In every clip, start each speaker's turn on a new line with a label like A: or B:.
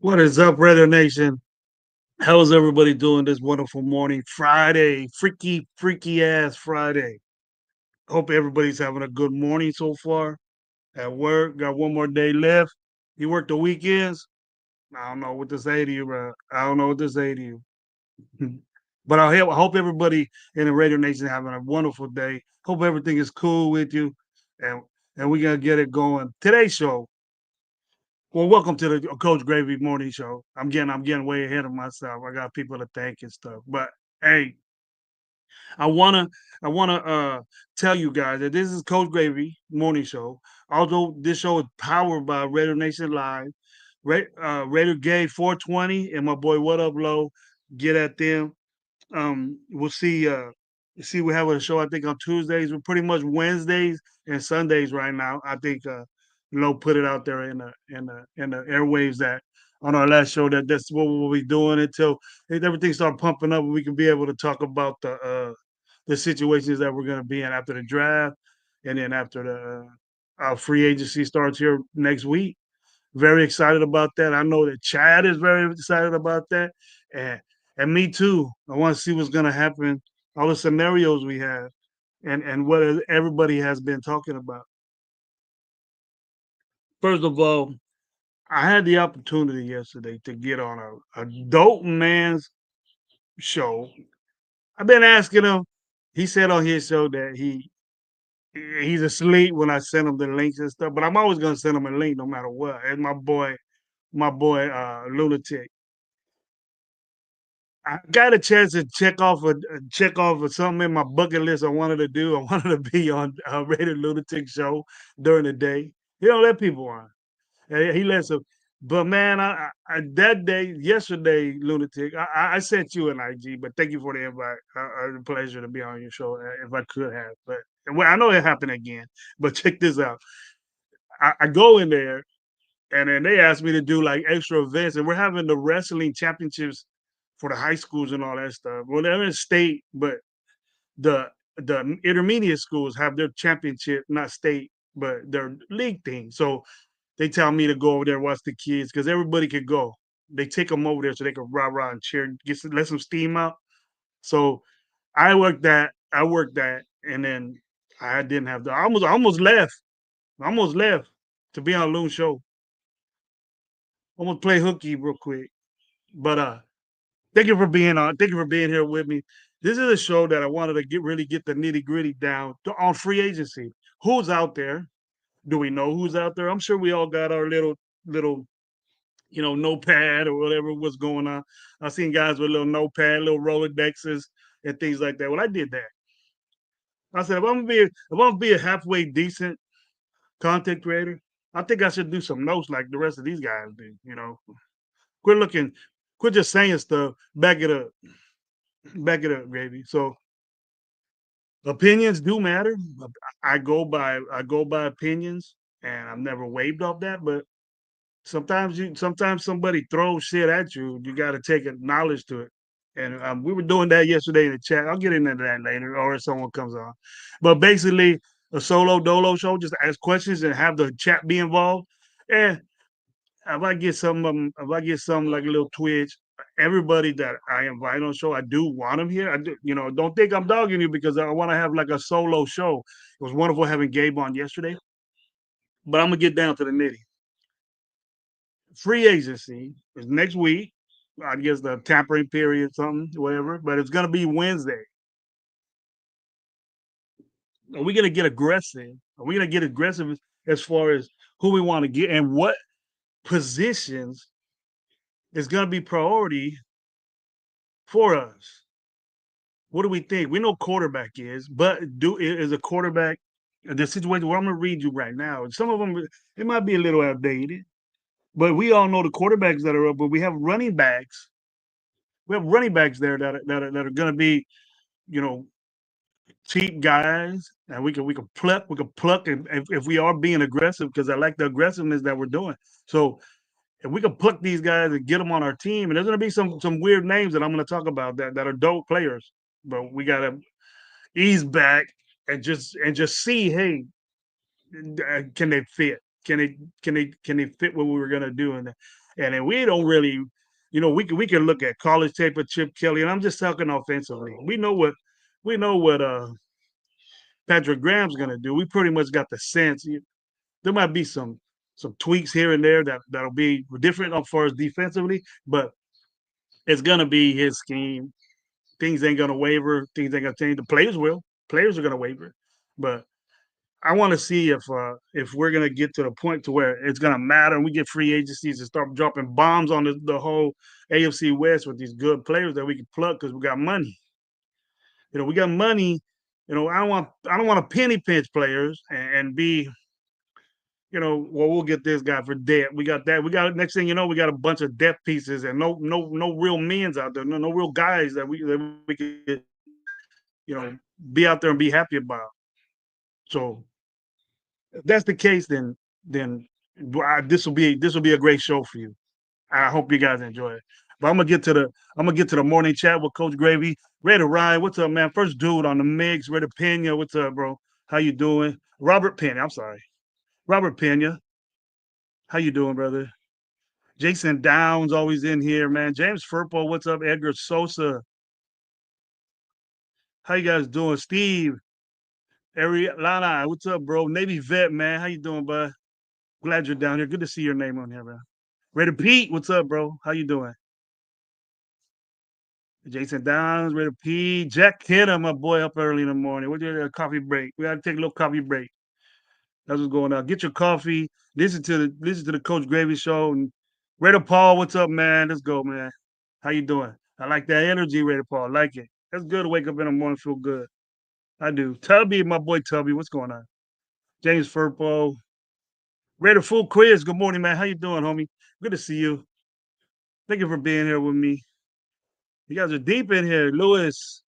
A: What is up, Raider Nation? How's everybody doing this wonderful morning? Friday, freaky ass Friday. Hope everybody's having a good morning so far at work. Got one more day left. You work the weekends? I don't know what to say to you, bro. I don't know what to say to you. But I hope everybody in the Radio Nation having a wonderful day. Hope everything is cool with you, and and we gonna get it going. Today's show. Well, welcome to the Coach Gravy Morning Show. I'm getting way ahead of myself. I got people to thank and stuff. But hey, I wanna I wanna tell you guys that this is Coach Gravy Morning Show. Although this show is powered by Radio Nation Live, Raider Gay 420 and my boy What Up Low. Get at them. We'll see we have a show I think on Tuesdays. We're pretty much Wednesdays and Sundays right now. I think put it out there in the airwaves that on our last show that's what we'll be doing until everything start pumping up and we can be able to talk about the situations that we're going to be in after the draft and then after the free agency starts here next week. Very excited about that. I know that Chad is very excited about that, and and me too. I want to see what's going to happen, all the scenarios we have, and what everybody has been talking about. First of all, I had the opportunity yesterday to get on a adult man's show. I've been asking him. He said on his show that he's asleep when I send him the links and stuff, but I'm always gonna send him a link no matter what. And my boy Lunatic. I got a chance to check off of something in my bucket list I wanted to do. I wanted to be on Rated Lunatic show during the day. He don't let people on. He lets them. But man, that day yesterday, Lunatic, I sent you an IG, but thank you for the invite. A pleasure to be on your show if I could have. But well, I know it happened again. But check this out. I go in there and then they asked me to do like extra events, and we're having the wrestling championships for the high schools and all that stuff. Well, they're in state, but the intermediate schools have their championship, not state, but their league thing. So they tell me to go over there and watch the kids because everybody could go. They take them over there so they can rah rah and cheer, let some steam out. So I worked that, and then I didn't have the. I almost left. I almost left to be on Loon show. I'm gonna play hooky real quick. But thank you for being on. Thank you for being here with me. This is a show that I wanted to get the nitty gritty down on free agency. Who's out there? Do we know who's out there? I'm sure we all got our little notepad or whatever what's going on. I've seen guys with little notepad, little Rolodexes and things like that. Well, I did that. I said if I'm gonna be a halfway decent content creator, I think I should do some notes like the rest of these guys do. Quit looking, quit just saying stuff. Back it up, gravy. So opinions do matter. I go by opinions, and I've never waved off that. But sometimes somebody throws shit at you. You got to take knowledge to it. And we were doing that yesterday in the chat. I'll get into that later, or if someone comes on. But basically, a solo dolo show, just ask questions and have the chat be involved. And if I get some like a little twitch, everybody that I invite on show, I do want them here. I do, don't think I'm dogging you because I want to have like a solo show. It was wonderful having Gabe on yesterday, but I'm gonna get down to the nitty. Free agency is next week. I guess the tampering period, something, whatever. But it's gonna be Wednesday. Are we gonna get aggressive? Are we gonna get aggressive as far as who we want to get and what positions is gonna be priority for us? What do we think? We know quarterback is, but is a quarterback the situation where I'm gonna read you right now? Some of them it might be a little outdated, but we all know the quarterbacks that are up. But we have running backs. We have running backs there that are gonna be, you know, cheap guys, and we can pluck if we are being aggressive because I like the aggressiveness that we're doing. So if we can pluck these guys and get them on our team, and there's gonna be some weird names that I'm gonna talk about that are dope players, but we gotta ease back and just see, hey, can they fit? Can they fit what we were gonna do? And then we don't really, we can look at college tape of Chip Kelly, and I'm just talking offensively. We know what Patrick Graham's gonna do. We pretty much got the sense. There might be some tweaks here and there that'll be different as far as defensively, but it's gonna be his scheme. Things ain't gonna waver. Things ain't gonna change. The players will. Players are gonna waver, but I want to see if we're gonna get to the point to where it's gonna matter, and we get free agencies and start dropping bombs on the whole AFC West with these good players that we can plug because we got money. We got money. I don't want to penny pinch players and be well, we'll get this guy for debt. We got that. We got next thing you know, we got a bunch of depth pieces and no real men's out there, no real guys that we could be out there and be happy about. So if that's the case, then this will be a great show for you. I hope you guys enjoy it. But I'm gonna get to the morning chat with Coach Gravy. Raider Ryan, what's up, man? First dude on the mix. Raider Pena, what's up, bro? How you doing? Robert Pena, I'm sorry. Robert Pena, how you doing, brother? Jason Downs always in here, man. James Furpo, what's up? Edgar Sosa, how you guys doing? Steve, Ariana, what's up, bro? Navy vet, man. How you doing, bud? Glad you're down here. Good to see your name on here, man. Ready Pete, what's up, bro? How you doing? Jason Downs, Ready Pete, Jack Kidder, my boy, up early in the morning. We're doing a coffee break. We gotta take a little coffee break. That's what's going on. Get your coffee. Listen to the Coach Gravy show. And Raider Paul, what's up, man? Let's go, man. How you doing? I like that energy, Raider Paul. I like it. That's good to wake up in the morning, feel good. I do. Tubby, my boy Tubby, what's going on? James Furpo, Raider Full Quiz. Good morning, man. How you doing, homie? Good to see you. Thank you for being here with me. You guys are deep in here. Lewis,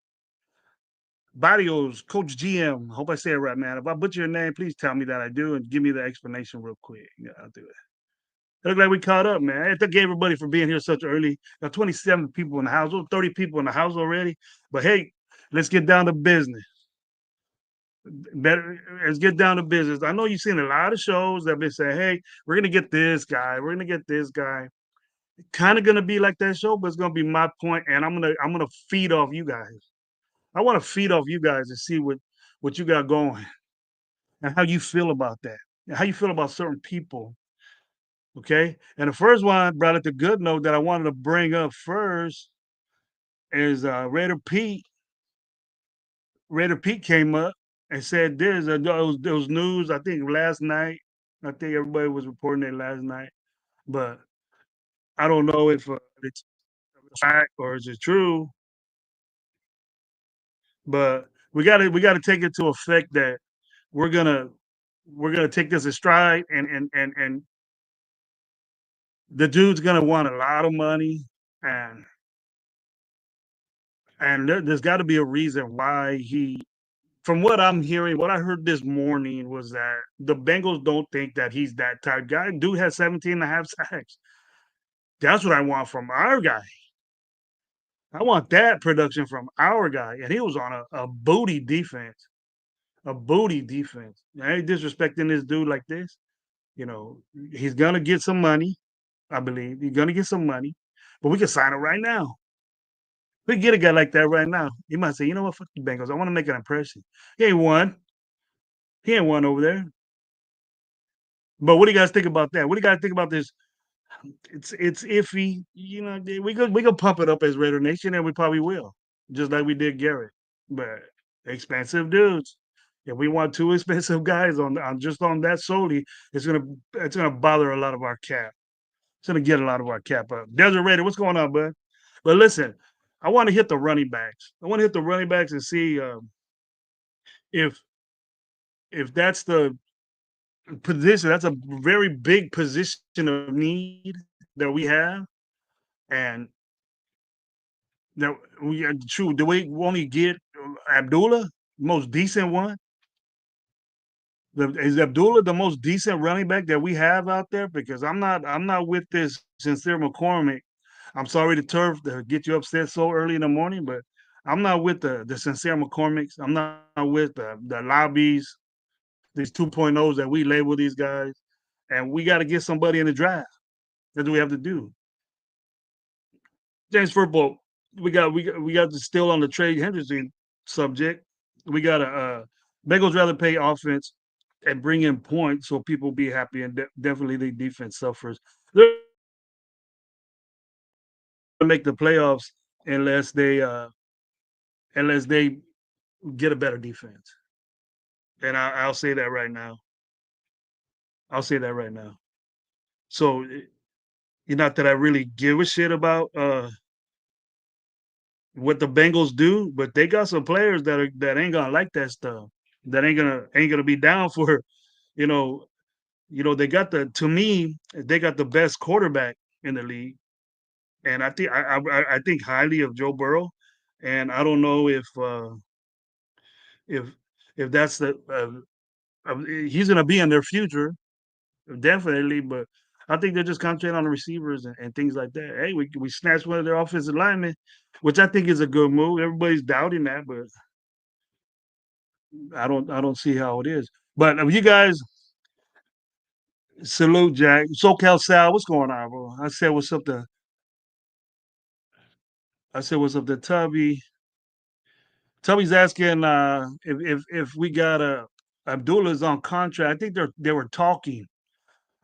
A: Barrios, Coach GM. Hope I say it right, man. If I butcher your name, please tell me that I do and give me the explanation real quick. Yeah, I'll do it. It look like we caught up, man. Thank everybody for being here such early. Got 27 people in the house, 30 people in the house already. But hey, let's get down to business. Better let's get down to business. I know you've seen a lot of shows that have been saying, "Hey, we're gonna get this guy. We're gonna get this guy." Kind of gonna be like that show, but it's gonna be my point, and I'm gonna feed off you guys. I want to feed off you guys and see what you got going and how you feel about that, and how you feel about certain people. Okay, and the first one brought it to good note that I wanted to bring up first is Raider Pete. Raider Pete came up and said there's a those news. I think last night. I think everybody was reporting it last night, but I don't know if it's a fact or is it true. But we gotta take it to effect that we're gonna we're gonna take this in stride, and the dude's gonna want a lot of money, and there's got to be a reason why he. From what I'm hearing, what I heard this morning was that the Bengals don't think that he's that type guy. Dude has 17 and a half sacks. That's what I want from our guy. I want that production from our guy. And he was on a booty defense. A booty defense. I ain't disrespecting this dude like this. He's gonna get some money. I believe he's gonna get some money, but we can sign him right now. We can get a guy like that right now. He might say, you know what, fuck the Bengals. I want to make an impression. He ain't won. He ain't won over there. But what do you guys think about that? What do you guys think about this? It's iffy. We could pump it up as Raider Nation, and we probably will, just like we did Garrett. But expensive dudes. If we want two expensive guys on just on that solely, it's gonna bother a lot of our cap. It's gonna get a lot of our cap up. Desert Raider, what's going on, bud? But listen, I want to hit the running backs. I want to hit the running backs and see if that's the position. That's a very big position of need that we have, and that we true. Do we only get Abdullah, most decent one? Is Abdullah the most decent running back that we have out there? Because I'm not with this Sincere McCormick. I'm sorry to get you upset so early in the morning, but I'm not with the Sincere McCormicks. I'm not with the lobbies, these 2.0s that we label these guys. And we got to get somebody in the draft. That's what we have to do. James football. We got still on the Trey Henderson subject. We got to Bengals rather pay offense and bring in points so people be happy, and definitely the defense suffers. They're gonna make the playoffs unless they get a better defense. And I'll say that right now. I'll say that right now. So not that I really give a shit about what the Bengals do, but they got some players that ain't gonna like that stuff. That ain't gonna be down for you know they got to me they got the best quarterback in the league, and I think highly of Joe Burrow, and I don't know if that's he's gonna be in their future definitely, but I think they're just concentrating on the receivers and things like that. Hey, we snatched one of their offensive linemen, which I think is a good move. Everybody's doubting that, but I don't see how it is. But you guys salute Jack. SoCal Sal, what's going on, bro? I said what's up to Tubby. Tubby's asking if we got Abdullah's on contract. I think they were talking.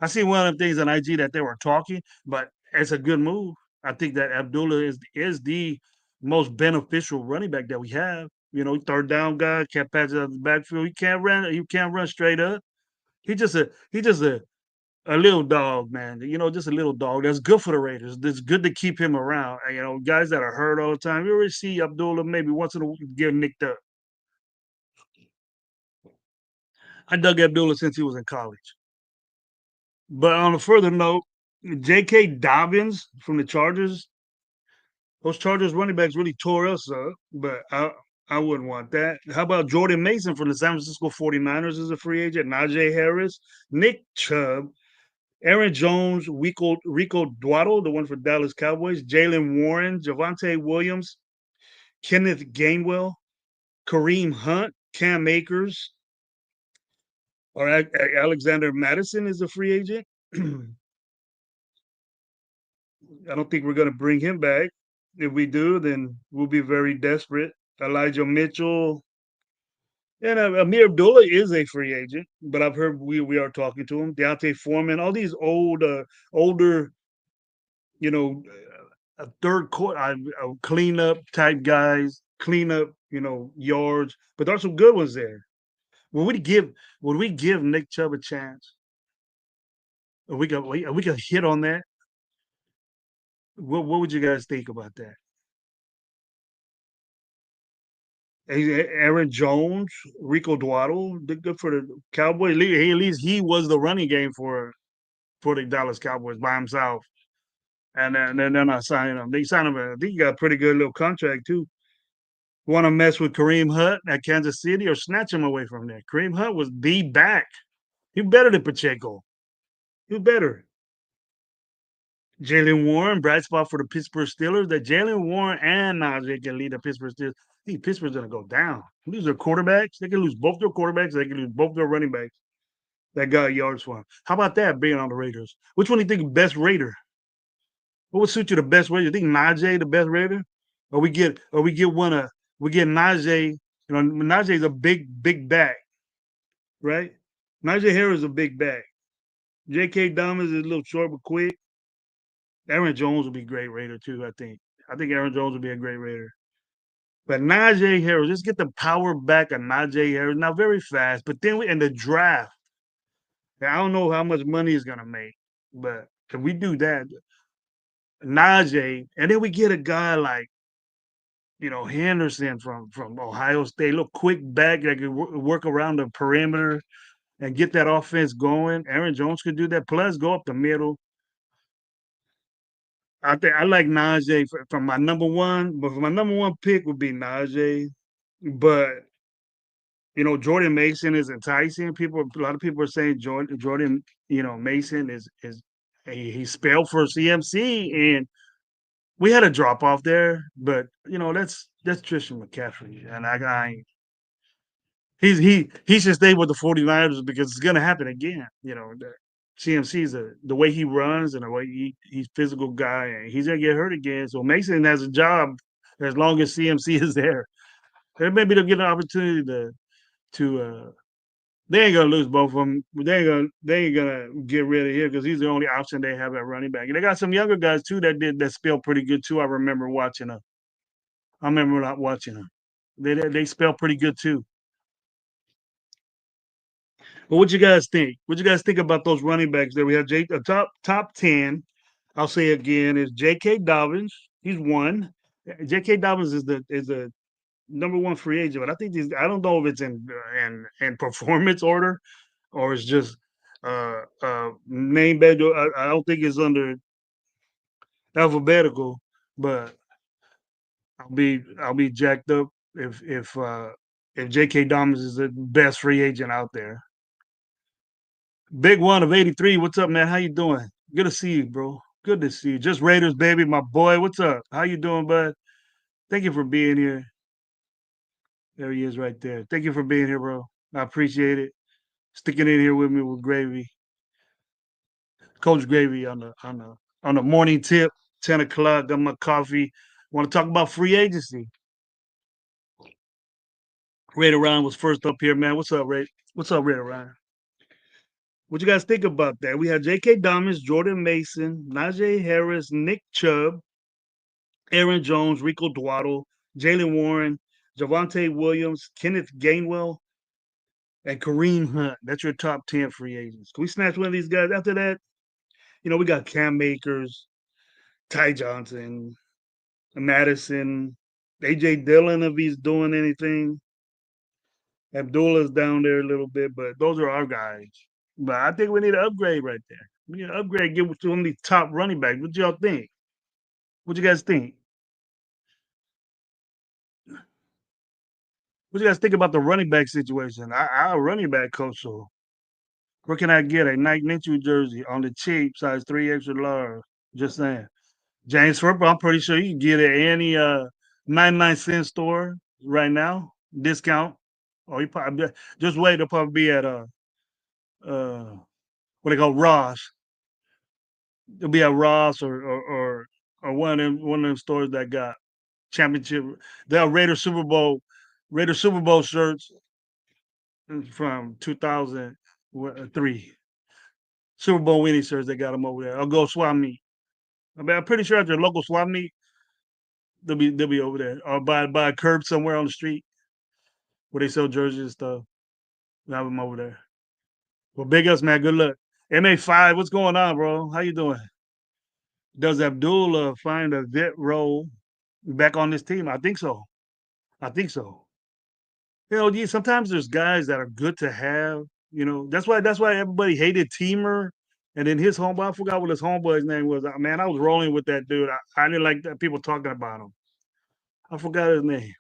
A: I see one of the things on IG that they were talking, but it's a good move. I think that Abdullah is the most beneficial running back that we have. Third down guy, can't pass it out of the backfield. He can't run. He can't run straight up. He just a little dog, man. Just a little dog. That's good for the Raiders. It's good to keep him around. Guys that are hurt all the time. You already see Abdullah maybe once in a while get nicked up. I dug Abdullah since he was in college. But on a further note, J.K. Dobbins from the Chargers, those Chargers running backs really tore us up, but I wouldn't want that. How about Jordan Mason from the San Francisco 49ers as a free agent? Najee Harris, Nick Chubb, Aaron Jones, Rico Dwaddle, the one for Dallas Cowboys, Jalen Warren, Javonte Williams, Kenneth Gainwell, Kareem Hunt, Cam Akers, or Alexander Madison is a free agent. I don't think we're going to bring him back. If we do, then we'll be very desperate. Elijah Mitchell and Amir Abdullah is a free agent, but I've heard we are talking to him. Deontay Foreman, all these older, you know, a third court, cleanup type guys, cleanup, yards. But there are some good ones there. Would we give Nick Chubb a chance? We could hit on that. What would you guys think about that? Aaron Jones, Rico Dwaddle, good for the Cowboys. At least he was the running game for the Dallas Cowboys by himself. And then they're not signing him. They signed him. I think he got a pretty good little contract too. Want to mess with Kareem Hunt at Kansas City or snatch him away from there? Kareem Hunt was the back. He better than Pacheco. He better. Jalen Warren, bright spot for the Pittsburgh Steelers. That Jalen Warren and Najee can lead the Pittsburgh Steelers. I think Pittsburgh's gonna go down. Lose their quarterbacks. They can lose both their quarterbacks. They can lose both their running backs that got yards for them. How about that being on the Raiders? Which one do you think is best Raider? What would suit you the best Raider? You think Najee the best Raider? We get Najee. Najee's a big back, right? Najee Harris is a big back. J.K. Dobbins is a little short but quick. Aaron Jones would be a great Raider too. I think Aaron Jones would be a great Raider. But Najee Harris, just get the power back of Najee Harris. Now very fast, but then in the draft, I don't know how much money he's gonna make, but if we do that, Najee, and then we get a guy like Henderson from Ohio State, little quick back that could work around the perimeter and get that offense going. Aaron Jones could do that. Plus, go up the middle. I think I like Najee from my number one, but for my number one pick would be Najee. But Jordan Mason is enticing. A lot of people are saying Jordan, Mason is he spelled for CMC, and we had a drop off there. But that's Tristan McCaffrey, and he should stay with the 49ers because it's gonna happen again. CMC's the way he runs and the way he's physical guy, and he's gonna get hurt again. So Mason has a job as long as CMC is there. And maybe they'll get an opportunity to they ain't gonna lose both of them. They ain't gonna get rid of him because he's the only option they have at running back. And they got some younger guys too that spell pretty good too. I remember watching them. I remember not watching them. They spell pretty good too. But what you guys think? What you guys think about those running backs there? We have top 10. I'll say again is J.K. Dobbins. He's one. J.K. Dobbins is the number one free agent, but I think I don't know if it's in performance order or it's just name badge. I don't think it's under alphabetical, but I'll be jacked up if J.K. Dobbins is the best free agent out there. Big one of 83. What's up, man? How you doing? Good to see you, bro. Good to see you. Just Raiders, baby, my boy. What's up? How you doing, bud? Thank you for being here. There he is right there. Thank you for being here, bro. I appreciate it. Sticking in here with me with Gravy. Coach Gravy on the morning tip, 10 o'clock, got my coffee. Want to talk about free agency. Ray Ryan was first up here, man. What's up, Ray? What's up, Ray Ryan? What you guys think about that? We have J.K. Dobbins, Jordan Mason, Najee Harris, Nick Chubb, Aaron Jones, Rico Dwaddle, Jalen Warren, Javante Williams, Kenneth Gainwell, and Kareem Hunt. That's your top 10 free agents. Can we snatch one of these guys? After that, we got Cam Makers, Ty Johnson, Madison, AJ Dillon, if he's doing anything. Abdullah's down there a little bit, but those are our guys. But I think we need an upgrade right there. We need an upgrade, get to one of these top running backs. What y'all think? What you guys think? What you guys think about the running back situation? Our running back coach, so where can I get a Nike Ninja jersey on the cheap, size 3 extra large? Just saying. James Harper, I'm pretty sure you can get it at any 99-cent store right now. Discount. Or you probably just wait, it'll probably be at uh what they call Ross. It'll be at Ross or one of them stores that got championship. They have Raider Super Bowl shirts from 2003. Super Bowl winning shirts. They got them over there. I'll go swap meet. I'm pretty sure at your local swap meet, they'll be over there or by a curb somewhere on the street where they sell jerseys and stuff. We'll have them over there. Well, big ups, man. Good luck. MA5, what's going on, bro? How you doing? Does Abdullah find a vet role back on this team? I think so. I think so. Sometimes there's guys that are good to have. That's why everybody hated Teamer, and then his homeboy. I forgot what his homeboy's name was. Man, I was rolling with that dude. I didn't like that people talking about him. I forgot his name.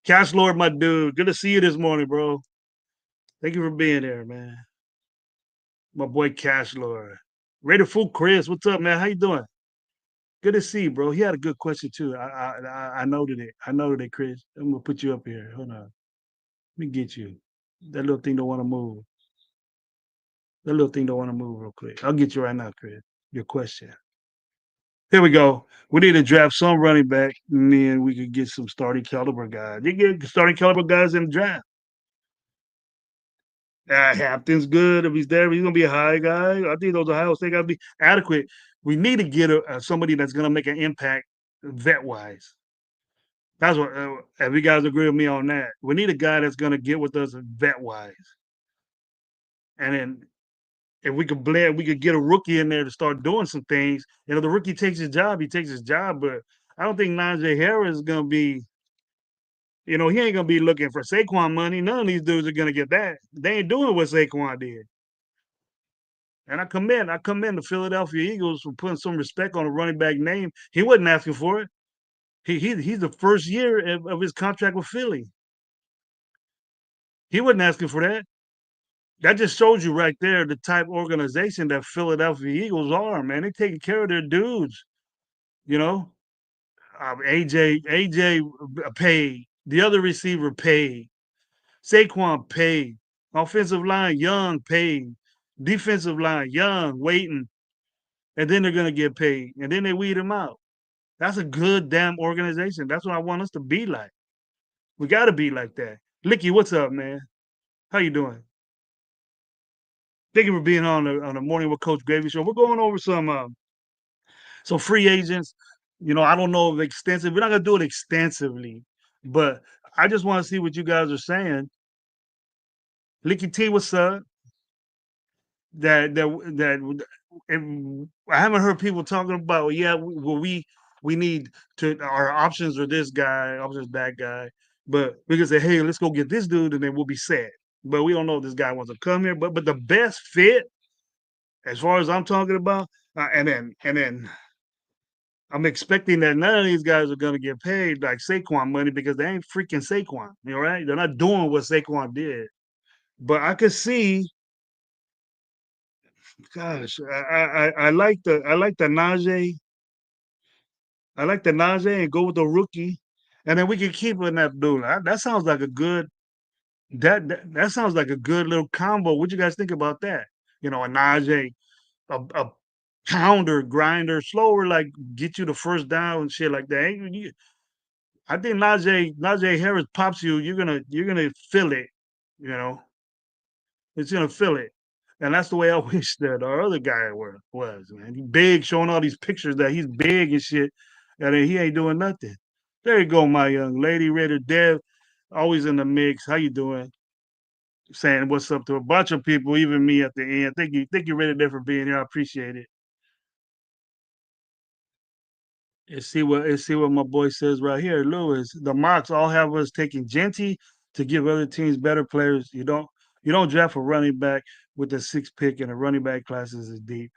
A: Cash Lord, my dude. Good to see you this morning, bro. Thank you for being there, man. My boy Cash Lord. Raider Fool Chris, what's up, man? How you doing? Good to see you, bro. He had a good question too. I noted it. I noted it, Chris. I'm gonna put you up here. Hold on. Let me get you. That little thing don't want to move. That little thing don't want to move real quick. I'll get you right now, Chris. Your question. Here we go. We need to draft some running back, and then we could get some starting caliber guys. You get starting caliber guys in the draft. Hampton's good if he's there. He's gonna be a high guy. I think those Ohio State gotta be adequate. We need to get somebody that's gonna make an impact vet wise. That's what. If you guys agree with me on that, we need a guy that's gonna get with us vet wise. And then if we could blend, we could get a rookie in there to start doing some things. The rookie takes his job, he takes his job. But I don't think Najee Harris is gonna be. He ain't gonna be looking for Saquon money. None of these dudes are gonna get that. They ain't doing what Saquon did. And I commend the Philadelphia Eagles for putting some respect on a running back name. He wasn't asking for it. He's the first year of his contract with Philly. He wasn't asking for that. That just shows you right there the type of organization that Philadelphia Eagles are, man. They taking care of their dudes, you know. AJ paid. The other receiver paid. Saquon paid. Offensive line, Young paid. defensive line, young, waiting, and then they're gonna get paid, and then they weed them out. That's a good damn organization. That's what I want us to be like. We got to be like that. Licky, what's up, man? How you doing? Thank you for being on the Morning with Coach Gravy show. We're going over some free agents. I don't know if extensive. We're not gonna do it extensively, but I just want to see what you guys are saying. Licky T, what's up? That and I haven't heard people talking about. Yeah, well, we need to our options are this guy, options that guy, but we can say, hey, let's go get this dude, and then we'll be set. But we don't know if this guy wants to come here. But the best fit, as far as I'm talking about, and then I'm expecting that none of these guys are gonna get paid like Saquon money because they ain't freaking Saquon. You know, right? They're not doing what Saquon did. But I could see, gosh, I like the Najee. I like the Najee and go with the rookie, and then we can keep in Abdullah. That sounds like a good that sounds like a good little combo. What you guys think about that? A Najee, a pounder, grinder, slower, like get you the first down and shit like that. I think Najee Harris pops you. You're gonna feel it. You know, it's gonna feel it. And that's the way I wish that our other guy was, man. He big, showing all these pictures that he's big and shit, and then he ain't doing nothing. There you go, my young lady, Raider Dev, always in the mix. How you doing? Saying what's up to a bunch of people, even me at the end. Thank you, Raider Dev, for being here. I appreciate it. And see what my boy says right here, Lewis. The mocks all have us taking Genty to give other teams better players. You don't draft a running back with the sixth pick, and the running back classes is deep.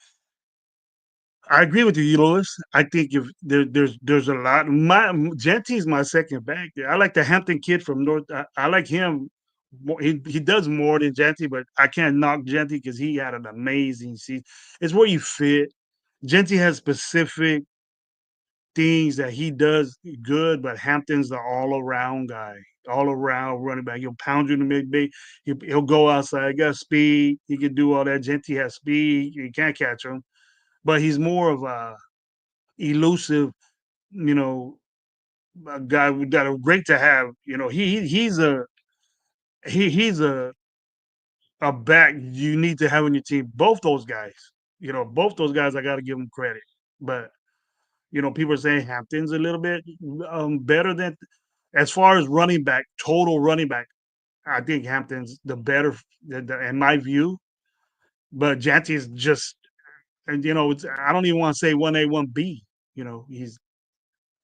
A: I agree with you, Lewis. I think if there's a lot. My Genty's my second back there. I like the Hampton kid from North. I like him. He does more than Genty, but I can't knock Genty because he had an amazing season. It's where you fit. Genty has specific things that he does good, but Hampton's the all around guy, all around running back. He'll pound you in the mid bait. He'll go outside. He got speed. He can do all that. Genty has speed. You can't catch him, but he's more of a elusive, you know, a guy that are great to have. He's a back you need to have on your team. Both those guys, both those guys, I got to give them credit, but people are saying Hampton's a little bit better than as far as running back, total running back. I think Hampton's the better in my view, but Janty's just, and I don't even want to say 1A, 1B. He's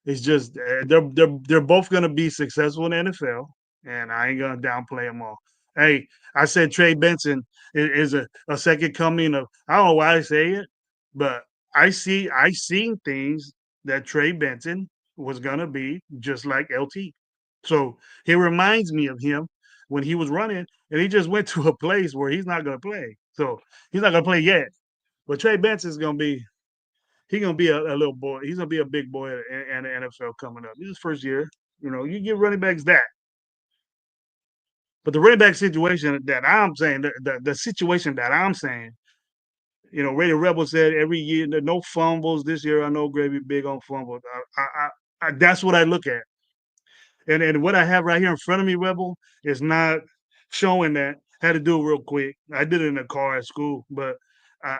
A: it's just they're both going to be successful in the NFL, and I ain't going to downplay them all. Hey, I said Trey Benson is a second coming of. I don't know why I say it, but I seen things that Trey Benson was going to be just like LT. So he reminds me of him when he was running, and he just went to a place where he's not going to play. So he's not going to play yet. But Trey Benson's going to be he's gonna be a little boy. He's gonna be a big boy in the NFL coming up. This is his first year. You give running backs that. But the running back situation that I'm saying, the situation that I'm saying, Radio Rebel said every year no fumbles this year. I know Gravy big on fumbles. That's what I look at, and what I have right here in front of me, Rebel, is not showing that. Had to do it real quick. I did it in the car at school, but I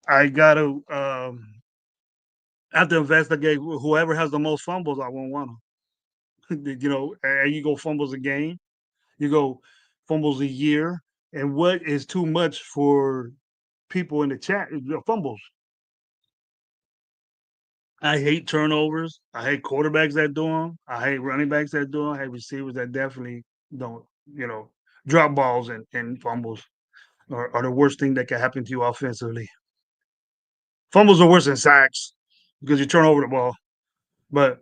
A: I gotta have to investigate whoever has the most fumbles. I won't want them. And you go fumbles a game, you go fumbles a year, and what is too much for people in the chat? Fumbles. I hate turnovers. I hate quarterbacks that do them. I hate running backs that do them. I hate receivers that definitely don't. Drop balls and fumbles are the worst thing that can happen to you offensively. Fumbles are worse than sacks because you turn over the ball. But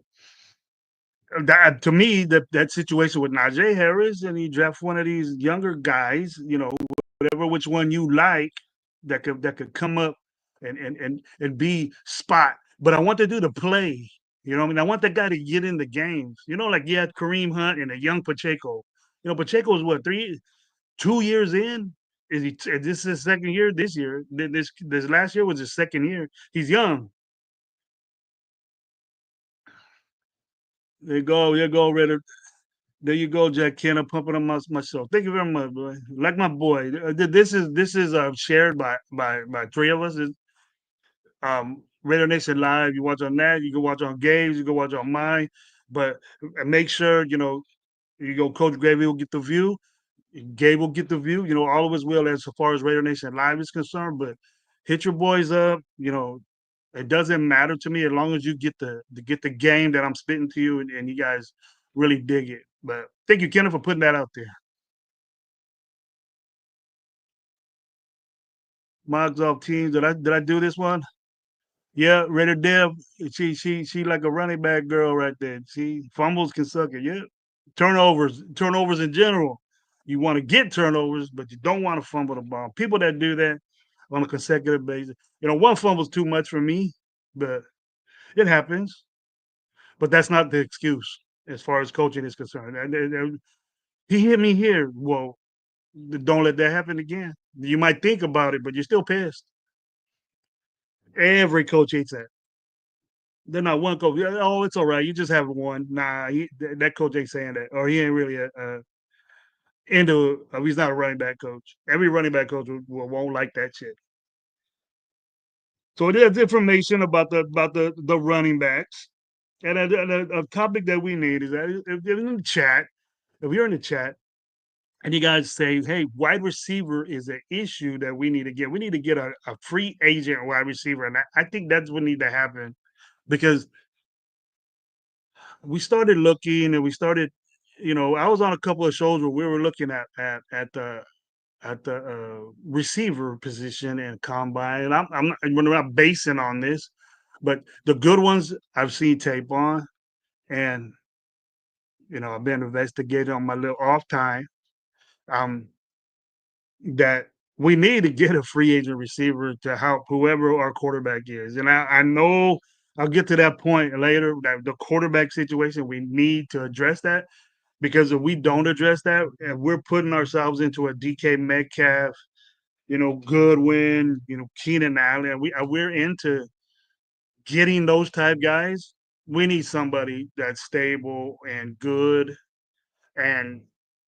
A: that to me, that situation with Najee Harris, and he draft one of these younger guys, whatever which one you like, that could come up and be spot. But I want to do the play. I mean, I want that guy to get in the games. Like you had Kareem Hunt and a young Pacheco. Pacheco is what 2 years in. Is this his second year? This year, this last year was his second year. He's young. There you go, Ritter. There you go, Jack Ken. I'm pumping on myself. Thank you very much, boy. Like my boy. This is shared by three of us. Radio Nation Live. You watch on that. You can watch on Games. You can watch on mine. But make sure you go. Coach Gravy will get the view. Gabe will get the view. All of us will as far as Radio Nation Live is concerned. But hit your boys up. It doesn't matter to me as long as you get the game that I'm spitting to you, and you guys really dig it. But thank you, Kenneth, for putting that out there. Mods off teams. Did I do this one? Yeah, Raider Dev. She like a running back girl right there. She fumbles can suck it. Yeah. Turnovers in general. You want to get turnovers, but you don't want to fumble the ball. People that do that on a consecutive basis. One fumble's too much for me, but it happens. But that's not the excuse as far as coaching is concerned. He hit me here. Well, don't let that happen again. You might think about it, but you're still pissed. Every coach hates that. They're not one coach. "Yeah, oh, it's all right. You just have one." Nah, that coach ain't saying that, or he ain't really into. He's not a running back coach. Every running back coach won't like that shit. So there's information about the running backs, and a topic that we need is that if you're in the chat, if you're in the chat, and you guys say, "Hey, wide receiver is an issue that we need to get. We need to get a free agent wide receiver," and I think that's what need to happen because we started looking and we started. I was on a couple of shows where we were looking at the receiver position and combine, and we're not basing on this, but the good ones I've seen tape on, and I've been investigating on my little off time. Um, that we need to get a free agent receiver to help whoever our quarterback is. And I know I'll get to that point later. That the quarterback situation, we need to address that because if we don't address that, and we're putting ourselves into a DK Metcalf, Goodwin, Keenan Allen, and we're into getting those type guys. We need somebody that's stable and good and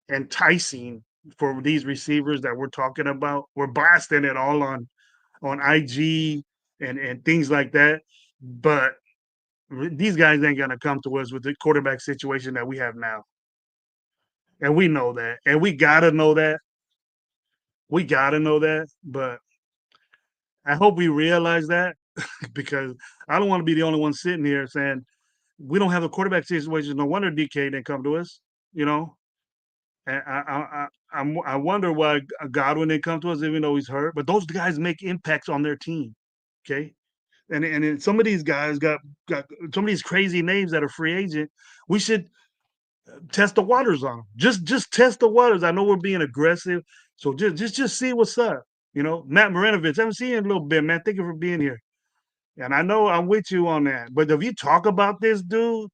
A: enticing for these receivers that we're talking about. We're blasting it all on IG and things like that, but these guys ain't gonna come to us with the quarterback situation that we have now, and we know that, and we gotta know that. We gotta know that, but I hope we realize that because I don't want to be the only one sitting here saying we don't have a quarterback situation. No wonder DK didn't come to us. You know, and I wonder why Godwin didn't come to us, even though he's hurt. But those guys make impacts on their team. Okay, and then some of these guys got some of these crazy names that are free agent. We should test the waters on them. Just test the waters. I know we're being aggressive, so just see what's up. Matt Marinovich, I haven't seen you in a little bit, man. Thank you for being here. And I know I'm with you on that. But if you talk about this dude,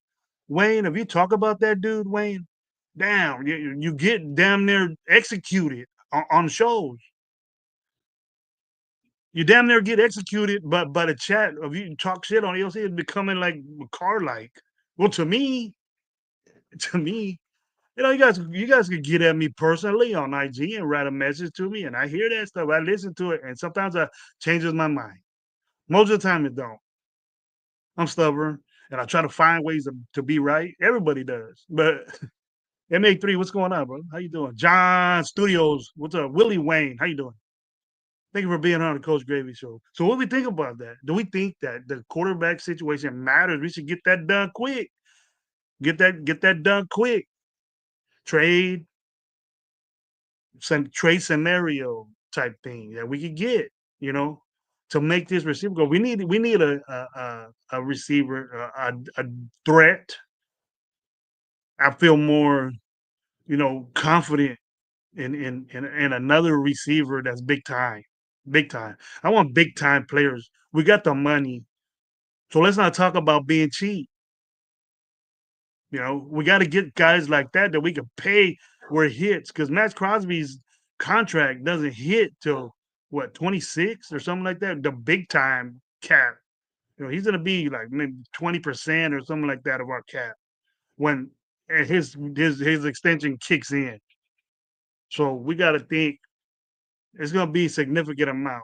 A: Wayne, if you talk about that dude, Wayne, damn, you get damn near executed on shows. You damn near get executed, but by the chat, if you talk shit on EOC, it's becoming like car like. Well, to me, you guys could get at me personally on IG and write a message to me, and I hear that stuff. I listen to it, and sometimes it changes my mind. Most of the time, it don't. I'm stubborn, and I try to find ways to be right. Everybody does, but MA3, what's going on, bro? How you doing? John Studios, what's up? Willie Wayne, how you doing? Thank you for being on the Coach Gravy Show. So, what do we think about that? Do we think that the quarterback situation matters? We should get that done quick. Get that done quick. Trade some trade scenario type thing that we could get, you know, to make this receiver go. We need a receiver, a threat. I feel more, confident in another receiver that's big time, big time. I want big time players. We got the money, so let's not talk about being cheap. We got to get guys like that we can pay where it hits because Max Crosby's contract doesn't hit till what 26 or something like that. The big time cap. He's gonna be like maybe 20% or something like that of our cap when his extension kicks in. So we got to think it's gonna be a significant amount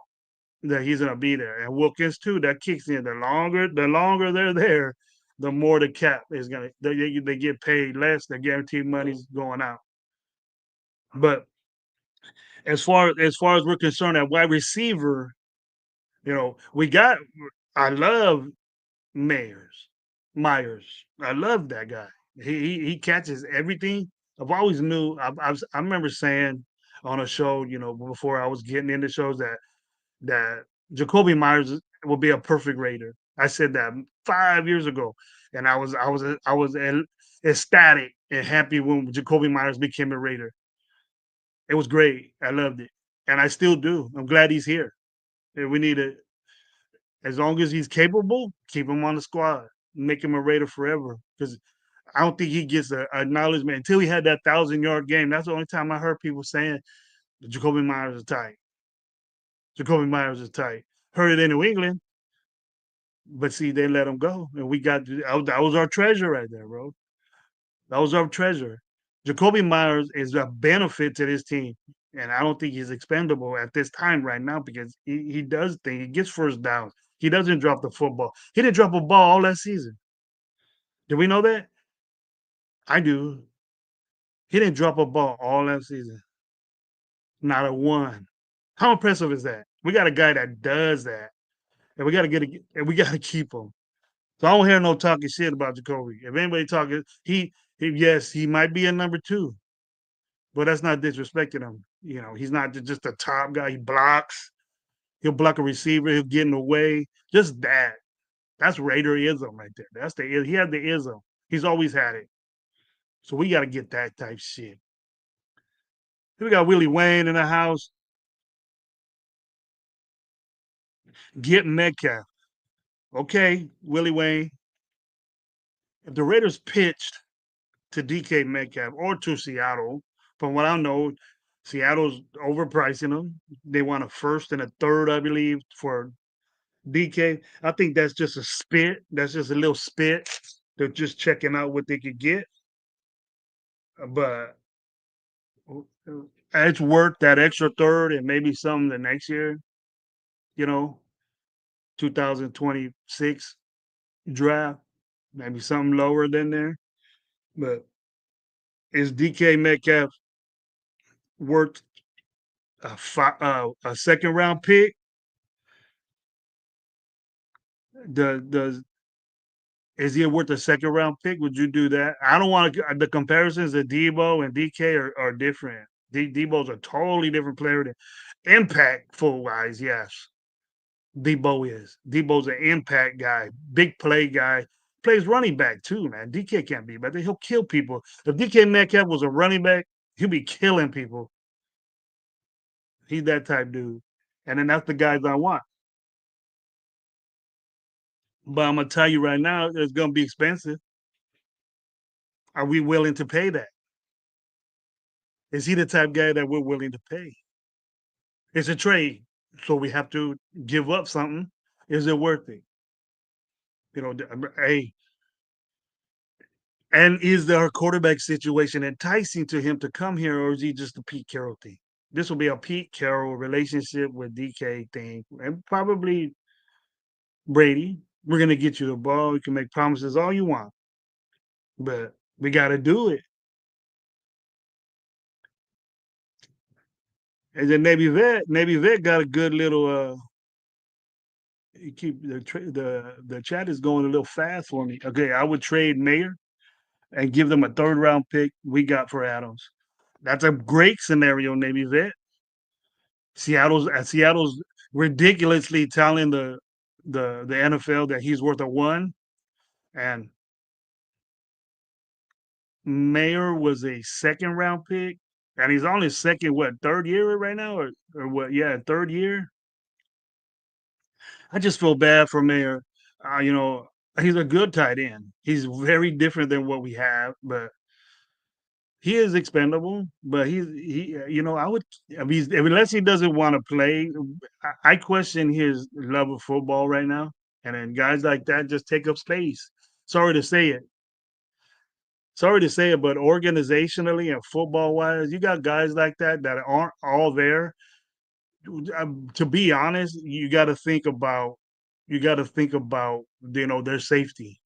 A: that he's gonna be there. And Wilkins too, that kicks in. The longer they're there, the more the cap is gonna they get paid less, the guaranteed money's going out. But as far as we're concerned at wide receiver, we got I love Mayers Myers. I love that guy. He catches everything. I've always knew I remember saying on a show, before I was getting into shows that Jacoby Myers will be a perfect Raider. I said that 5 years ago, and I was ecstatic and happy when Jacoby Myers became a Raider. It was great. I loved it, and I still do. I'm glad he's here. And we need to, as long as he's capable, keep him on the squad, make him a Raider forever. Because I don't think he gets a acknowledgement until he had that 1,000-yard game. That's the only time I heard people saying Jacoby Myers is tight. Jacoby Myers is tight. Heard it in New England, but see, they let him go, and we got that was our treasure right there, bro. That was our treasure. Jacoby Myers is a benefit to this team, and I don't think he's expendable at this time right now because he does things. He gets first downs. He doesn't drop the football. He didn't drop a ball all that season. Did we know that? I do. He didn't drop a ball all that season. Not a one. How impressive is that? We got a guy that does that, and we got to keep him. So I don't hear no talking shit about Jacoby. If anybody talking, yes, he might be a number two, but that's not disrespecting him. He's not just a top guy. He blocks. He'll block a receiver. He'll get in the way. Just that. That's Raiderism right there. He had the ism. He's always had it. So we got to get that type shit. We got Willie Wayne in the house. Get Metcalf. Okay, Willie Wayne. If the Raiders pitched to DK Metcalf or to Seattle, from what I know, Seattle's overpricing them. They want a first and a third, I believe, for DK. I think that's just a spit. That's just a little spit. They're just checking out what they could get. But it's worth that extra third and maybe some the next year, you know, 2026 draft, maybe something lower than there. But is DK Metcalf worth a second round pick? Does Is he worth a second round pick? Would you do that? I don't want to. The comparisons of Debo and DK are different. Debo's a totally different player than impactful wise. Yes, Debo is. Debo's an impact guy, big play guy. Plays running back too, man. DK can't be, but he'll kill people. If DK Metcalf was a running back, he'll be killing people. He's that type dude, and then that's the guys I want. But I'm gonna tell you right now, it's gonna be expensive. Are we willing to pay that? Is he the type guy that we're willing to pay? It's a trade, so we have to give up something. Is it worth it? Hey, and is their quarterback situation enticing to him to come here, or is he just a Pete Carroll thing? This will be a Pete Carroll relationship with DK thing, and probably Brady. We're gonna get you the ball. You can make promises all you want, but we got to do it. And then maybe Vet got a good little. You keep the chat is going a little fast for me. Okay, I would trade Mayer and give them a third round pick we got for Adams. That's a great scenario, maybe Vet. Seattle's ridiculously telling the NFL that he's worth a one, and Mayer was a second round pick, and he's on his second third year right now or what? Yeah, third year. I just feel bad for Mayer. You know, he's a good tight end. He's very different than what we have, but He is expendable, but I would unless he doesn't wanna play, I question his love of football right now, and then guys like that just take up space. Sorry to say it. Sorry to say it, but organizationally and football-wise, you got guys like that that aren't all there. To be honest, you gotta think about, their safety.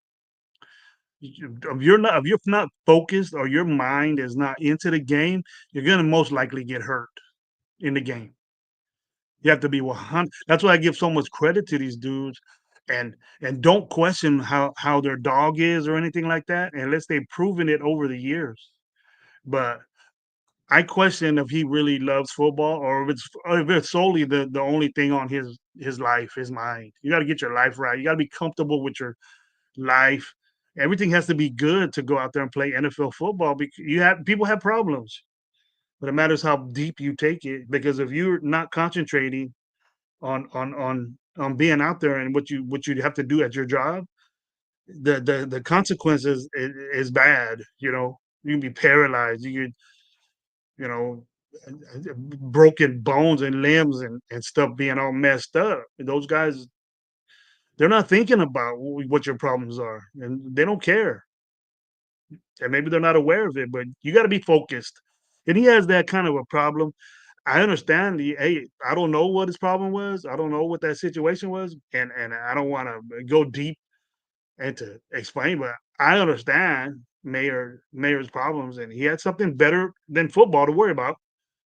A: If you're not focused or your mind is not into the game, you're gonna most likely get hurt in the game. You have to be 100. That's why I give so much credit to these dudes, and don't question how their dog is or anything like that unless they've proven it over the years. But I question if he really loves football or if it's solely the only thing on his life, his mind. You gotta get your life right. You gotta be comfortable with your life. Everything has to be good to go out there and play NFL football because people have problems, but it matters how deep you take it. Because if you're not concentrating on being out there and what you have to do at your job, the consequences is bad. You can be paralyzed. You know broken bones and limbs and stuff being all messed up. Those guys, they're not thinking about what your problems are, and they don't care. And maybe they're not aware of it, but you got to be focused. And he has that kind of a problem. I understand. Hey, I don't know what his problem was. I don't know what that situation was, and I don't want to go deep into explain, but I understand Mayer's problems, and he had something better than football to worry about.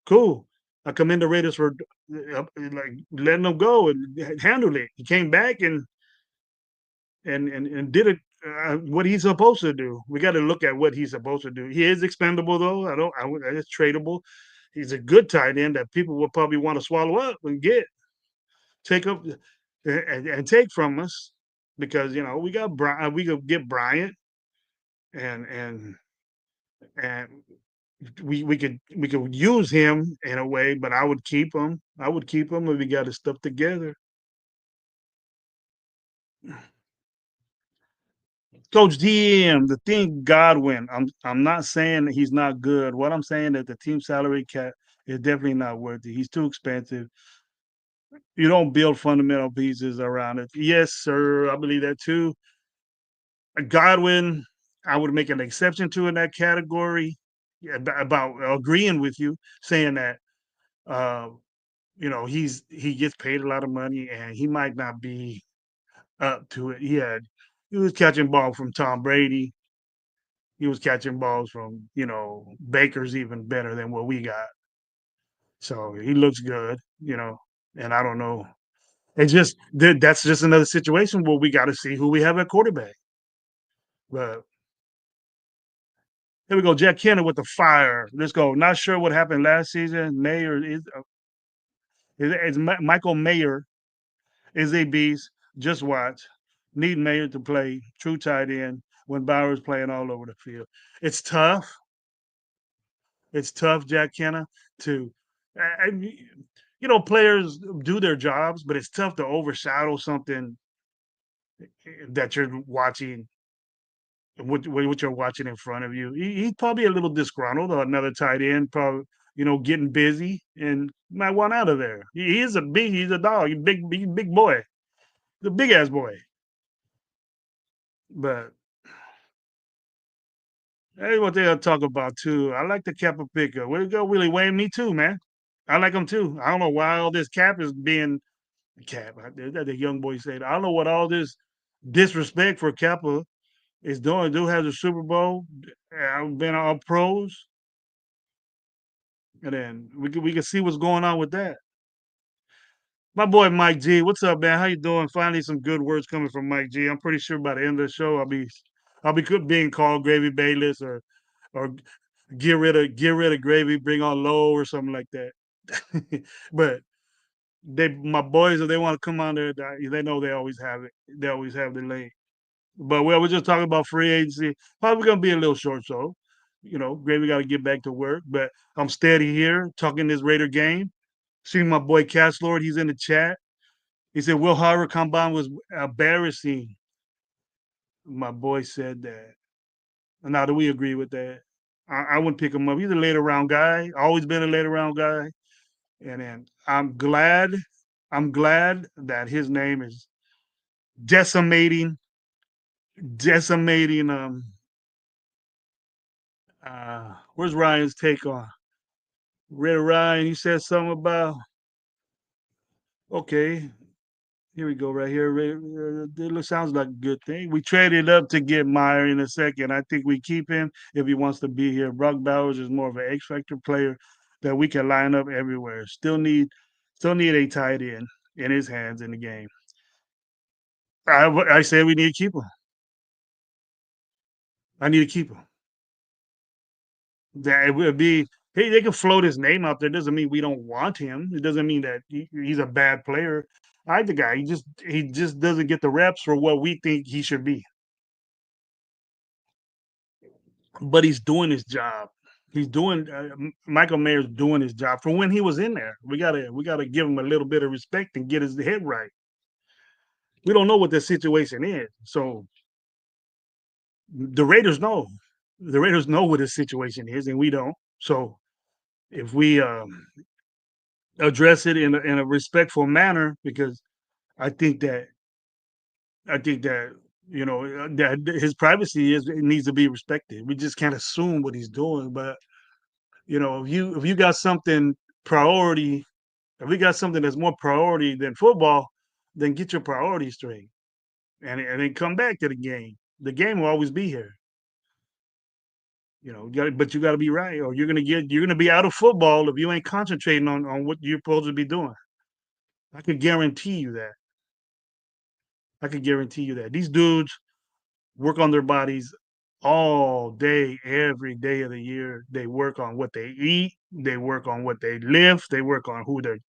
A: Cool. I commend the Raiders for like letting him go and handled it. He came back and did it what he's supposed to do. We got to look at what he's supposed to do. He is expendable though. It's tradable. He's a good tight end that people will probably want to swallow up and take up and take from us because we could get Bryant and and we could use him in a way, but I would keep him. I would keep him if we got his stuff together. Coach DM, the thing Godwin, I'm not saying that he's not good. What I'm saying that the team salary cap is definitely not worth it. He's too expensive. You don't build fundamental pieces around it. Yes, sir. I believe that too. Godwin, I would make an exception to in that category. Yeah, about agreeing with you, saying that uh, he gets paid a lot of money and he might not be up to it. He was catching ball from Tom Brady. He was catching balls from, Baker's even better than what we got. So he looks good. And I don't know. That's just another situation where we got to see who we have at quarterback. But here we go, Jack Kenner with the fire. Let's go. Not sure what happened last season. Mayer is Michael Mayer is a beast. Just watch. Need Mayer to play true tight end when Bauer's playing all over the field. It's tough. It's tough, Jack Kenna, to players do their jobs, but it's tough to overshadow something that you're watching, what you're watching in front of you. He's probably a little disgruntled, or another tight end, probably, getting busy and might want out of there. He's a dog, big boy, the big ass boy. But that's what they'll talk about too. I like the Kappa pickup. Way to go, Willie Wayne. Me too, man. I like him too. I don't know why all this cap is being Cap. That the young boy said. I don't know what all this disrespect for Kappa is doing. Dude has a Super Bowl. I've been all pros, and then we can see what's going on with that. My boy Mike G, what's up, man? How you doing? Finally, some good words coming from Mike G. I'm pretty sure by the end of the show, I'll be being called Gravy Bayless or get rid of Gravy, bring on Low or something like that. But my boys, if they want to come on there, they know they always have it. They always have the lane. But we're just talking about free agency. Probably gonna be a little short, so Gravy got to get back to work. But I'm steady here talking this Raider game. Seeing my boy Cash Lord, he's in the chat. He said Will Harvard combine was embarrassing. My boy said that. Now, do we agree with that? I wouldn't pick him up. He's a later round guy. Always been a later round guy. And then I'm glad that his name is decimating, decimating. Where's Ryan's take on Red Ryan? He said something about okay. Here we go, right here. It sounds like a good thing. We traded up to get Meyer in a second. I think we keep him if he wants to be here. Brock Bowers is more of an X factor player that we can line up everywhere. Still need a tight end in his hands in the game. I said we need to keep him. I need to keep him. That it would be. Hey, they can float his name out there. Doesn't mean we don't want him. It doesn't mean that he's a bad player. I like the guy. He just doesn't get the reps for what we think he should be. But he's doing his job. He's doing Michael Mayer's doing his job from when he was in there. We gotta give him a little bit of respect and get his head right. We don't know what the situation is, so the Raiders know. The Raiders know what the situation is, and we don't. So if we address it in a respectful manner, because I think that I think that that his privacy is it needs to be respected. We just can't assume what he's doing, but if you got something priority, if we got something that's more priority than football, then get your priorities straight and then come back to the game. The game will always be here. But you got to be right, or you're gonna be out of football if you ain't concentrating on what you're supposed to be doing. I could guarantee you that. I could guarantee you that these dudes work on their bodies all day, every day of the year. They work on what they eat. They work on what they lift. They work on who they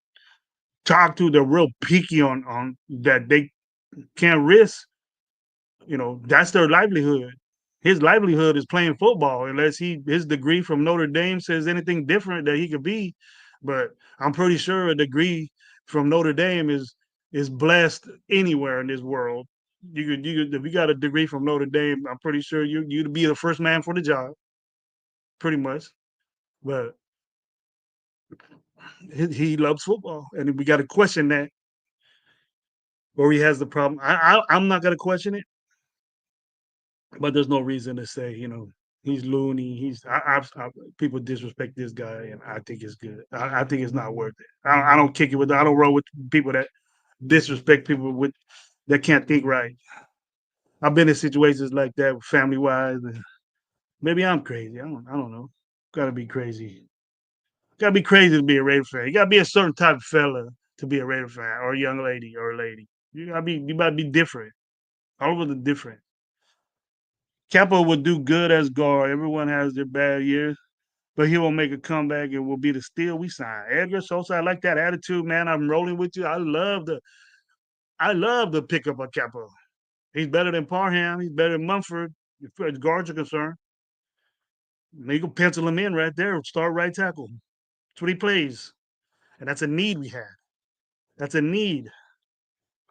A: talk to. They're real picky on that they can't risk. That's their livelihood. His livelihood is playing football, unless his degree from Notre Dame says anything different that he could be. But I'm pretty sure a degree from Notre Dame is blessed anywhere in this world. You could if you got a degree from Notre Dame, I'm pretty sure you'd be the first man for the job, pretty much. But he loves football, and we got to question that, or he has the problem. I'm not gonna question it, but there's no reason to say he's loony. People disrespect this guy, and I think it's good. I think it's not worth it. I don't kick it with. I don't roll with people that disrespect people with that can't think right. I've been in situations like that, family wise. Maybe I'm crazy. I don't know. Got to be crazy. Got to be crazy to be a Raider fan. You got to be a certain type of fella to be a Raider fan, or a young lady, or a lady. You gotta be different. All of the different. Capo would do good as guard. Everyone has their bad years, but he will make a comeback and will be the steal we sign. Edgar Sosa, I like that attitude, man. I'm rolling with you. I love the pickup of Capo. He's better than Parham. He's better than Mumford, as far as guards are concerned. You can pencil him in right there. Start right tackle. That's what he plays, and that's a need we had. That's a need.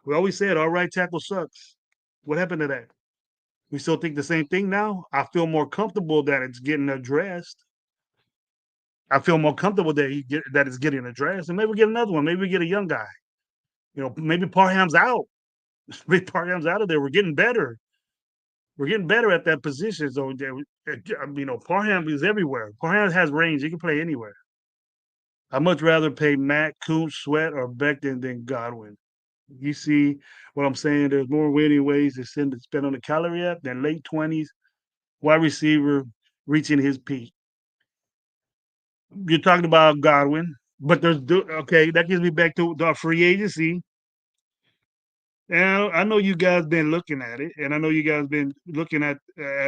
A: We always said our right tackle sucks. What happened to that? We still think the same thing now. I feel more comfortable that it's getting addressed. I feel more comfortable that it's getting addressed, and maybe we get another one. Maybe we get a young guy. Maybe Parham's out. Maybe Parham's out of there. We're getting better. We're getting better at that position. So, Parham is everywhere. Parham has range. He can play anywhere. I'd much rather pay Matt, Koontz, Sweat, or Becton than Godwin. You see what I'm saying? There's more winning ways to spend on the calorie app than late 20s wide receiver reaching his peak. You're talking about Godwin, but okay. That gives me back to the free agency. And I know you guys been looking at it, and I know you guys been looking at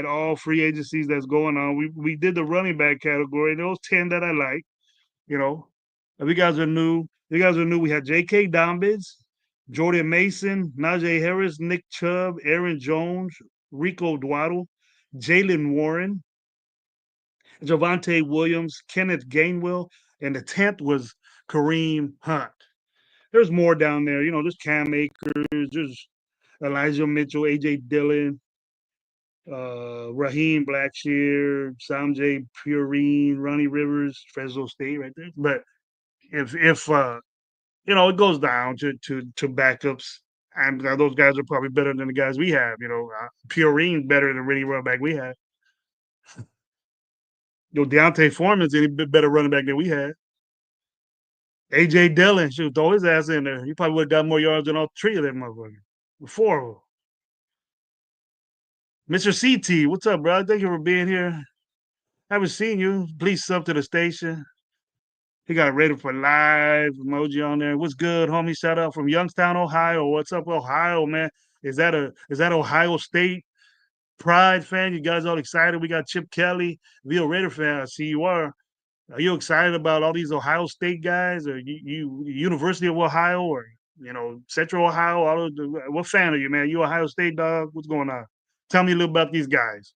A: all free agencies that's going on. We did the running back category. Those 10 that I like, you know. If you guys are new, we had J.K. Dobbins, Jordan Mason, Najee Harris, Nick Chubb, Aaron Jones, Rico Dwaddle, Jalen Warren, Javante Williams, Kenneth Gainwell, and the 10th was Kareem Hunt. There's more down there. There's Cam Akers, there's Elijah Mitchell, AJ Dillon, Raheem Blackshear, Samjay Pureen, Ronnie Rivers, Fresno State, right there. But if it goes down to backups, and those guys are probably better than the guys we have. Pureen's better than any running back we have. Deontay Foreman's any bit better running back than we had. AJ Dillon, shoot, throw his ass in there. He probably would have got more yards than all three of them motherfuckers. Four of them. Mr. CT, what's up, bro? Thank you for being here. Haven't seen you. Please sub to the station. He got ready for live emoji on there. What's good, homie? Shout out from Youngstown, Ohio. What's up, Ohio, man? Is that Ohio State Pride fan? You guys all excited? We got Chip Kelly, real Raider fan. I see you are. Are you excited about all these Ohio State guys, or you University of Ohio, or Central Ohio? What fan are you, man? You Ohio State dog? What's going on? Tell me a little about these guys.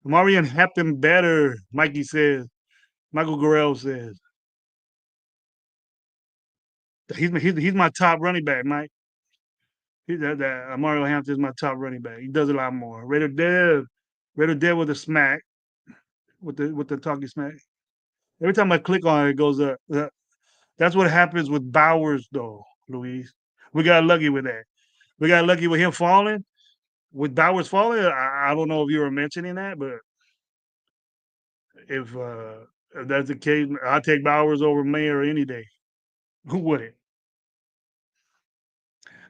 A: Marion Hampton better, Mikey says. Michael Guerrero says. He's my top running back, Mike. Mario Hampton is my top running back. He does a lot more. Raider Dev with the smack, with the talking smack. Every time I click on it, it goes up. That's what happens with Bowers, though, Luis. We got lucky with that. We got lucky with him falling. With Bowers falling, I don't know if you were mentioning that, but if that's the case, I'll take Bowers over Mayer any day. Who wouldn't?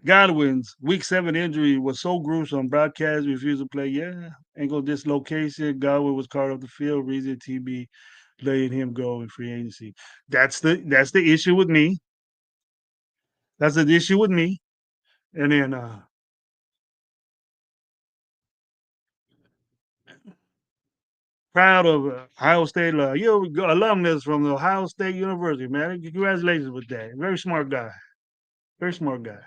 A: Godwin's week 7 injury was so gruesome. Broadcast refused to play. Yeah, ankle dislocation. Godwin was caught off the field. Reason TB letting him go in free agency. That's the issue with me. That's the issue with me. And then proud of Ohio State. You alumnus from the Ohio State University, man. Congratulations with that. Very smart guy. Very smart guy.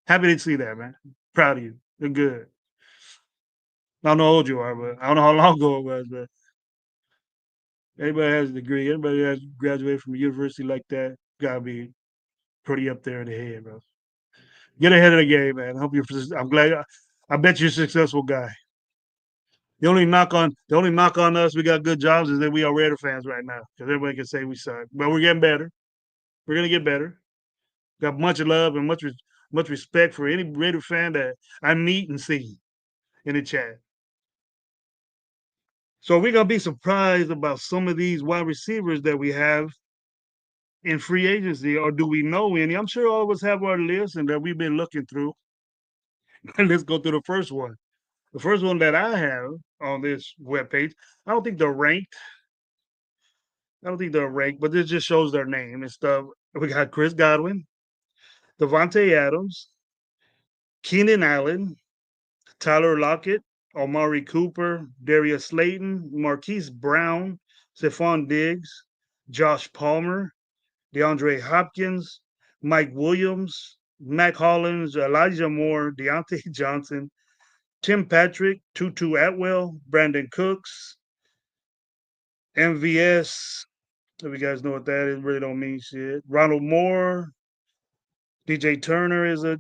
A: Happy to see that, man. Proud of you. You're good. I don't know how old you are, but I don't know how long ago it was, but anybody has a degree, anybody has graduated from a university like that, gotta be pretty up there in the head, bro. Get ahead of the game, man. I'm glad. I bet you're a successful guy. The only knock on us, we got good jobs, is that we are Raider fans right now. Because everybody can say we suck. But we're getting better. We're gonna get better. Got much love and much respect for any Raider fan that I meet and see in the chat. So we're gonna be surprised about some of these wide receivers that we have in free agency, or do we know any? I'm sure all of us have our list and that we've been looking through. Let's go through the first one. The first one that I have on this webpage, I don't think they're ranked. I don't think they're ranked, but this just shows their name and stuff. We got Chris Godwin, Devontae Adams, Keenan Allen, Tyler Lockett, Amari Cooper, Darius Slayton, Marquise Brown, Stephon Diggs, Josh Palmer, DeAndre Hopkins, Mike Williams, Mac Hollins, Elijah Moore, Deontay Johnson, Tim Patrick, Tutu Atwell, Brandon Cooks, MVS. If you guys know what that is, really don't mean shit. Ronald Moore, DJ Turner is a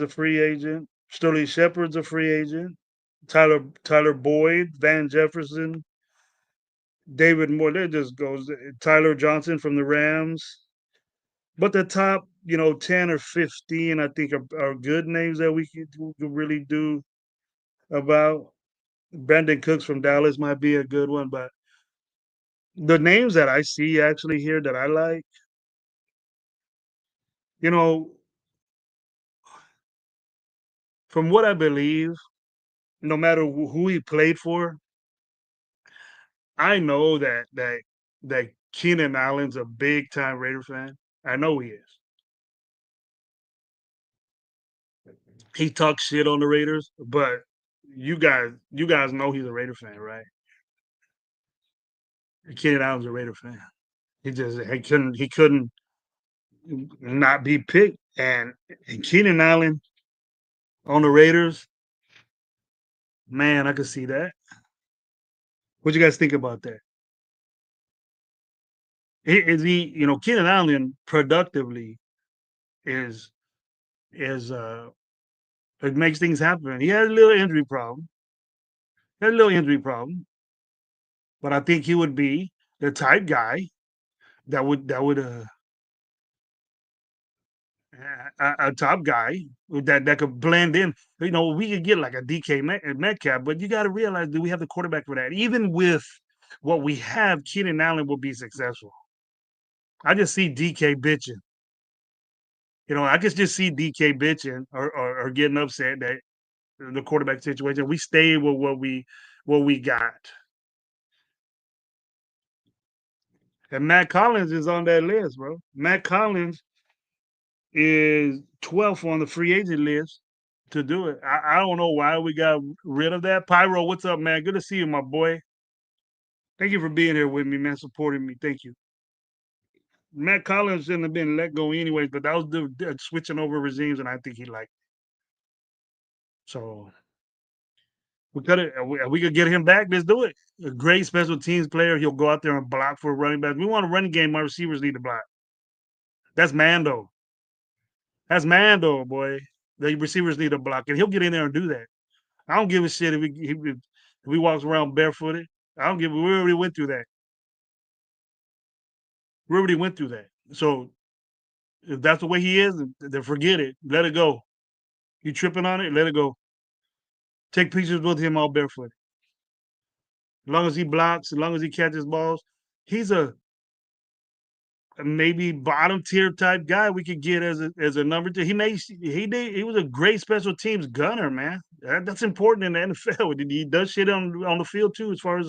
A: free agent. Sterling Shepard's a free agent. Tyler Boyd, Van Jefferson, David Moore. That just goes. Tyler Johnson from the Rams. But the top, 10 or 15, I think are good names that we could really do about. Brandon Cooks from Dallas might be a good one, but the names that I see actually here that I like, you know, from what I believe, no matter who he played for, I know that Keenan Allen's a big time Raider fan. I know he is. He talks shit on the Raiders, but you guys know he's a Raider fan, right? Keenan Allen's a Raider fan. He couldn't not be picked. And Keenan Allen on the Raiders, man, I could see that. What you guys think about that? Is he, Keenan Allen productively is is it makes things happen. He had a little injury problem. Had a little injury problem, but I think he would be the type guy that would a top guy that could blend in. You know, we could get like a DK Metcalf, but you got to realize, do we have the quarterback for that? Even with what we have, Keenan Allen will be successful. I just see DK bitching. You know, I could just see DK bitching or getting upset that the quarterback situation. We stay with what we got. And Matt Collins is on that list, bro. Matt Collins is 12th on the free agent list to do it. I don't know why we got rid of that. Pyro, what's up, man? Good to see you, my boy. Thank you for being here with me, man, supporting me. Thank you. Matt Collins shouldn't have been let go anyways, but that was the switching over regimes, and I think he liked it. So we could get him back. Let's do it. A great special teams player. He'll go out there and block for running back. We want a running game. My receivers need to block. That's Mando. That's Mando, boy. The receivers need to block, and he'll get in there and do that. I don't give a shit if he walks around barefooted. I don't give. We already went through that. We already went through that. So if that's the way he is, then forget it. Let it go. You tripping on it? Let it go. Take pictures with him all barefoot. As long as he blocks, as long as he catches balls, he's a maybe bottom tier type guy we could get as a number two. He was a great special teams gunner, man. That's important in the NFL. He does shit on the field too, as far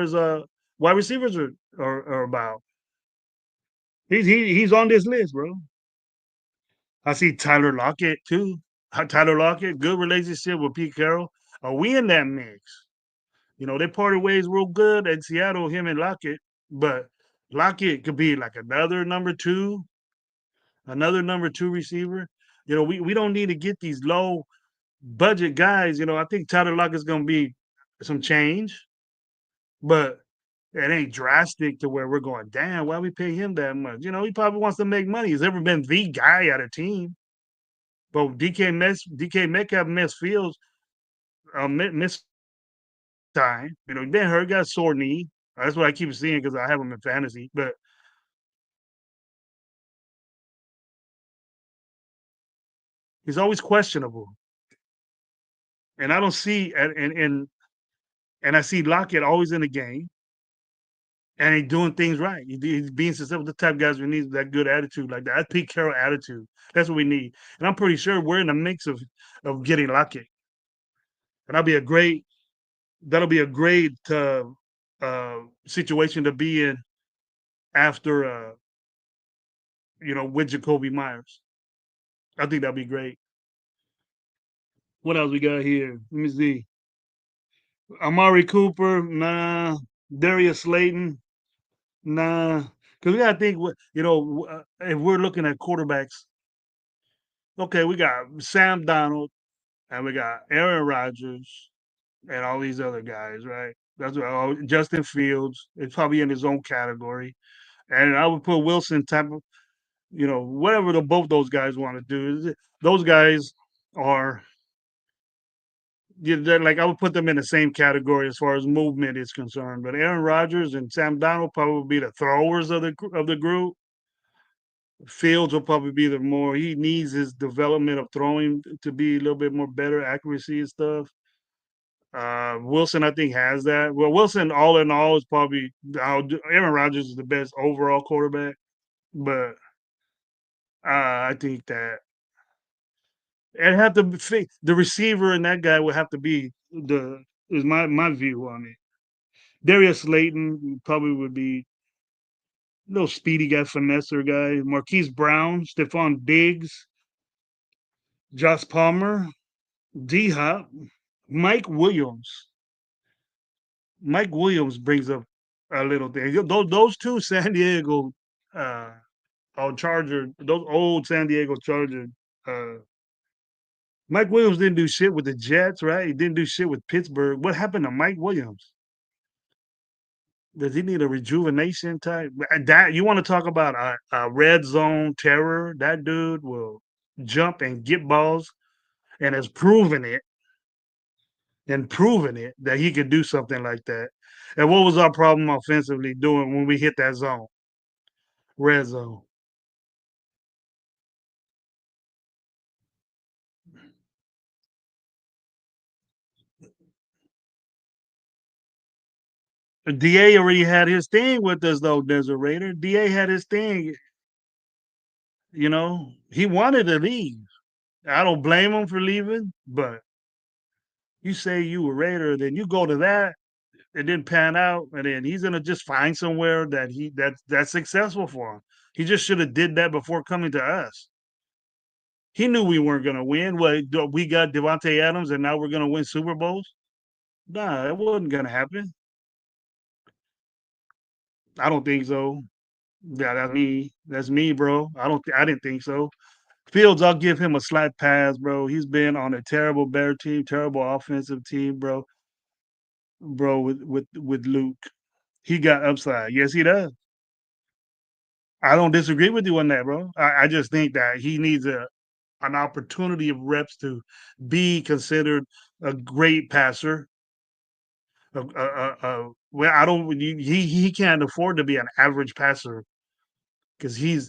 A: as wide receivers are about. He's on this list, bro. I see Tyler Lockett too. Tyler Lockett, good relationship with Pete Carroll. Are we in that mix? You know, they parted ways real good at Seattle, him and Lockett, but Lockett could be like another number two receiver. You know, we don't need to get these low budget guys. You know, I think Tyler Lockett's gonna be some change, but it ain't drastic to where we're going, damn, why we pay him that much? You know, he probably wants to make money. He's ever been the guy at a team. But DK Metcalf missed fields, missed time. You know, he been hurt, got a sore knee. That's what I keep seeing because I have him in fantasy. But he's always questionable. And I don't see and I see Lockett always in the game and he doing things right. He's being successful. The type of guys we need that good attitude like that. That's Pete Carroll attitude. That's what we need. And I'm pretty sure we're in the mix of getting Lockett. And that'll be a great situation to be in after with Jacoby Myers. I think that'd be great. What else we got here? Let me see. Amari Cooper, nah. Darius Slayton, nah. Because we got to think, if we're looking at quarterbacks, okay, we got Sam Donald and we got Aaron Rodgers and all these other guys, right? That's what, Justin Fields is probably in his own category. And I would put Wilson type of, whatever both those guys want to do. Those guys are, like I would put them in the same category as far as movement is concerned. But Aaron Rodgers and Sam Donald probably be the throwers of the group. Fields will probably be the more he needs his development of throwing to be a little bit more better accuracy and stuff. Wilson, I think, has that. Well, Wilson, all in all, is probably Aaron Rodgers is the best overall quarterback, but I think that it have to be the receiver and that guy would have to be the is my view on it. Darius Slayton probably would be a little speedy guy, finesser guy. Marquise Brown, Stephon Diggs, Josh Palmer, D Hop, Mike Williams. Mike Williams brings up a little thing. Those two San Diego Charger, those old San Diego Charger. Uh, Mike Williams didn't do shit with the Jets, right? He didn't do shit with Pittsburgh. What happened to Mike Williams? Does he need a rejuvenation type? That you want to talk about a red zone terror? That dude will. jump and get balls, and has proven it that he could do something like that. And what was our problem offensively doing when we hit that zone, red zone? Da already had his thing with us though, Desert Raider. Da had his thing. He wanted to leave. I don't blame him for leaving, but you say you a Raider, then you go to that, it didn't pan out, and then he's gonna just find somewhere that's successful for him. He just should have did that before coming to us. He knew we weren't gonna win. What we got Devontae Adams, and now we're gonna win Super Bowls? Nah, it wasn't gonna happen. I don't think so. Yeah, that's me. That's me, bro. I didn't think so. Fields, I'll give him a slight pass, bro. He's been on a terrible Bear team, terrible offensive team, bro. Bro, with Luke, he got upside. Yes, he does. I don't disagree with you on that, bro. I just think that he needs an opportunity of reps to be considered a great passer. Well, I don't. He can't afford to be an average passer because he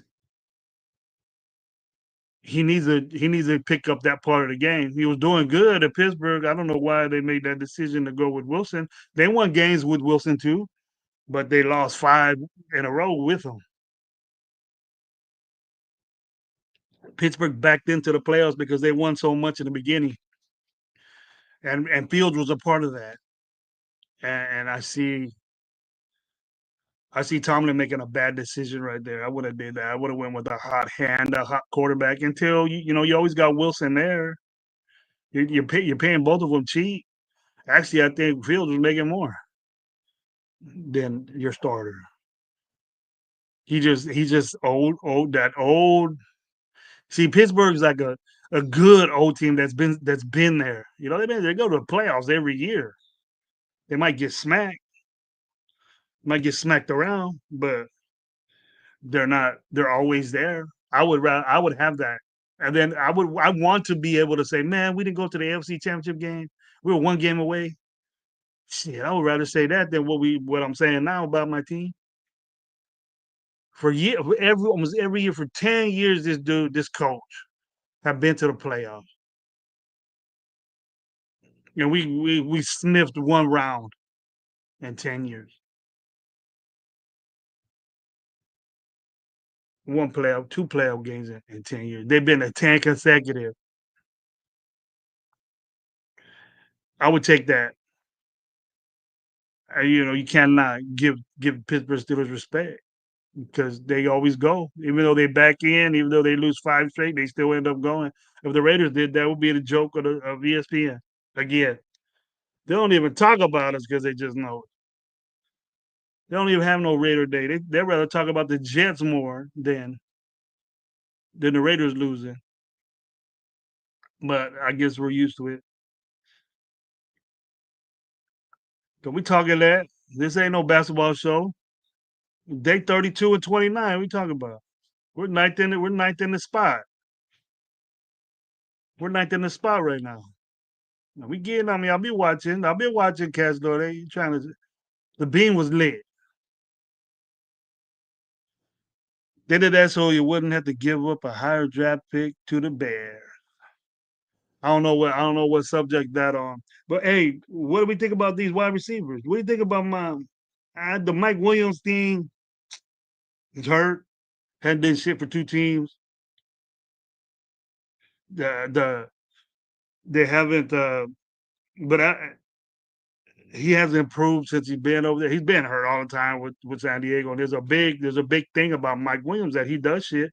A: needs to pick up that part of the game. He was doing good at Pittsburgh. I don't know why they made that decision to go with Wilson. They won games with Wilson too, but they lost 5 in a row with him. Pittsburgh backed into the playoffs because they won so much in the beginning, and Fields was a part of that. And I see Tomlin making a bad decision right there. I would have did that. I would have went with a hot hand, a hot quarterback until you always got Wilson there. You're paying both of them cheap. Actually, I think Fields was making more than your starter. He's just old. See, Pittsburgh's like a good old team that's been there. They go to the playoffs every year. They might get smacked around, but they're not. They're always there. I would have that, and then I want to be able to say, man, we didn't go to the AFC Championship game. We were one game away. Shit, I would rather say that than what I'm saying now about my team. Almost every year for 10 years, this coach have been to the playoffs, and we sniffed one round in 10 years. Two playoff games in 10 years. They've been to 10 consecutive. I would take that. You cannot give Pittsburgh Steelers respect because they always go, even though they back in, even though they lose 5 straight, they still end up going. If the Raiders did, that would be the joke of ESPN again. They don't even talk about us because they just know it. They don't even have no Raider day. They rather talk about the Jets more than the Raiders losing. But I guess we're used to it. So we talking that. This ain't no basketball show. Day 32 and 29. We talking about. We're ninth in the spot. We're ninth in the spot right now. Now, we getting on me. I'll be watching. I'll be watching Cats though. They trying to. The beam was lit. They did that so you wouldn't have to give up a higher draft pick to the Bears. I don't know what subject that on. But hey, what do we think about these wide receivers? What do you think about the Mike Williams thing? He's hurt. Hadn't done shit for 2 teams. The they haven't. But he hasn't improved since he's been over there. He's been hurt all the time with San Diego. And there's a big thing about Mike Williams that he does shit,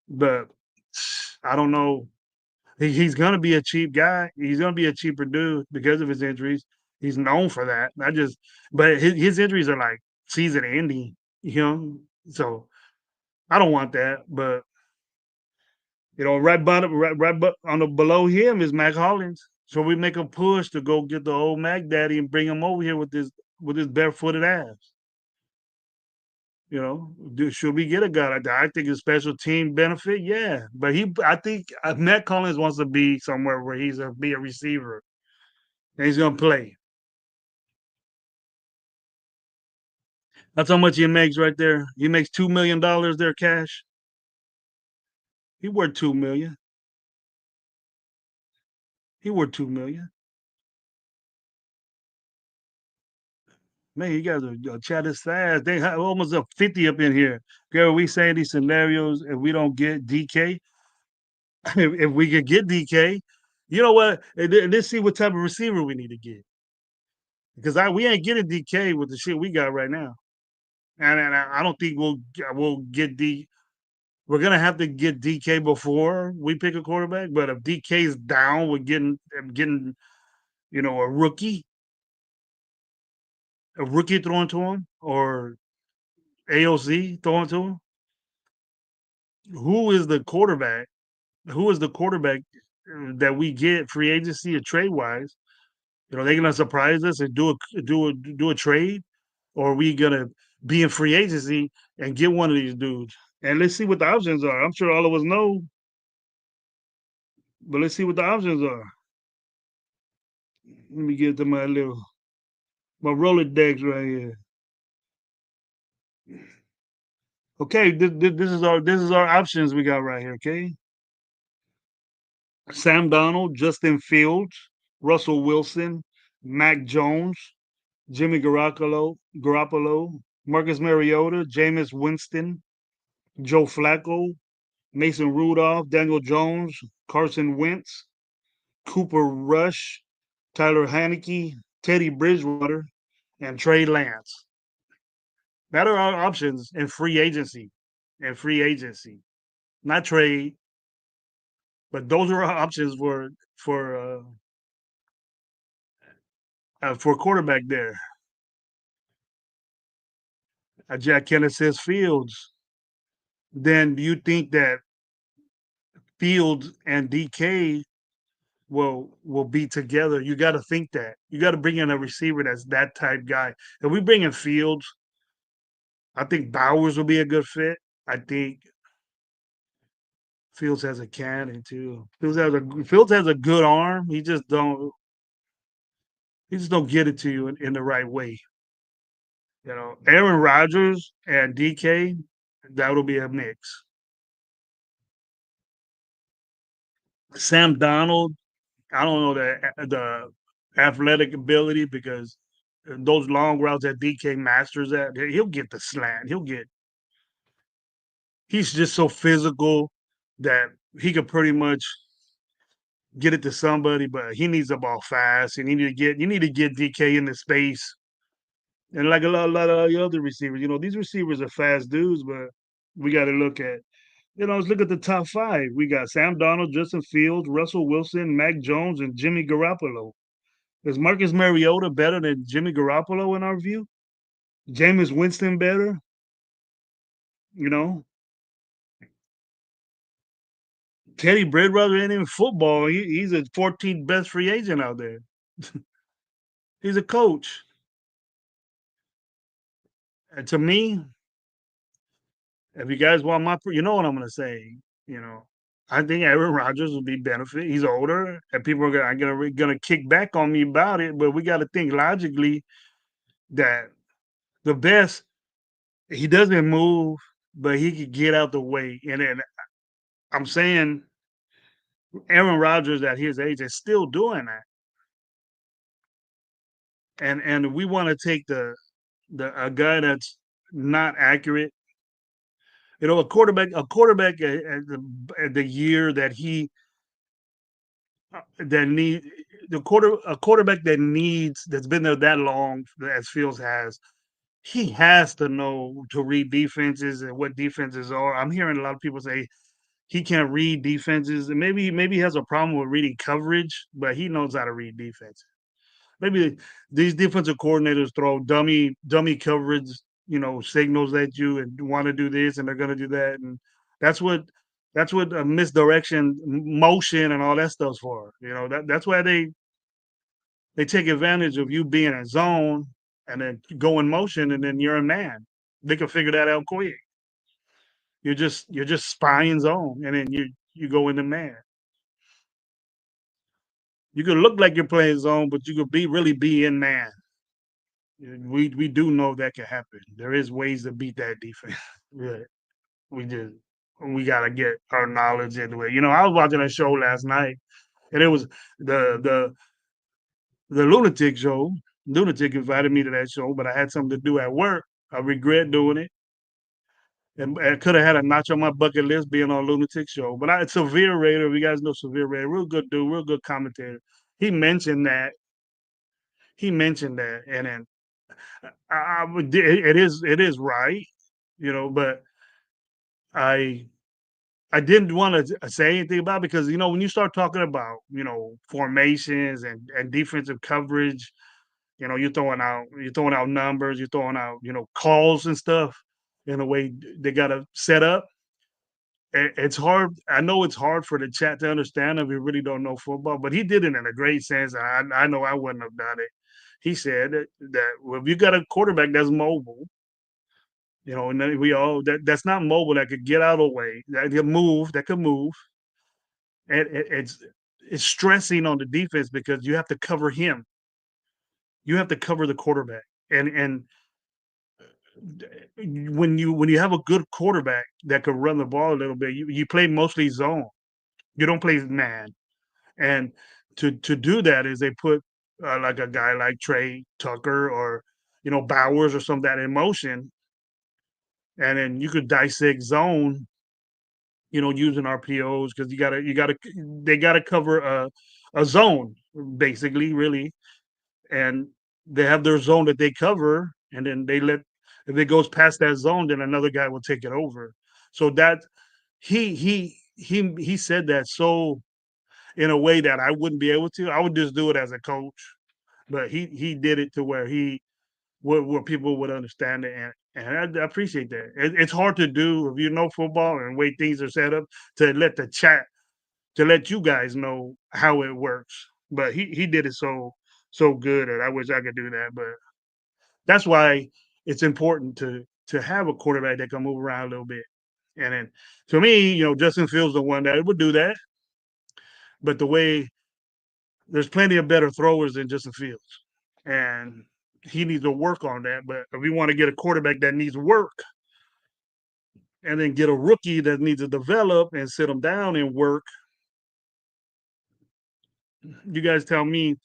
A: but I don't know. He's gonna be a cheap guy. He's gonna be a cheaper dude because of his injuries. He's known for that. But his injuries are like season ending, So I don't want that. But right bottom, right on the below him is Mac Hollins. So we make a push to go get the old Mac Daddy and bring him over here with his barefooted ass. Should we get a guy like that? I think a special team benefit, yeah. But I think Matt Collins wants to be somewhere where be a receiver and he's gonna play. That's how much he makes right there. He makes $2 million there cash. He worth 2 million. He worth 2 million. Man, you guys are chat is fast. They have almost a 50 up in here. Girl, we say these scenarios if we don't get DK. If we could get DK, you know what? Let's see what type of receiver we need to get. Because we ain't getting DK with the shit we got right now. And I don't think we'll get D. We're gonna have to get DK before we pick a quarterback. But if DK's down, we're getting a rookie throwing to him, or AOC throwing to him. Who is the quarterback? Who is the quarterback that we get free agency or trade wise? They're gonna surprise us and do a trade, or are we gonna be in free agency and get one of these dudes? And let's see what the options are. I'm sure all of us know, but let's see what the options are. Let me get to my Rolodex right here. Okay, this is our options we got right here. Okay, Sam Donald, Justin Fields, Russell Wilson, Mac Jones, Jimmy Garoppolo, Marcus Mariota, Jameis Winston, Joe Flacco, Mason Rudolph, Daniel Jones, Carson Wentz, Cooper Rush, Tyler Haneke, Teddy Bridgewater, and Trey Lance. That are our options in free agency. In free agency, not trade, but those are our options for quarterback there. Jack Kenneth says Fields. Then do you think that Fields and DK will be together? You got to think that. You got to bring in a receiver that's that type guy. If we bring in Fields, I think Bowers will be a good fit. I think Fields has a cannon too. Fields has a good arm. He just don't get it to you in the right way. Aaron Rodgers and DK, that'll be a mix. Sam Donald, I don't know the athletic ability because those long routes that DK masters at, he'll get the slant. He's just so physical that he could pretty much get it to somebody, but he needs the ball fast, and you need to get DK into space. And like a lot of the other receivers, these receivers are fast dudes, but we got to let's look at the top five. We got Sam Donald, Justin Fields, Russell Wilson, Mac Jones, and Jimmy Garoppolo. Is Marcus Mariota better than Jimmy Garoppolo in our view? Jameis Winston better? You know, Teddy Bridgewater ain't in football. He's a 14th best free agent out there. He's a coach. And to me, if you guys want you know what I'm going to say. You know, I think Aaron Rodgers will be benefit. He's older, and people are gonna kick back on me about it. But we got to think logically that the best he doesn't move, but he could get out the way. And then I'm saying Aaron Rodgers at his age is still doing that. And we want to take the a guy that's not accurate. A quarterback at the year that he that need a quarterback that's been there that long as Fields has. He has to know to read defenses and what defenses are. I'm hearing a lot of people say he can't read defenses, and maybe he has a problem with reading coverage, but he knows how to read defense. Maybe these defensive coordinators throw dummy coverage, signals at you and want to do this and they're going to do that, and that's what misdirection, motion, and all that stuff's for. That's why they take advantage of you being in zone and then go in motion, and then you're a man. They can figure that out quick. You're just spying zone, and then you go into man. You could look like you're playing zone, but you could be really be in man. We do know that can happen. There is ways to beat that defense. Yeah, we just we gotta get our knowledge into it. I was watching a show last night, and it was the the the lunatic show. Lunatic invited me to that show, but I had something to do at work. I regret doing it. And I could have had a notch on my bucket list being on Lunatic Show. But Severe Raider, if you guys know Severe Raider, real good dude, real good commentator. He mentioned that. He mentioned that, and then it is right, but I I didn't want to say anything about it because when you start talking about formations and defensive coverage, you're throwing out numbers, you're throwing out calls and stuff in a way they got to set up. It's hard. I know it's hard for the chat to understand if you really don't know football, but he did it in a great sense. I know I wouldn't have done it. He said that well, if you got a quarterback that's mobile, and then we all that's not mobile that could get out of the way, that could move, and it's stressing on the defense because you have to cover him. You have to cover the quarterback, and when you have a good quarterback that could run the ball a little bit, you play mostly zone. You don't play man. And to do that is they put like a guy like Trey Tucker or Bowers or some of that in motion, and then you could dissect zone, using RPOs because you gotta they gotta cover a zone basically, really, and they have their zone that they cover, and then they let if it goes past that zone, then another guy will take it over. So that he said that so in a way that I wouldn't be able to. I would just do it as a coach, but he did it to where where people would understand it, and I appreciate that. It's hard to do if you know football and the way things are set up to let the chat to let you guys know how it works. But he did it so good, and I wish I could do that. But that's why it's important to have a quarterback that can move around a little bit. And then to me, Justin Fields the one that would do that. But the way there's plenty of better throwers than Justin Fields, and he needs to work on that. But if we want to get a quarterback that needs work, and then get a rookie that needs to develop and sit him down and work, you guys tell me.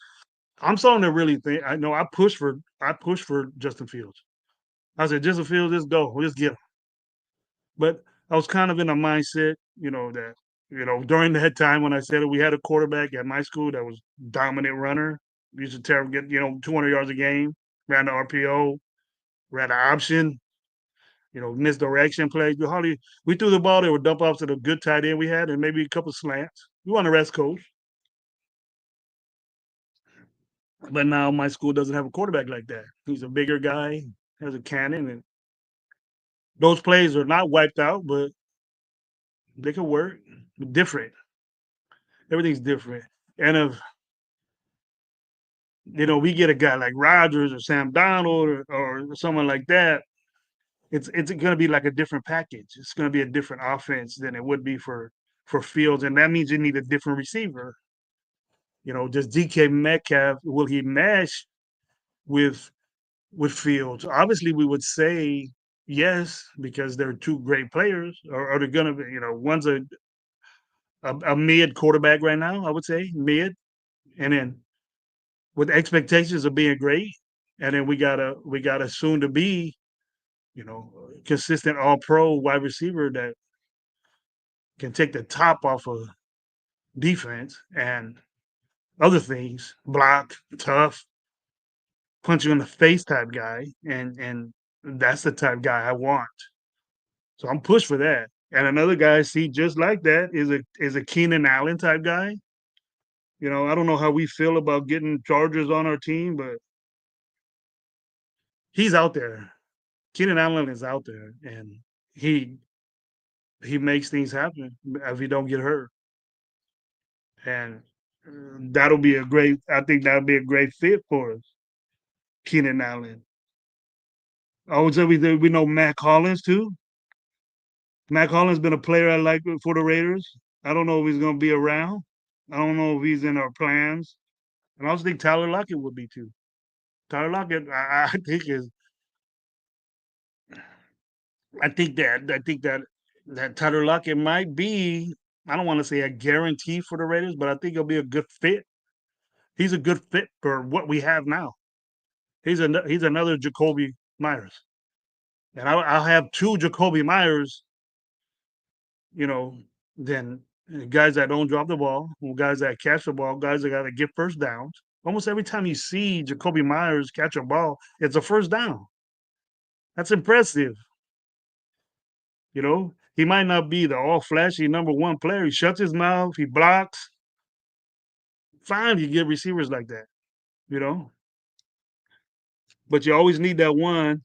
A: I'm starting to really think. I know I push for Justin Fields. I said Justin Fields, let's go, let's get him. But I was kind of in a mindset, that during that time when I said it, we had a quarterback at my school that was dominant runner. We used to tear get 200 yards a game, ran the RPO, ran the option, misdirection plays. We threw the ball, they would dump off to the good tight end we had and maybe a couple slants. We won the West Coast. But now my school doesn't have a quarterback like that. He's a bigger guy, has a cannon, and those plays are not wiped out, but they can work. Different. Everything's different. And if we get a guy like Rodgers or Sam Donald or someone like that, it's going to be like a different package. It's going to be a different offense than it would be for Fields, and that means you need a different receiver. Does DK Metcalf will he mesh with Fields? Obviously, we would say yes because they're two great players, or they're going to be. One's a mid quarterback right now. I would say mid, and then with expectations of being great, and then we got a soon to be consistent All Pro wide receiver that can take the top off of defense and other things, block, tough, punch you in the face type guy, and that's the type guy I want. So I'm pushed for that. And another guy I see just like that is a Keenan Allen type guy. I don't know how we feel about getting Chargers on our team, but he's out there. Keenan Allen is out there, and he he makes things happen if he don't get hurt. And that'll be a great. I think that'll be a great fit for us, Keenan Allen. I would say we know Matt Collins too. Matt Collins been a player I like for the Raiders. I don't know if he's gonna be around. I don't know if he's in our plans. And I also think Tyler Lockett would be too. Tyler Lockett, I think is I think that Tyler Lockett might be. I don't want to say a guarantee for the Raiders, but I think he'll be a good fit. He's a good fit for what we have now. He's another Jacoby Myers, and I'll have two Jacoby Myers. You know, than guys that don't drop the ball, guys that catch the ball, guys that got to get first downs. Almost every time you see Jacoby Myers catch a ball, it's a first down. That's impressive. He might not be the all flashy number one player. He shuts his mouth, he blocks. Fine, you get receivers like that, you know. But you always need that one.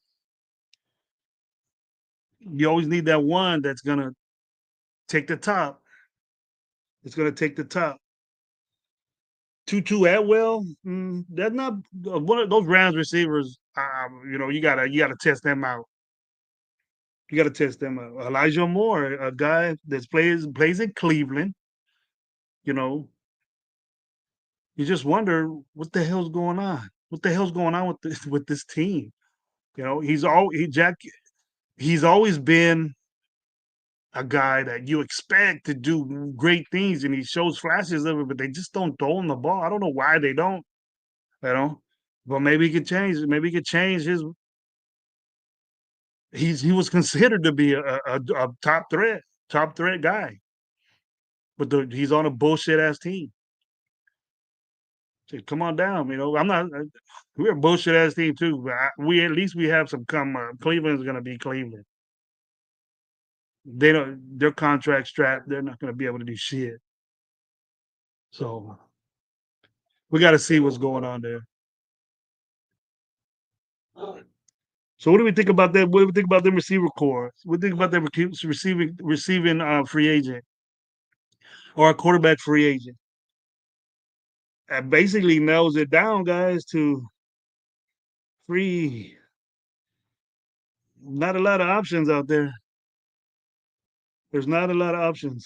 A: You always need that one that's gonna take the top. It's gonna take the top. Tutu Atwell, that's not one of those Rams receivers. You gotta test them out. You gotta test them out. Elijah Moore, a guy that plays in Cleveland. You know, you just wonder what the hell's going on. What the hell's going on with this team? He's always been a guy that you expect to do great things, and he shows flashes of it, but they just don't throw him the ball. I don't know why they don't. You know, but maybe he could change. Maybe he could change his. He was considered to be a top threat guy, but he's on a bullshit ass team. So come on down, I'm not. We're a bullshit ass team too, but we at least we have some come. Cleveland's gonna be Cleveland. They don't. Their contract strapped. They're not gonna be able to do shit. So we got to see what's going on there. So what do we think about that? What do we think about them receiver core? What do we think about them receiving free agent or a quarterback free agent? That basically nails it down, guys, to free. Not a lot of options out there. There's not a lot of options.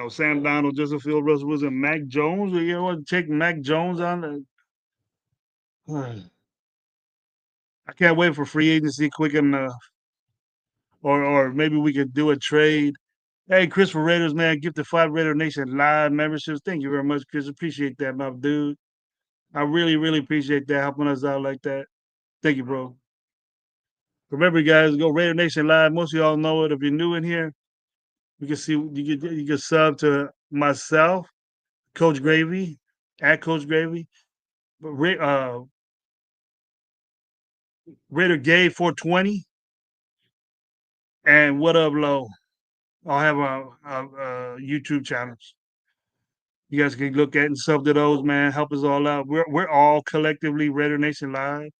A: Sam Donald, Justin Field, Russell Wilson, Mac Jones. Want to take Mac Jones on? I can't wait for free agency quick enough, or maybe we could do a trade. Hey, Chris for Raiders, man, gift the 5 Raider Nation live memberships. Thank you very much, Chris. Appreciate that, my dude. I really, really appreciate that, helping us out like that. Thank you, bro. Remember, guys, go Raider Nation live. Most of y'all know it. If you're new in here, you can see you can sub to myself, Coach Gravy, at Coach Gravy, Raider Gay 420, and What Up Low. I'll have a YouTube channels. You guys can look at and sub to those, man. Help us all out. We're all collectively Raider Nation live.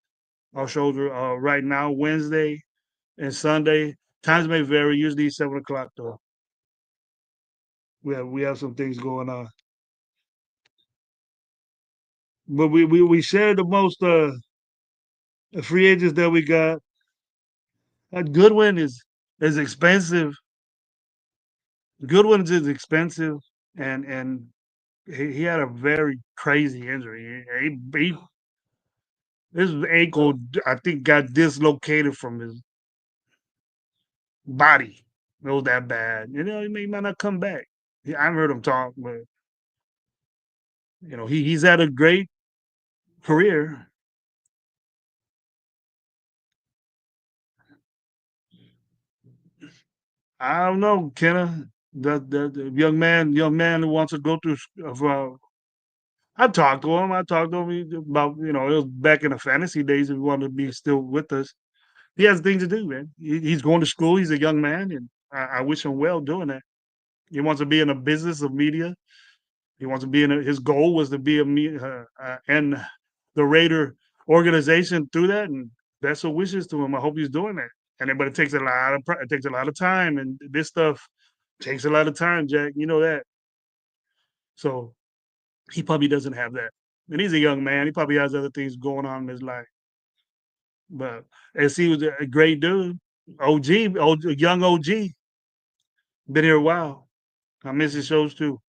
A: Our shows are right now Wednesday and Sunday. Times may vary. Usually 7 o'clock though. We have some things going on, but we share the most free agents that we got. Goodwin is expensive. Goodwin is expensive, and he had a very crazy injury. His ankle, I think, got dislocated from his body. It was that bad. He might not come back. I haven't heard him talk, but he's had a great career. I don't know, Kenna. The young man who wants to go through. I talked to him. I talked to him about it was back in the fantasy days. If he wanted to be still with us, he has things to do, man. He's going to school. He's a young man, and I wish him well doing that. He wants to be in a business of media. He wants to be in. His goal was to be and the Raider organization through that, and that's what wishes to him. I hope he's doing that. But it takes a lot of time, and this stuff takes a lot of time, Jack. You know that. So he probably doesn't have that. And he's a young man. He probably has other things going on in his life. But SC was a great dude. Young OG, been here a while. I miss his shows too.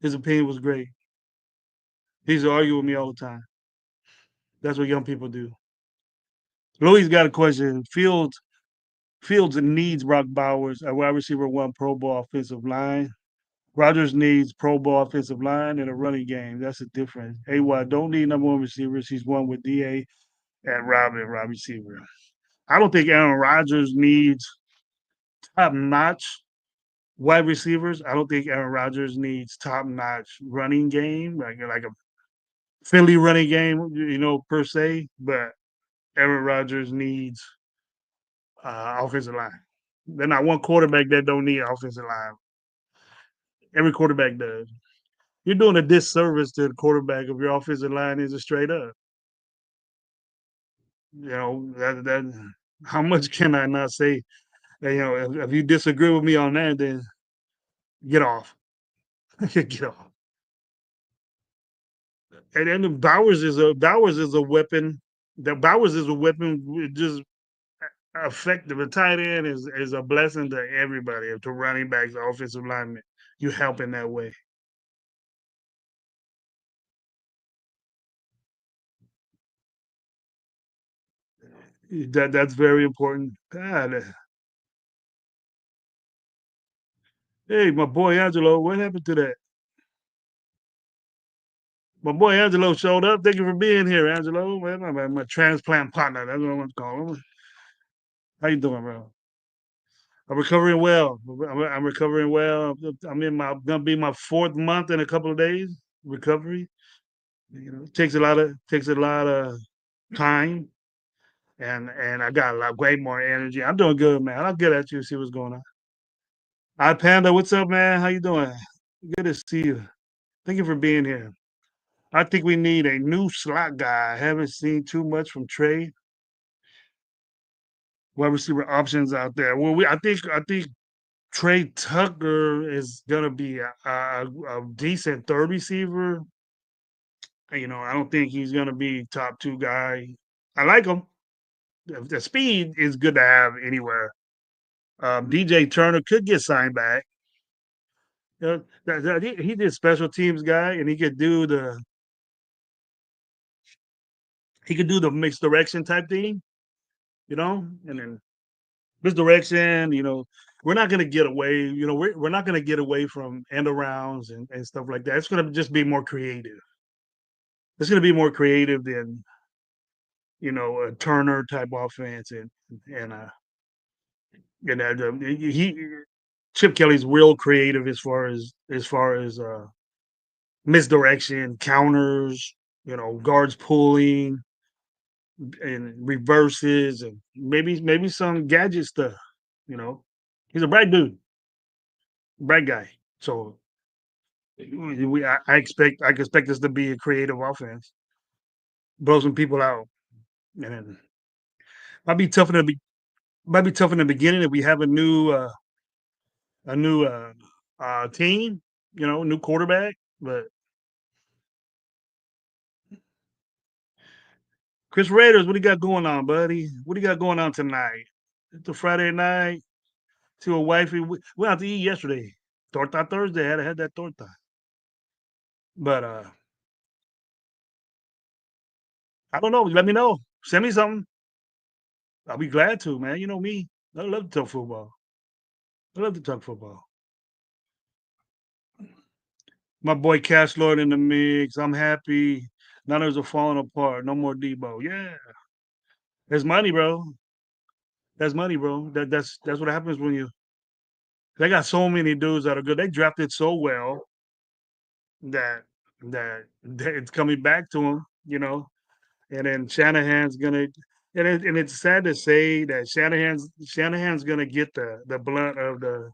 A: His opinion was great. He used to argue with me all the time. That's what young people do. Louis got a question. Fields needs Brock Bowers, a wide receiver one Pro Bowl offensive line. Rodgers needs Pro Bowl offensive line and a running game. That's the difference. AY don't need number one receivers. He's one with DA and Robin, wide receiver. I don't think Aaron Rodgers needs top notch wide receivers. I don't think Aaron Rodgers needs top notch running game, like a Philly running game, per se. But Aaron Rodgers needs offensive line. There's not one quarterback that don't need offensive line. Every quarterback does. You're doing a disservice to the quarterback if your offensive line isn't straight up. That how much can I not say? If you disagree with me on that, then get off. Get off. And then Bowers is a weapon. That Bowers is a weapon. Just effective. A tight end is a blessing to everybody. To running backs, offensive linemen, you help in that way. That's very important. God, hey, my boy Angelo, what happened to that? My boy Angelo showed up. Thank you for being here, Angelo. Man, my transplant partner. That's what I want to call him. How you doing, bro? I'm recovering well. I'm recovering well. Gonna be my fourth month in a couple of days recovery. It takes a lot of time, and I got a lot way more energy. I'm doing good, man. I'll get at you see what's going on. Hi, Panda. What's up, man? How you doing? Good to see you. Thank you for being here. I think we need a new slot guy. I haven't seen too much from Trey. Wide receiver options out there. Well, I think Trey Tucker is gonna be a decent third receiver. I don't think he's gonna be top two guy. I like him. The speed is good to have anywhere. DJ Turner could get signed back. He did special teams guy, and he could do the mixed direction type thing, and then misdirection. We're not going to get away. We're not going to get away from end arounds and stuff like that. It's going to just be more creative. It's going to be more creative than a Turner type offense and he Chip Kelly's real creative as far as misdirection, counters, guards pulling and reverses and maybe some gadget stuff. You know, he's a bright dude, bright guy. So I expect this to be a creative offense, blow some people out, and then might be tough in the be- might be tough in the beginning if we have a new team, new quarterback. But Chris Raiders, what do you got going on, buddy? What do you got going on tonight? It's a Friday night. To a wifey. We went out to eat yesterday. Torta Thursday. Had that torta. But I don't know. Let me know. Send me something. I'll be glad to, man. You know me. I love to talk football. I love to talk football. My boy Cash Lord in the mix. I'm happy. Niners are falling apart. No more Debo. Yeah. There's money, bro. That's money, bro. That's what happens when they got so many dudes that are good. They drafted so well that that it's coming back to them. And then Shanahan's gonna and it's sad to say that Shanahan's gonna get the blunt of the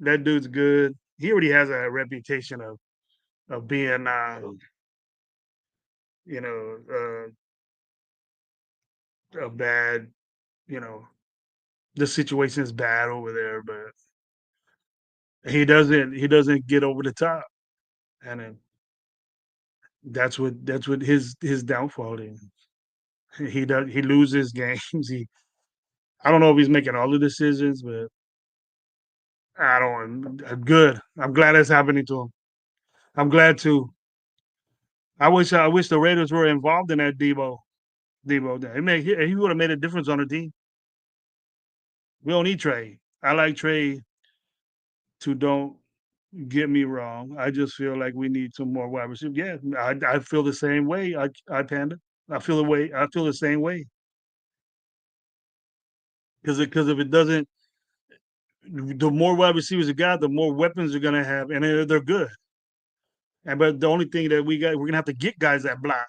A: that dude's good. He already has a reputation of being you know a bad you know the situation is bad over there, but he doesn't get over the top, and then that's what his downfall is. He loses games. I don't know if he's making all the decisions, but I don't. Good. I'm glad that's happening to him. I'm glad too. I wish the Raiders were involved in that Debo. He would have made a difference on the team. We don't need Trey. I like Trey to don't get me wrong. I just feel like we need some more wide receivers. Yeah, I feel the same way. I Panda. I feel the way. I feel the same way because if it doesn't, the more wide receivers you got, the more weapons you're gonna have, and they're good. And but the only thing that we're gonna have to get guys that block.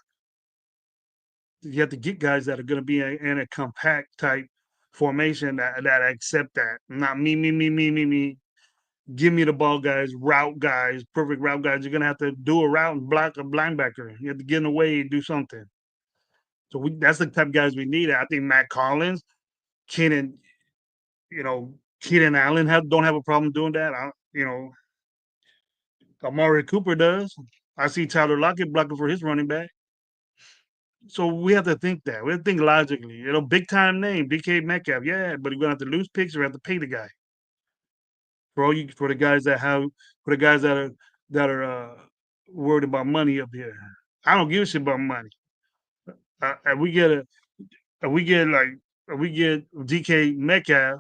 A: You have to get guys that are gonna be in a compact type formation that accept that. Not me. Give me the ball, guys. Route guys, perfect route guys. You're gonna have to do a route and block a linebacker. You have to get in the way and do something. So that's the type of guys we need. I think Matt Collins, Keenan, Keenan Allen don't have a problem doing that. Amari Cooper does. I see Tyler Lockett blocking for his running back. So we have to think that. We have to think logically. Big time name, DK Metcalf. Yeah, but we're gonna have to lose picks or have to pay the guy. For the guys that are worried about money up here. I don't give a shit about money. And we get DK Metcalf,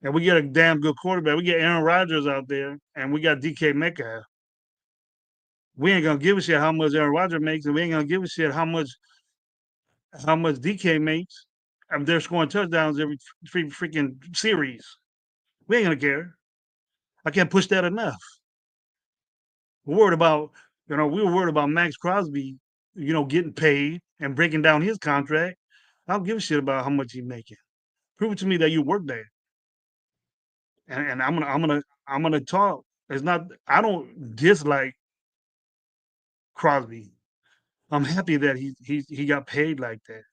A: and we get a damn good quarterback. We get Aaron Rodgers out there, and we got DK Metcalf. We ain't gonna give a shit how much Aaron Rodgers makes, and we ain't gonna give a shit how much DK makes. I mean, they're scoring touchdowns every freaking series. We ain't gonna care. I can't push that enough. We're worried about, we were worried about Max Crosby, getting paid and breaking down his contract. I don't give a shit about how much he's making. Prove it to me that you work there, and I'm gonna talk. It's not. I don't dislike Crosby. I'm happy that he got paid like that.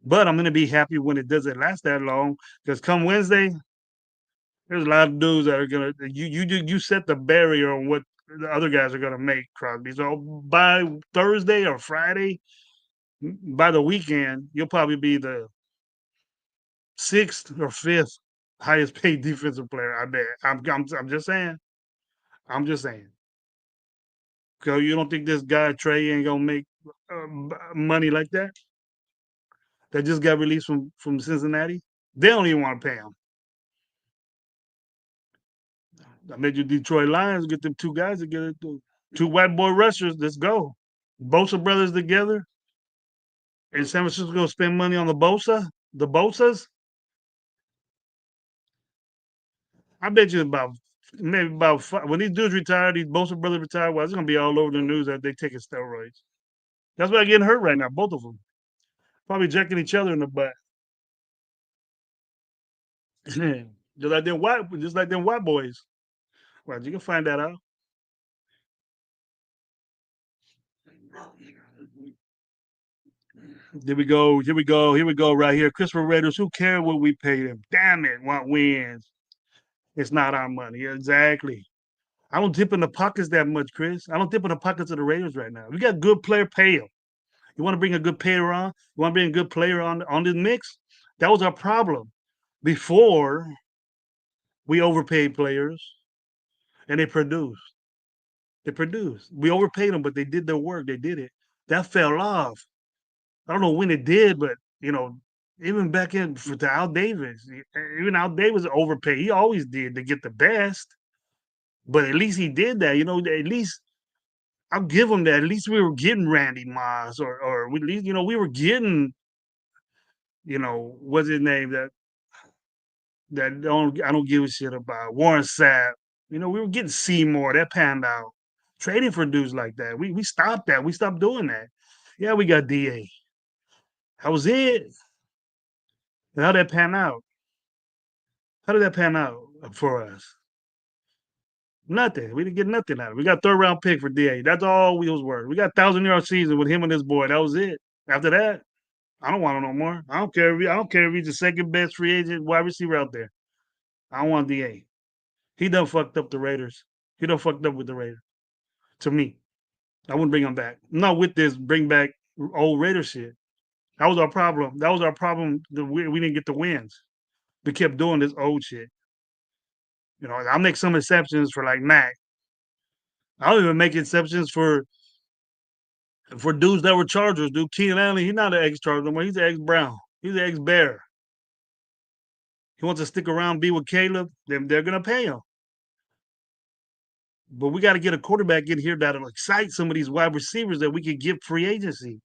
A: But I'm gonna be happy when it doesn't last that long. Because come Wednesday, there's a lot of dudes that are gonna you set the barrier on what the other guys are gonna make, Crosby. So by Thursday or Friday, by the weekend, you'll probably be the sixth or fifth highest paid defensive player. I bet. I'm just saying. I'm just saying. So you don't think this guy Trey ain't gonna make money like that? That just got released from Cincinnati. They don't even want to pay him. I made you Detroit Lions get them two guys together, two white boy rushers. Let's go. Bosa brothers together. And San Francisco gonna spend money on the Bosas. I bet you maybe about when these dudes retire, these Bosa brothers retire. Well, it's gonna be all over the news that they taking steroids. That's why they're getting hurt right now, both of them. Probably jacking each other in the butt. just like them white boys. Well, you can find that out. Here we go. Here we go. Here we go. Right here. Christopher Raiders. Who cares what we pay them? Damn it. Want wins. It's not our money. Exactly. I don't dip in the pockets that much, Chris. I don't dip in the pockets of the Raiders right now. We got good player, pay them. You want to bring a good player on? You want to bring a good player on this mix? That was our problem before we overpaid players and they produced. They produced. We overpaid them, but they did their work. They did it. That fell off. I don't know when it did, but even back in to Al Davis, even Al Davis overpaid. He always did to get the best, but at least he did that. At least I'll give him that. At least we were getting Randy Moss, or at least we were getting what's his name that I don't give a shit about Warren Sapp. We were getting Seymour that panned out. Trading for dudes like that, we stopped that. We stopped doing that. Yeah, we got Da. That was it. How did that pan out? How did that pan out for us? Nothing. We didn't get nothing out of it. We got third round pick for Da. That's all we was worth. We got 1,000-yard season with him and his boy. That was it. After that, I don't want him no more. I don't care. I don't care if he's the second best free agent wide receiver out there. I don't want Da. He done fucked up the Raiders. He done fucked up with the Raiders. To me, I wouldn't bring him back. I'm not with this bring back old Raider shit. That was our problem. That was our problem. We didn't get the wins. We kept doing this old shit. You know, I'll make some exceptions for like Mac. I'll even make exceptions for dudes that were Chargers. Dude, Keenan Allen, he's not an ex-Charger anymore. He's an ex-Brown. He's an ex-Bear. He wants to stick around, be with Caleb. Then they're gonna pay him. But we got to get a quarterback in here that'll excite some of these wide receivers that we can give free agency.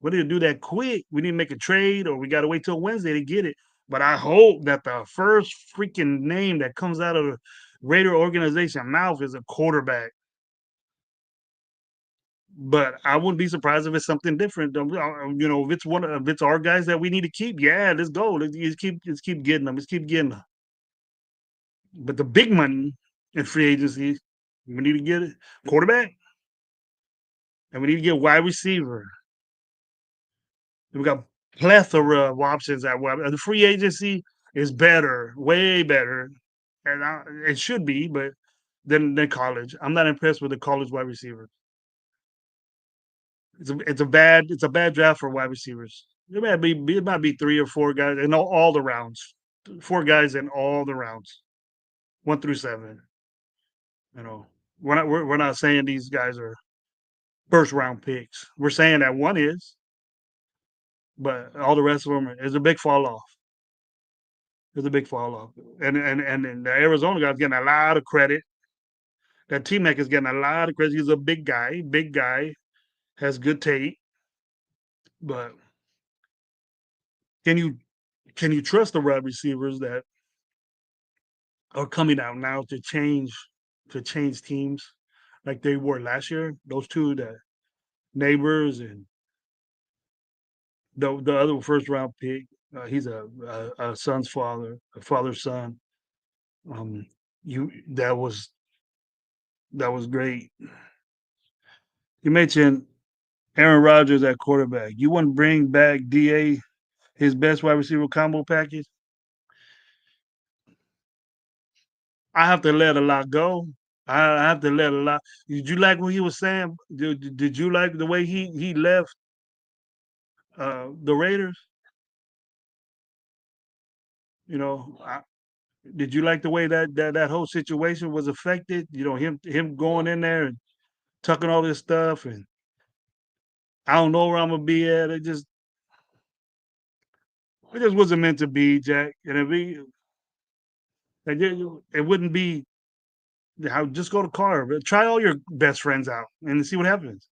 A: We need to do that quick. We need to make a trade, or we got to wait till Wednesday to get it. But I hope that the first freaking name that comes out of the Raider organization mouth is a quarterback. But I wouldn't be surprised if it's something different. You know, if it's our guys that we need to keep, yeah, let's go. Let's keep getting them. Let's keep getting them. But the big money in free agency, we need to get it quarterback, and we need to get wide receiver. We got plethora of options at wide. The free agency is better, way better, and it should be, but than college. I'm not impressed with the college wide receivers. It's a bad draft for wide receivers. It might be 3 or 4 guys in all the rounds. 4 guys in all the rounds, 1 through 7. You know, we're not saying these guys are first round picks. We're saying that one is, but all the rest of them is a big fall off. There's a big fall off, and the Arizona guy's getting a lot of credit. That T Mac is getting a lot of credit. He's a big guy, has good tape, but can you can you trust the wide receivers that are coming out now to change teams like they were last year? Those two, the Neighbors and the other first round pick. He's a son's father, a father's son. Um, you that was great. You mentioned Aaron Rodgers at quarterback. You wouldn't bring back Da, his best wide receiver combo package. I have to let a lot go. I have to let a lot. Did you like what he was saying? Did you like the way he left the Raiders? You know, did you like the way that whole situation was affected? You know, him going in there and tucking all this stuff, and I don't know where I'm gonna be at. It just wasn't meant to be, Jack. And it wouldn't be how just go to Carter. Try all your best friends out and see what happens.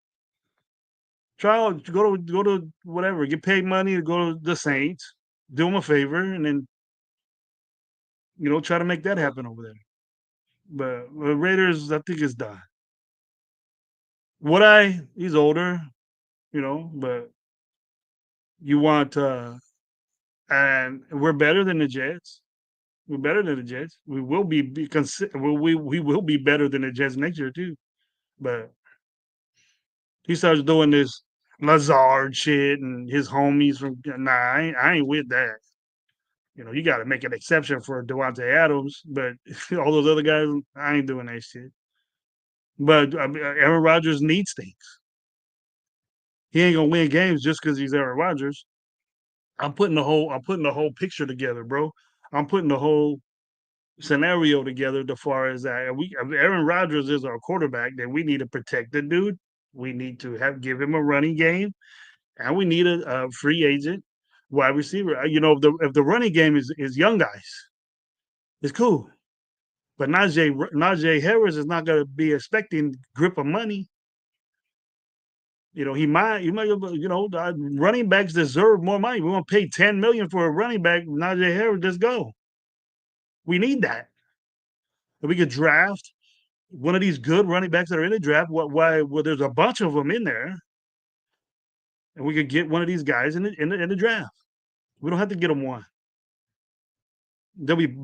A: Go to whatever, get paid money to go to the Saints, do them a favor, and then try to make that happen over there. But the Raiders, I think, is done. He's older, but you want and we're better than the Jets. We're better than the Jets. We will we will be better than the Jets next year too. But he starts doing this Lazard shit and his homies from. Nah, I ain't with that. You got to make an exception for Devontae Adams, but all those other guys, I ain't doing that shit. But Aaron Rodgers needs things. He ain't gonna win games just because he's Aaron Rodgers. I'm putting the whole picture together, bro. I'm putting the whole scenario together as far as that. If Aaron Rodgers is our quarterback, then we need to protect the dude. We need to give him a running game, and we need a free agent wide receiver. If the running game is young guys, it's cool. But Najee Harris is not going to be expecting grip of money. He might, running backs deserve more money. We want to pay $10 million for a running back. Najee Harris, just go. We need that. If we could draft one of these good running backs that are in the draft, well, there's a bunch of them in there, and we could get one of these guys in the draft. We don't have to get them one. There'll be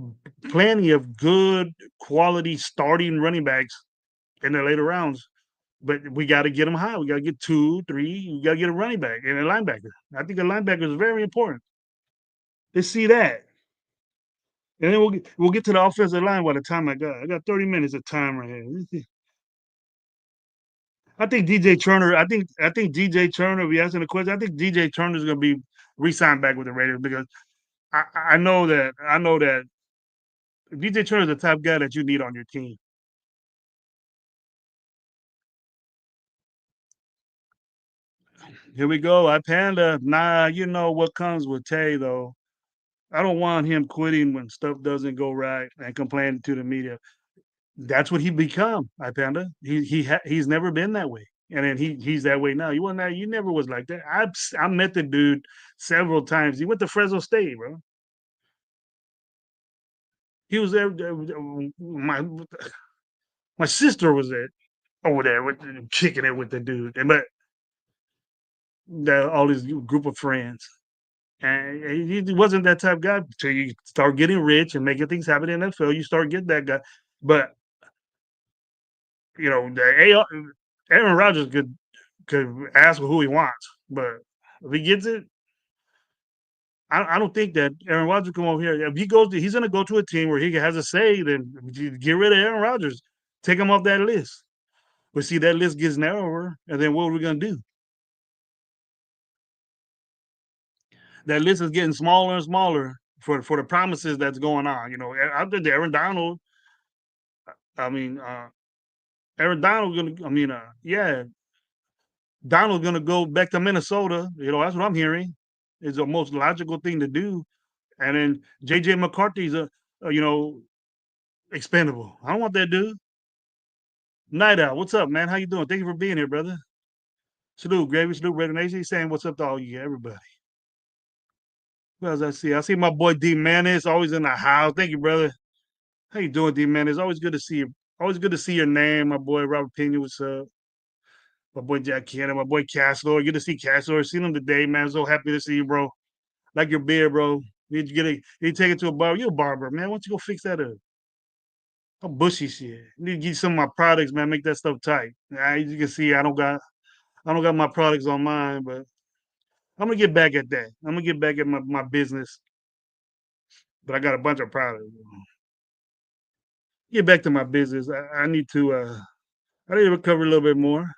A: plenty of good quality starting running backs in the later rounds, but we got to get them high. We got to get 2, 3. We got to get a running back and a linebacker. I think a linebacker is very important. Let's see that, and then we'll get to the offensive line by the time I got 30 minutes of time right here. I think DJ Turner. I think DJ Turner. If you asking the question, I think DJ Turner is going to be re-sign back with the Raiders because I know that DJ Turner is the type of guy that you need on your team. Here we go, Panda. Nah, you know what comes with Tay though. I don't want him quitting when stuff doesn't go right and complaining to the media. That's what he become, Panda. He's never been that way, and then he's that way now. You wasn't that. You never was like that. I met the dude several times. He went to Fresno State, bro. He was there. My sister was there over there with kicking it with the dude, but all his group of friends. And he wasn't that type of guy until you start getting rich and making things happen in the NFL. You start getting that guy. But you know, Aaron Rodgers could ask for who he wants, but if he gets it, I don't think that Aaron Rodgers come over here. If he goes, he's going to go to a team where he has a say. Then get rid of Aaron Rodgers, take him off that list. But see, that list gets narrower, and then what are we going to do? That list is getting smaller and smaller for the promises that's going on. You know, after Aaron Donald, I mean, Aaron Donald gonna. I mean, yeah, Donald's gonna go back to Minnesota. You know, that's what I'm hearing. Is the most logical thing to do. And then JJ McCarthy's you know, expendable. I don't want that dude. Night Owl, what's up, man? How you doing? Thank you for being here, brother. Salute, Gravy. Salute, Red Nation. He's saying what's up to all you, everybody. What else I see? I see my boy D Manis always in the house. Thank you, brother. How you doing, D Manis? Always good to see you. Always good to see your name, my boy Robert Pena. What's up? My boy Jack Cannon, my boy Castor. Good to see Castor. Seen him today, man. So happy to see you, bro. Like your beard, bro. Need you get it? Need to take it to a barber. You a barber, man. Why don't you go fix that up? Oh, bushy shit. Need to get some of my products, man. Make that stuff tight. As you can see, I don't got my products on mine, but I'm gonna get back at that. I'm gonna get back at my business. But I got a bunch of products. Get back to my business. I need to recover a little bit more.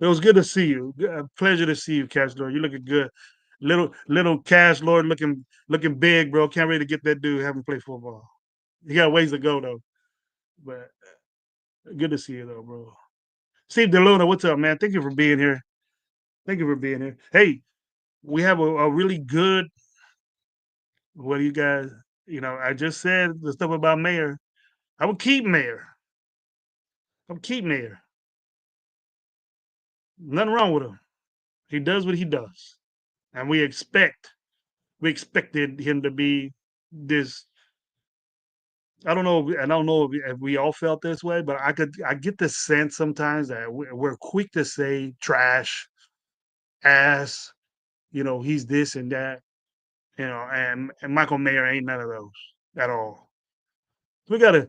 A: It was good to see you. Pleasure to see you, Cash Lord. You looking good. Little Cash Lord looking big, bro. Can't wait to get that dude having play football. He got ways to go though. But good to see you though, bro. Steve DeLuna, what's up, man? Thank you for being here. Thank you for being here. Hey, we have a really good. What do you guys? You know, I just said the stuff about Mayor. I would keep Mayor. I would keep Mayor. Nothing wrong with him. He does what he does, and we expected him to be this. I don't know if we all felt this way, but I get the sense sometimes that we're quick to say trash, ass. You know, he's this and that. You know, and Michael Mayer ain't none of those at all. We gotta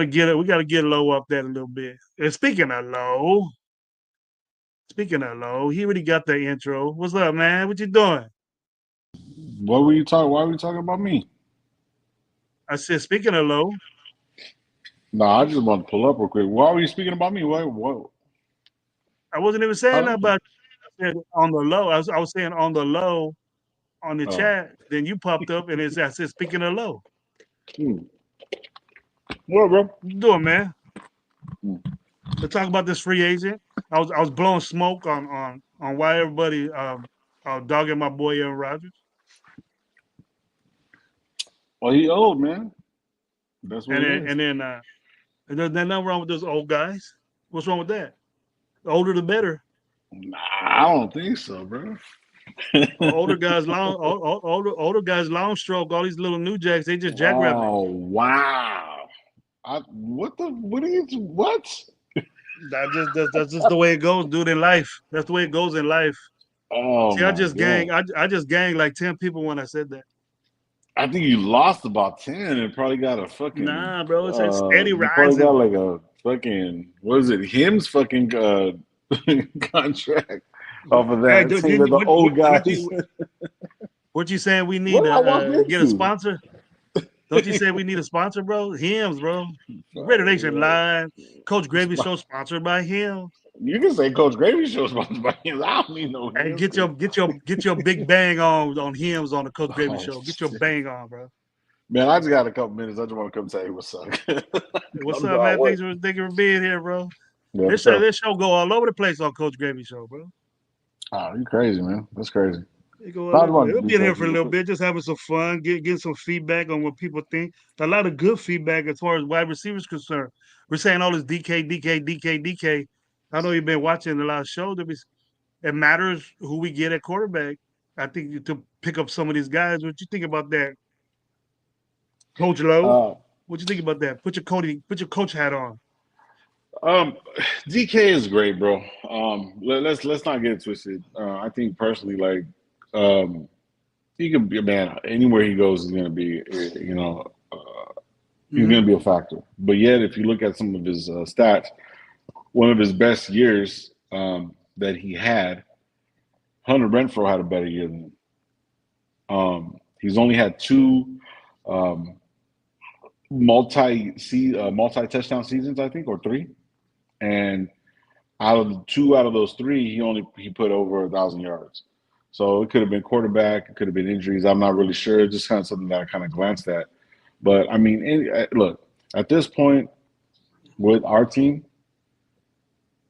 A: get it. We gotta get low up that a little bit. And speaking of low, he already got the intro. What's up, man? What you doing?
B: What were you talking? Why were you talking about me?
A: I said, speaking of low,
B: No, I just want to pull up real quick. Why were you speaking about me? What?
A: I wasn't even
B: How
A: saying that
B: happened?
A: about you. I said on the low. I was saying on the low on the
B: Oh,
A: chat. Then you popped up and I said, speaking of low.
B: hmm. What, bro?
A: What you doing, man?
B: Hmm.
A: Let's talk about this free agent. I was blowing smoke on why everybody dogging my boy Aaron Rodgers.
B: Well, he old man. That's what
A: And
B: it
A: then
B: is.
A: and then there's nothing wrong with those old guys. What's wrong with that? The older the better.
B: Nah, I don't think so, bro.
A: Older guys long stroke. All these little new jacks, they just jackrabbit.
B: Oh wow! What the? What are you? What?
A: That's just the way it goes, dude. In life, that's the way it goes in life.
B: Oh
A: See, I
B: my
A: just gang.
B: god!
A: I just gang like 10 people when I said that.
B: I think you lost about 10 and probably got a fucking.
A: Nah, bro, it's steady
B: You probably got
A: rising.
B: like a fucking. What is it? Him's fucking contract off of
A: Hey,
B: that
A: dude,
B: team of the old
A: what
B: guys.
A: you what you saying? We need
B: What did
A: to
B: I walk
A: get a
B: into?
A: sponsor. Don't you say we need a sponsor, bro? Hymns, bro. Red
B: Oh,
A: Nation
B: what?
A: Live, Coach Gravy
B: Sp-
A: Show sponsored by him.
B: You can say Coach Gravy show sponsored by him. I don't need no
A: Hey,
B: him.
A: get your big bang on hymns on the Coach Gravy
B: Oh,
A: show. Get your
B: shit.
A: bang on, bro.
B: Man, I just got a couple minutes. I just want to come tell you what's up.
A: What's
B: I'm
A: up,
B: not
A: man?
B: work.
A: Thanks for being here, bro.
B: Yeah, for sure.
A: This show go all over the place on Coach Gravy show, bro.
B: Oh, you crazy, man. That's crazy.
A: It go
B: So
A: all
B: I
A: over
B: just
A: the place.
B: wanted
A: We'll
B: to do
A: be in here
B: something
A: for a
B: real
A: little
B: quick.
A: bit, just having some fun, getting some feedback on what people think. A lot of good feedback as far as wide receivers concerned. We're saying all this DK. I know you've been watching a lot of shows. It matters who we get at quarterback. I think to pick up some of these guys. What you think about that, Coach Lowe?
B: Uh,
A: What you think about that? Put your coach hat on.
B: um, DK is great, bro. Let's not get it twisted. I think personally, like, he can be a man. Anywhere he goes, he's gonna be, he's
A: Mm-hmm.
B: gonna be a factor. But yet, if you look at some of his stats, one of his best years that he had, Hunter Renfro had a better year than him. He's only had two um, multi touchdown seasons, I think, or three. And out of those three, he put over 1,000 yards. So it could have been quarterback, it could have been injuries. I'm not really sure. It's just kind of something that I kind of glanced at. But I mean, look, at this point with our team,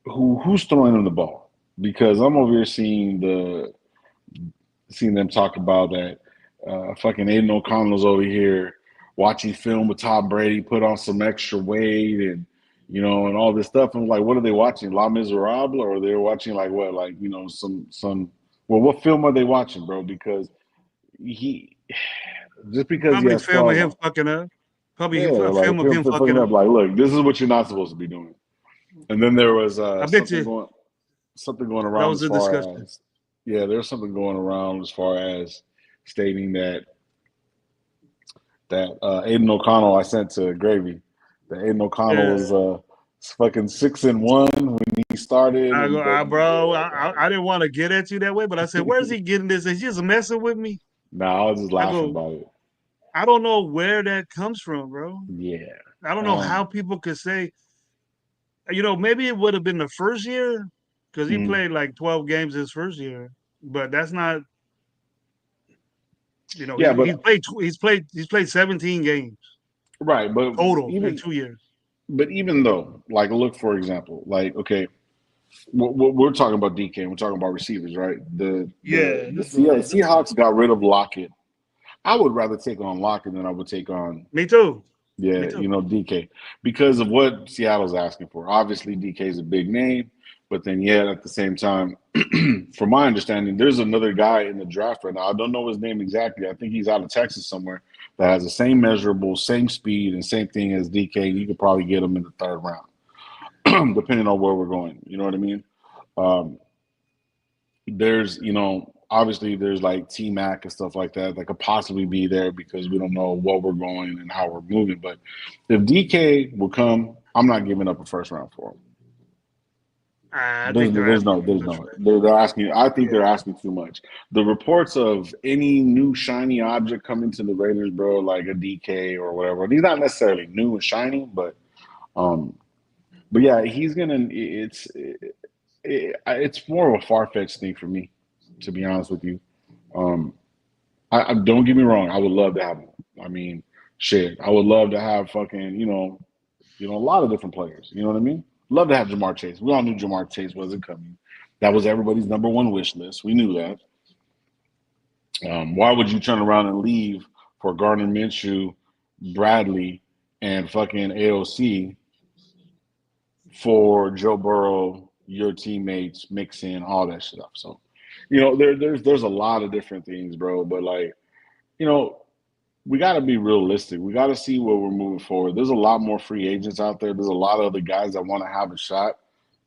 B: who's throwing him the ball? Because I'm over here seeing them talk about that fucking Aiden O'Connell's over here watching film with Tom Brady, put on some extra weight and and all this stuff. I'm like, what are they watching? La Miserable, or they're watching like what, like some. Well, what film are they watching, bro? Because he just because he
A: Probably
B: has
A: film of him
B: flaws,
A: fucking up. Probably
B: yeah,
A: a
B: like
A: film of
B: film
A: him
B: fucking
A: fucking
B: up.
A: up.
B: Like, look, this is what you're not supposed to be doing. And then there was
A: I bet you
B: something going
A: that
B: around
A: was
B: as
A: a
B: far
A: discussion.
B: as there's something going around as far as stating that Aiden O'Connell I sent to Gravy. That Aiden O'Connell
A: Yeah.
B: was fucking 6-1 when he started,
A: I
B: and
A: go,
B: but
A: bro,
B: yeah,
A: I didn't want to get at you that way, but I said, where's he getting this? He's just messing with me.
B: nah, I was just
A: I
B: laughing
A: go,
B: about it.
A: I don't know where that comes from, bro.
B: Yeah,
A: I don't know
B: um,
A: how people could say, maybe it would have been the first year because he
B: mm,
A: played like 12 games his first year, but that's not,
B: yeah,
A: he's played 17 games
B: right, but
A: total in
B: even
A: 2 years.
B: even though, like, look for example, like, okay, we're talking about DK, we're talking about receivers, right?
A: Yeah,
B: The
A: let's go there.
B: Seahawks got rid of Lockett. I would rather take on Lockett than I would take on
A: Me too. Me
B: yeah,
A: too.
B: DK, because of what Seattle's asking for. Obviously, DK is a big name, but then yet at the same time, from my understanding, there's another guy in the draft right now. I don't know his name exactly. I think he's out of Texas somewhere that has the same measurables, same speed, and same thing as DK. You could probably get him in the third round, depending on where we're going. You know what I mean? Um, there's obviously there's like T Mac and stuff like that that could possibly be there because we don't know what we're going and how we're moving. But if DK will come, I'm not giving up a first round for him.
A: I think they're asking for
B: There's
A: first
B: no.
A: round.
B: They're asking. I think
A: Yeah.
B: they're asking too much. The reports of any new shiny object coming to the Raiders, bro, like a DK or whatever. He's not necessarily new and shiny, um, but yeah, he's gonna. It's more of a far fetched thing for me, to be honest with you. Um, I don't get me wrong. I would love to have him. I mean, shit. I would love to have fucking a lot of different players. You know what I mean? Love to have Jamar Chase. We all knew Jamar Chase wasn't coming. That was everybody's number one wish list. We knew that. Why would you turn around and leave for Gardner Minshew, Bradley, and fucking AOC for Joe Burrow, your teammates, Mixon, all that stuff? So, there's a lot of different things, bro. But like, you know, we got to be realistic. We got to see where we're moving forward. There's a lot more free agents out there. There's a lot of other guys that want to have a shot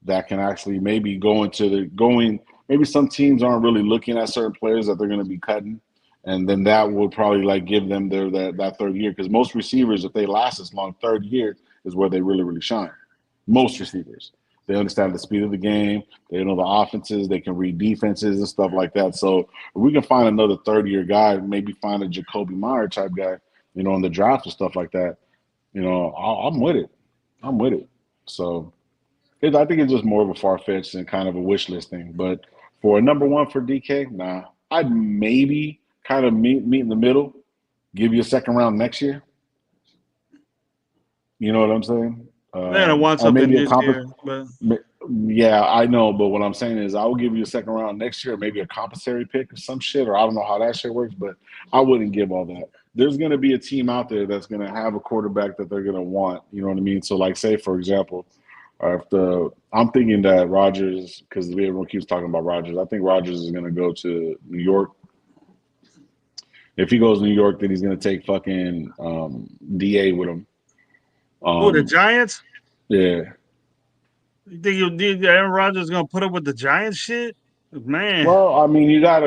B: that can actually maybe go into the going. Maybe some teams aren't really looking at certain players that they're going to be cutting, and then that would probably like give them that third year. Because most receivers, if they last this long, third year is where they really shine. Most receivers. They understand the speed of the game. They know the offenses. They can read defenses and stuff like that. So if we can find another third-year guy, maybe find a Jacoby Meyer type guy, in the draft and stuff like that, I'm with it. I'm with it. So I think it's just more of a far fetched and kind of a wish list thing. But for a number one for DK, nah. I'd maybe kind of meet in the middle, give you a second round next year. You know what I'm saying?
A: They're gonna want
B: Or
A: something
B: maybe a
A: this
B: comp.
A: year, but
B: Yeah, I know, but what I'm saying is I will give you a second round next year, maybe a compensatory pick or some shit, or I don't know how that shit works, but I wouldn't give all that. There's going to be a team out there that's going to have a quarterback that they're going to want. You know what I mean? So, like, say for example, if the I'm thinking that Rodgers, because everyone keeps talking about Rodgers, I think Rodgers is going to go to New York. If he goes to New York, then he's going to take fucking Da with him.
A: who the
B: Um,
A: Giants?
B: yeah.
A: You think Aaron Rodgers is gonna put up with the Giants shit? Man,
B: Well, I mean, you got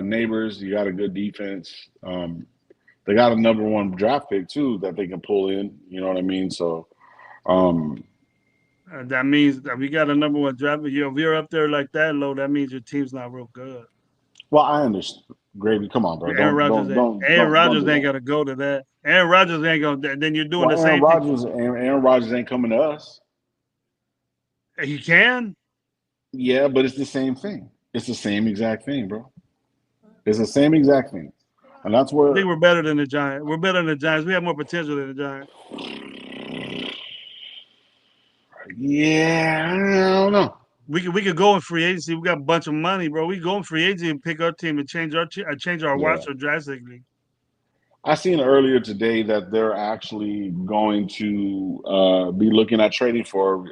B: neighbors, you got a good defense. They got a number one draft pick too that they can pull in. You know what I mean? So, um,
A: that means that we got a number one draft. If you're up there like that low, that means your team's not real good.
B: well, I understand. Gravy, come on, bro.
A: Aaron
B: Don't
A: Rodgers
B: do
A: ain't
B: that.
A: gonna go to that. Aaron Rodgers ain't gonna. Then you're doing
B: Well,
A: the same thing.
B: Aaron Rodgers ain't coming to us.
A: He can.
B: Yeah, but it's the same thing. It's the same exact thing, bro. It's the same exact thing, and that's
A: I think
B: where.
A: we're better than the Giants. We're better than the Giants. We have more potential than the Giants.
B: Yeah, I don't know.
A: We could go in free agency. We got a bunch of money, bro. We go in free agency and pick our team and change our
B: Yeah,
A: roster drastically.
B: I seen earlier today that they're actually going to be looking at trading for.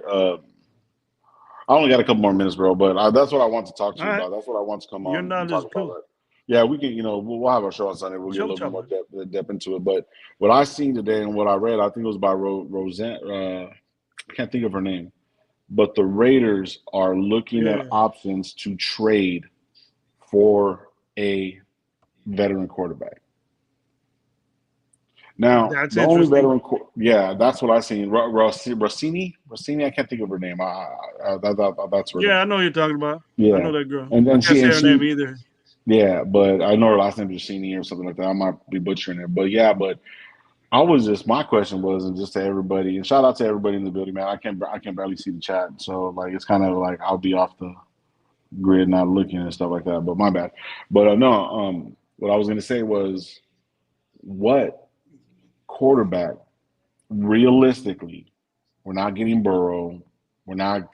B: I only got a couple more minutes, bro, but that's what I want to talk to
A: All
B: you
A: right,
B: about. That's what I want to come
A: your
B: on and
A: knowledge
B: talk
A: is
B: about
A: cool.
B: that. Yeah, we can, we'll have our show on Sunday. We'll get a
A: Show
B: little bit more
A: choppers.
B: depth into it. But what I seen today and what I read, I think it was by Roseanne. I can't think of her name, but the Raiders are looking at
A: Yeah,
B: options to trade for a veteran quarterback. Now,
A: that's
B: the only
A: interesting.
B: veteran, yeah, that's what I seen. Rossini, I can't think of her name. That's her
A: Yeah,
B: name.
A: I know what you're talking about. I
B: Yeah,
A: know that girl.
B: and
A: I
B: then
A: can't say her name
B: she,
A: either.
B: yeah, but I know her last name is Rossini or something like that. I might be butchering it, but yeah, but I was just my question was, and just to everybody, and shout out to everybody in the building, man. I can barely see the chat, so like it's kind of like I'll be off the grid, not looking and stuff like that. But my bad. But no, what I was gonna say was what quarterback realistically, we're not getting Burrow. We're not,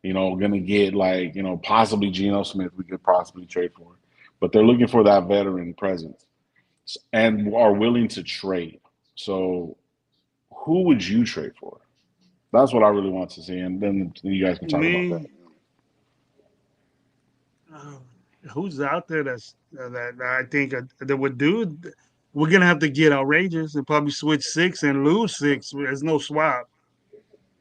B: going to get like, possibly Geno Smith we could possibly trade for. But they're looking for that veteran presence and are willing to trade. So who would you trade for? That's what I really want to see. And then you guys can talk about that.
A: Me, uh, who's out there that I think that would do? We're gonna have to get outrageous and probably switch six and lose six. There's no swap.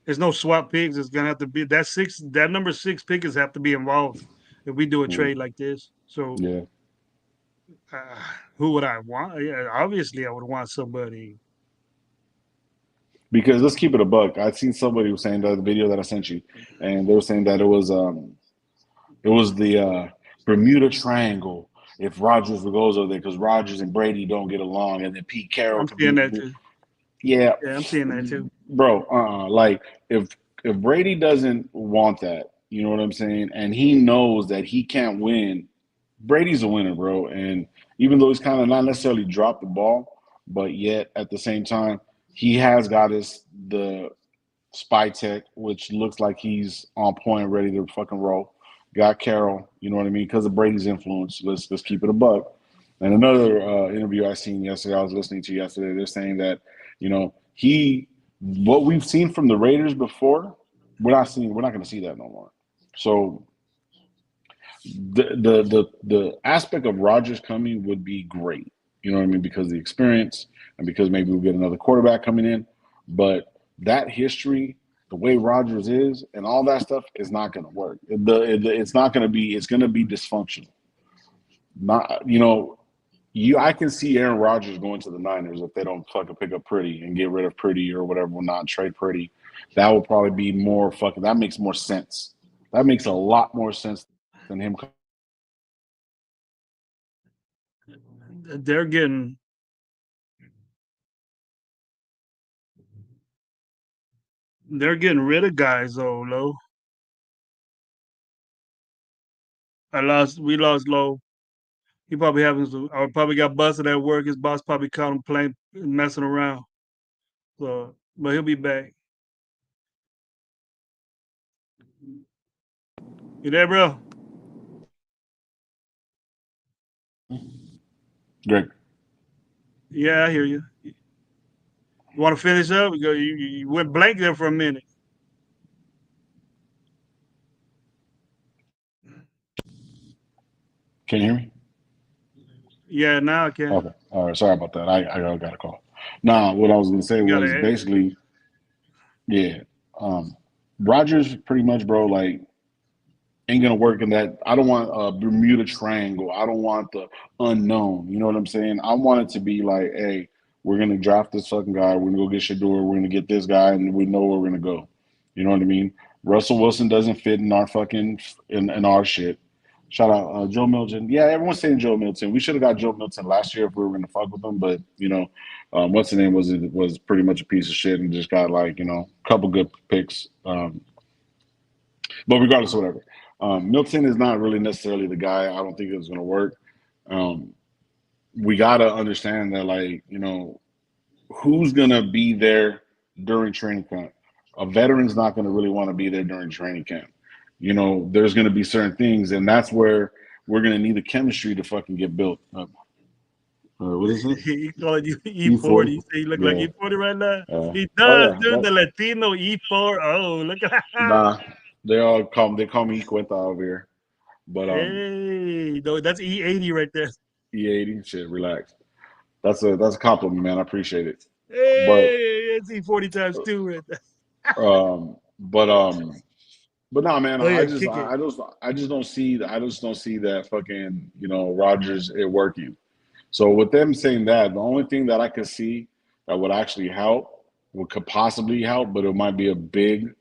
A: There's no swap picks. It's gonna have to be that six. That number six pickers have to be involved if we do a
B: Mm,
A: trade like this. So,
B: yeah.
A: uh, who would I want? Yeah, obviously, I would want somebody.
B: Because let's keep it a buck. I seen somebody was saying the video that I sent you, and they were saying that it was the Bermuda Triangle. If Rogers goes over there, because Rogers and Brady don't get along, and then Pete Carroll
A: I'm
B: could
A: seeing
B: be,
A: that too.
B: yeah,
A: Yeah, I'm seeing that too.
B: bro. Like if Brady doesn't want that, you know what I'm saying, and he knows that he can't win, Brady's a winner, bro. And even though he's kind of not necessarily dropped the ball, but yet at the same time, he has got the spy tech, which looks like he's on point, ready to fucking roll. Got Carroll, you know what I mean? Because of Brady's influence. Let's keep it a buck. And another interview I seen yesterday, I was listening to yesterday. They're saying that what we've seen from the Raiders before, we're not going to see that no more. So the aspect of Rodgers coming would be great. You know what I mean? Because of the experience and because maybe we'll get another quarterback coming in. But that history, the way Rodgers is, and all that stuff is not going to work. It's not going to be. It's going to be dysfunctional. Not I can see Aaron Rodgers going to the Niners if they don't fucking pick up Pretty and get rid of Pretty or whatever, will not trade Pretty. That will probably be more fucking. That makes more sense. That makes a lot more sense than him.
A: They're getting They're getting rid of guys though, Low. We lost Low. He probably having some, or probably got busted at work. His boss probably caught him playing, messing around. So, but he'll be back. You there, bro?
B: Greg.
A: Yeah, I hear you. You want to finish up? You went blank there for a minute.
B: Can you hear me?
A: Yeah, now I can.
B: Okay. All right. Sorry about that. I got a call. Nah, what I was gonna say
A: You got
B: was
A: to.
B: basically, yeah. Rogers pretty much, bro, like ain't gonna work in that. I don't want a Bermuda Triangle. I don't want the unknown. You know what I'm saying? I want it to be like, hey, we're gonna draft this fucking guy. We're gonna go get Shador. We're gonna get this guy, and we know where we're gonna go. You know what I mean? Russell Wilson doesn't fit in our fucking in our shit. Shout out Joe Milton. Yeah, everyone's saying Joe Milton. We should have got Joe Milton last year if we were gonna fuck with him, but you know, what's the name was pretty much a piece of shit and just got like a couple good picks. But regardless of whatever, Milton is not really necessarily the guy. I don't think it's going to work. Um, we got to understand that, like, who's going to be there during training camp? A veteran's not going to really want to be there during training camp. There's going to be certain things, and that's where we're going to need the chemistry to fucking get built. What is it?
A: He calling you E40.
B: E40.
A: You say you look like
B: Yeah.
A: E40 right now. He
B: Oh
A: does,
B: yeah.
A: dude. The Latino E4. Oh, look at that.
B: Nah. They call me Quinta over here. But
A: Hey, no, that's E80 right there.
B: E80 shit. Relax. That's a compliment, man. I appreciate it. But
A: Hey, it's E40 times two right there.
B: um, but um, but no, man.
A: Oh
B: I
A: yeah,
B: just
A: kick it.
B: I just don't see that fucking Rogers it working. So with them saying that, the only thing that I could see that would actually help, what could possibly help, but it might be a big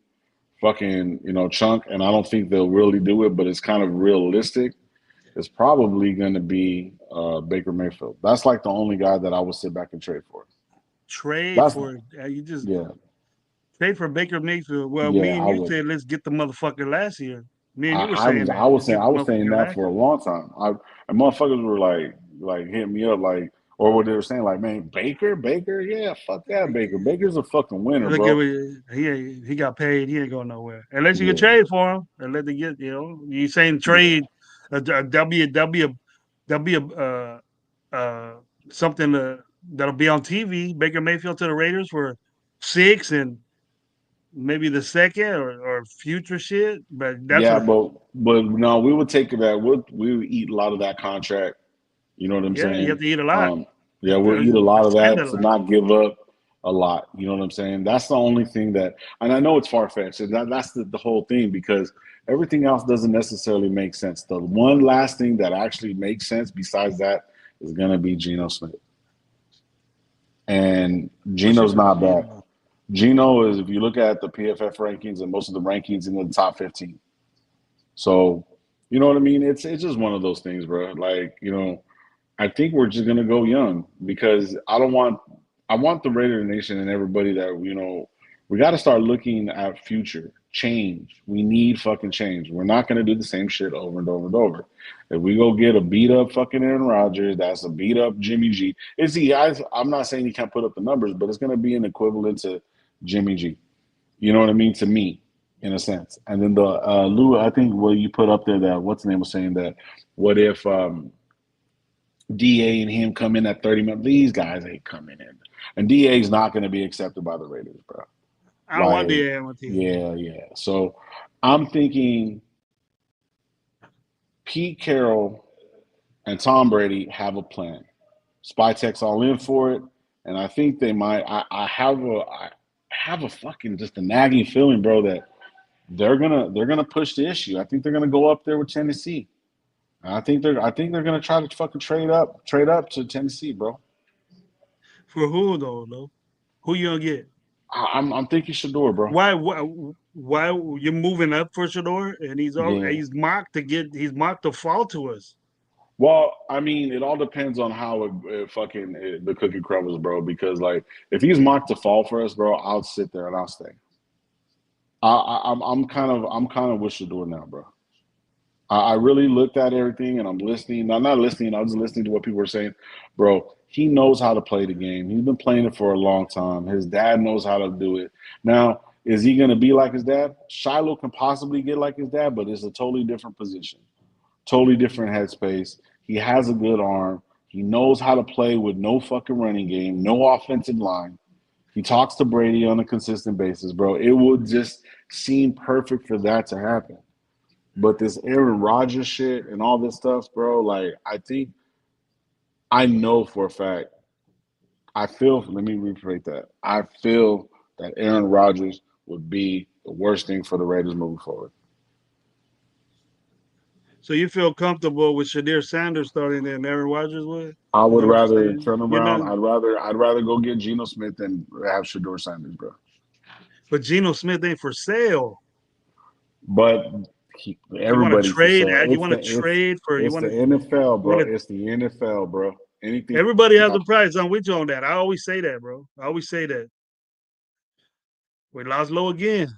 B: fucking chunk, and I don't think they'll really do it, but it's kind of realistic. It's probably going to be Baker Mayfield. That's like the only guy that I would sit back and trade for.
A: Trade
B: That's
A: for you just
B: yeah,
A: trade for Baker Mayfield. Well,
B: yeah.
A: me and
B: I
A: you
B: would.
A: said let's get the motherfucker last year. Me and
B: I,
A: you were
B: I
A: saying
B: was
A: that.
B: I was
A: Let's
B: saying
A: get
B: I
A: the
B: was saying
A: motherfucker
B: that
A: last
B: for a
A: year.
B: long time. And motherfuckers were like hitting me up like, or what they were saying like, man, Baker, yeah, fuck that Baker. Baker's a fucking winner,
A: Look at
B: bro.
A: he got paid. He ain't going nowhere unless you can
B: Yeah,
A: trade for him and let them get. You saying
B: yeah,
A: trade a W uh something that'll be on TV. Baker Mayfield to the Raiders for 6 and maybe the second or future shit. But that's
B: yeah.
A: what.
B: But no, we would take that. We would eat a lot of that contract. You know what I'm
A: Yeah, you have
B: saying?
A: to eat a lot.
B: Um, yeah, we'll eat a
A: To
B: lot of
A: spend
B: that
A: a
B: to
A: lot.
B: not give up a lot. You know what I'm saying? That's the only thing and I know it's far fetched, and that's the whole thing because everything else doesn't necessarily make sense. The one last thing that actually makes sense besides that is going to be Geno Smith. And
A: What's
B: Geno's
A: your
B: not bad.
A: Gino?
B: Geno is, if you look at the PFF rankings and most of the rankings in the top 15. So, you know what I mean? It's just one of those things, bro. Like, I think we're just gonna go young because I want the Raider Nation and everybody that we got to start looking at future change. We need fucking change. We're not gonna do the same shit over and over and over. If we go get a beat up fucking Aaron Rodgers, that's a beat up Jimmy G. I'm not saying he can't put up the numbers, but it's gonna be an equivalent to Jimmy G. You know what I mean? To me, in a sense. And then the Lou, I think what you put up there that what's the name was saying that what if DA and him come in at 30 minutes. These guys ain't coming in. And DA is not going to be accepted by the Raiders, bro.
A: I don't want
B: Like,
A: the on my team.
B: yeah, yeah. So I'm thinking Pete Carroll and Tom Brady have a plan. Spytek's all in for it. And I think they might. I have a fucking just a nagging feeling, bro, that they're gonna push the issue. I think they're gonna go up there with Tennessee. I think they're gonna try to fucking trade up to Tennessee, bro.
A: For who though? Who you gonna get?
B: I'm thinking Shador, bro.
A: Why you're moving up for Shador and
B: Yeah.
A: he's mocked to fall to us.
B: Well, I mean, it all depends on how the cookie crumbles, bro. Because like, if he's mocked to fall for us, bro, I'll sit there and I'll stay. I'm kind of with Shador now, bro. I really looked at everything and I'm listening. I'm not listening. I'm just listening to what people are saying. Bro, he knows how to play the game. He's been playing it for a long time. His dad knows how to do it. Now, is he going to be like his dad? Shiloh can possibly get like his dad, but it's a totally different position, totally different headspace. He has a good arm. He knows how to play with no fucking running game, no offensive line. He talks to Brady on a consistent basis, bro. It would just seem perfect for that to happen. But this Aaron Rodgers shit and all this stuff, bro, like I think I know for a fact. I feel let me rephrase that. I feel that Aaron Rodgers would be the worst thing for the Raiders moving forward.
A: So you feel comfortable with Shadir Sanders starting than Aaron Rodgers would?
B: I
A: Is
B: would
A: that what you're
B: rather
A: saying?
B: turn
A: You're not,
B: around. I'd rather go get Geno Smith than have Shador Sanders, bro.
A: but Geno Smith ain't for sale.
B: But
A: You want to
B: everybody's for
A: trade?
B: sale.
A: You
B: It's
A: want to
B: the it's
A: trade for?
B: it's the NFL,
A: You want
B: bro.
A: to?
B: It's the NFL, bro. Anything
A: Everybody has
B: can
A: a price. I'm with you on that. I always say that, bro. I always say that. We lost low again.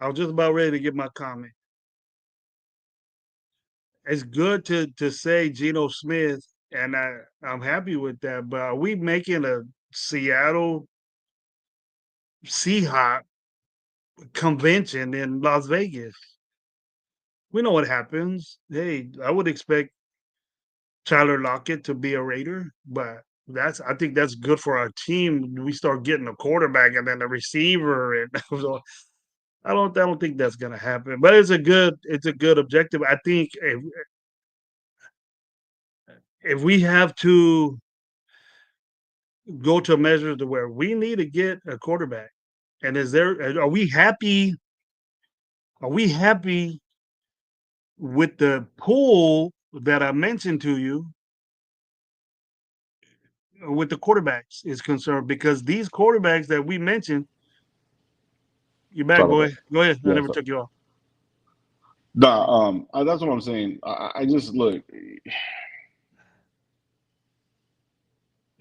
A: I was just about ready to get my comment. It's good to say Geno Smith, and I'm happy with that. But are we making a Seattle Seahawk convention in Las Vegas? We know what happens. Hey, I would expect Tyler Lockett to be a Raider, but I think that's good for our team. We start getting a quarterback and then a receiver, and so I don't think that's gonna happen. But it's a good objective. I think if we have to go to measures to where we need to get a quarterback, and are we happy with the pool that I mentioned to you with the quarterbacks is concerned? Because these quarterbacks that we mentioned, you're back,
B: Sorry about
A: boy.
B: that.
A: Go ahead. I
B: Yeah,
A: never
B: so
A: took you off.
B: nah, that's what I'm saying. I just look,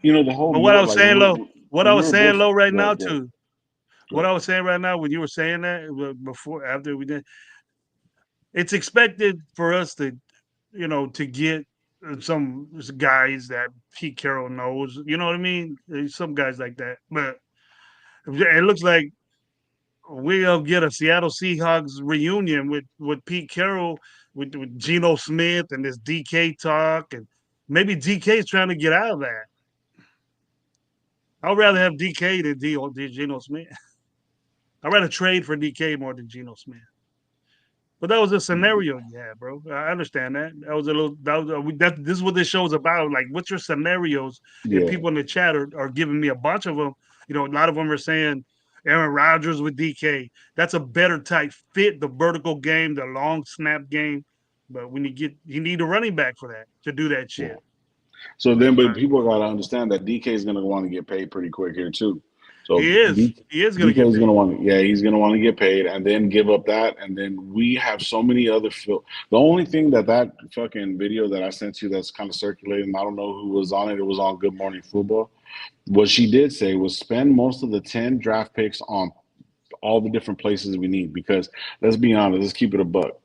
B: the whole
A: But what I
B: year,
A: was
B: like
A: saying, low, what I
B: when we
A: was
B: were
A: saying,
B: bush.
A: low, right
B: Go
A: now
B: ahead, go ahead,
A: too.
B: go
A: What
B: ahead.
A: I was saying right now when you were saying that before, after we did, it's expected for us to get some guys that Pete Carroll knows. You know what I mean? There's some guys like that, but it looks like we'll get a Seattle Seahawks reunion with Pete Carroll, with Geno Smith and this DK talk, and maybe DK is trying to get out of that. I'd rather have DK than Geno Smith. I'd rather trade for DK more than Geno Smith. But that was a scenario you had, bro. I understand that. That was a little. This is what this show is about. Like, what's your scenarios? And
B: Yeah.
A: people in the chat are giving me a bunch of them. A lot of them are saying Aaron Rodgers with DK. That's a better type fit. The vertical game, the long snap game. But when you need a running back for that to do that
B: Yeah.
A: shit.
B: So then, but
A: But
B: people got to understand that DK is going to want to get paid pretty quick here too. So
A: he is. He is gonna
B: DK
A: get
B: is going to
A: paid.
B: want, yeah, he's going to want to get paid and then give up that, and then we have so many other. The only thing that fucking video that I sent you that's kind of circulating, I don't know who was on it. It was on Good Morning Football. What she did say was spend most of the 10 draft picks on all the different places we need because let's be honest, let's keep it a buck.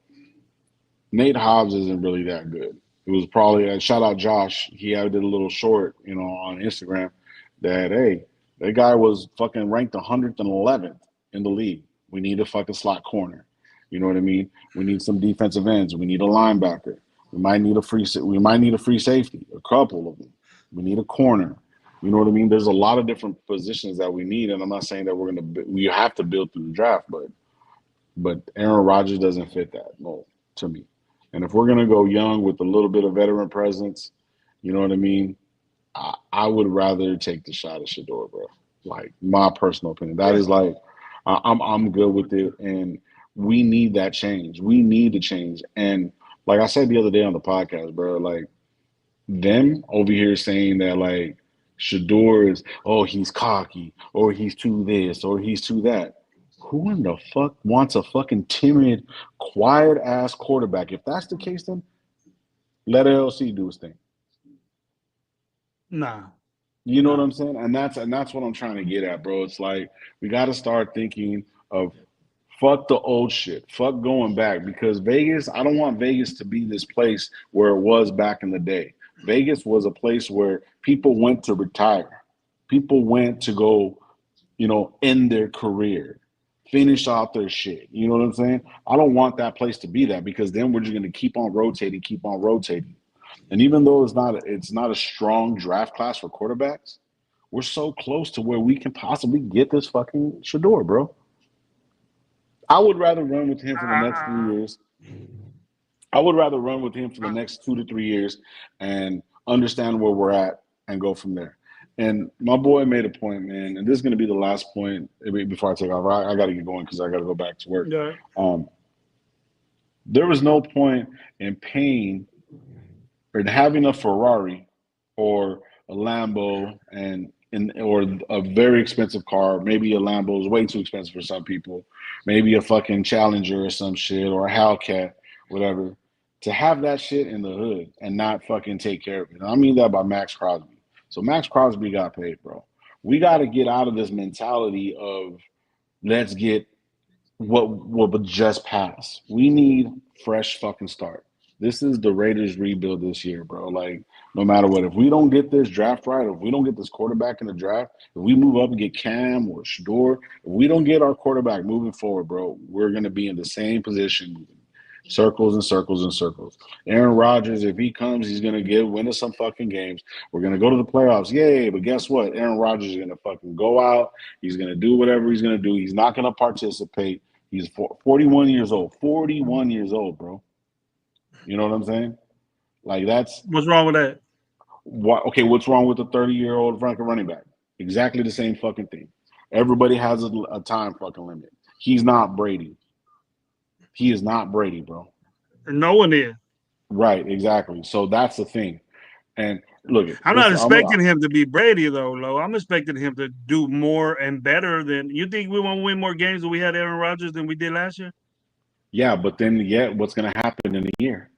B: Nate Hobbs isn't really that good. It was probably a shout out Josh. He had did a little short, on Instagram that hey, that guy was fucking ranked 111th in the league. We need a fucking slot corner. You know what I mean? We need some defensive ends. We need a linebacker. We might need a free safety, a couple of them. We need a corner. You know what I mean? There's a lot of different positions that we need, and I'm not saying that we have to build through the draft, but Aaron Rodgers doesn't fit that mold to me. And if we're gonna go young with a little bit of veteran presence, you know what I mean? I would rather take the shot at Shador, bro. Like my personal opinion. That
A: Yeah.
B: is like I'm good with it, and we need that change. We need to change. And like I said the other day on the podcast, bro, like them over here saying that like Shador is he's cocky or he's too this or he's too that. Who in the fuck wants a fucking timid, quiet ass quarterback? If that's the case, then let LC do his thing.
A: Nah.
B: You know what
A: No.
B: I'm saying? And that's what I'm trying to get at, bro. It's like we got to start thinking of fuck the old shit. Fuck going back because Vegas, I don't want Vegas to be this place where it was back in the day. Vegas was a place where people went to retire. People went to go, end their career, finish out their shit. You know what I'm saying? I don't want that place to be that because then we're just going to keep on rotating, keep on rotating. And even though it's not a strong draft class for quarterbacks, we're so close to where we can possibly get this fucking Shador, bro. I would rather run with him for the next three
A: Uh,
B: years. I would rather run with him for the next 2 to 3 years and understand where we're at and go from there. And my boy made a point, man, and this is going to be the last point before I take off. I got to get going because I got to go back to work.
A: yeah.
B: Um, there was no point in paying or in having a Ferrari or a Lambo or a very expensive car. Maybe a Lambo is way too expensive for some people. Maybe a fucking Challenger or some shit or a Hellcat, whatever. To have that shit in the hood and not fucking take care of it. And I mean that by Max Crosby. So Max Crosby got paid, bro. We got to get out of this mentality of let's get what would just pass. We need fresh fucking start. This is the Raiders rebuild this year, bro. Like, no matter what, if we don't get this draft right, if we don't get this quarterback in the draft, if we move up and get Cam or Shador, if we don't get our quarterback moving forward, bro, we're gonna be in the same position, circles and circles and circles. Aaron Rodgers, if he comes, he's gonna win us some fucking games. We're gonna go to the playoffs, yay! But guess what? Aaron Rodgers is gonna fucking go out. He's gonna do whatever he's gonna do. He's not gonna participate. He's 41 years old. 41 years old, bro. You know what I'm saying? Like that's
A: What's wrong with that?
B: what. Okay, what's wrong with a 30-year-old Franklin running back? Exactly the same fucking thing. Everybody has a time fucking limit. He's not Brady. He is not Brady, bro.
A: No one is.
B: Right, exactly. So that's the thing. And look,
A: I'm not
B: listen,
A: expecting him to be Brady though, Lo. I'm expecting him to do more and better than you think we won't win more games than we had Aaron Rodgers than we did last year?
B: yeah, but then yet what's going to happen in a year?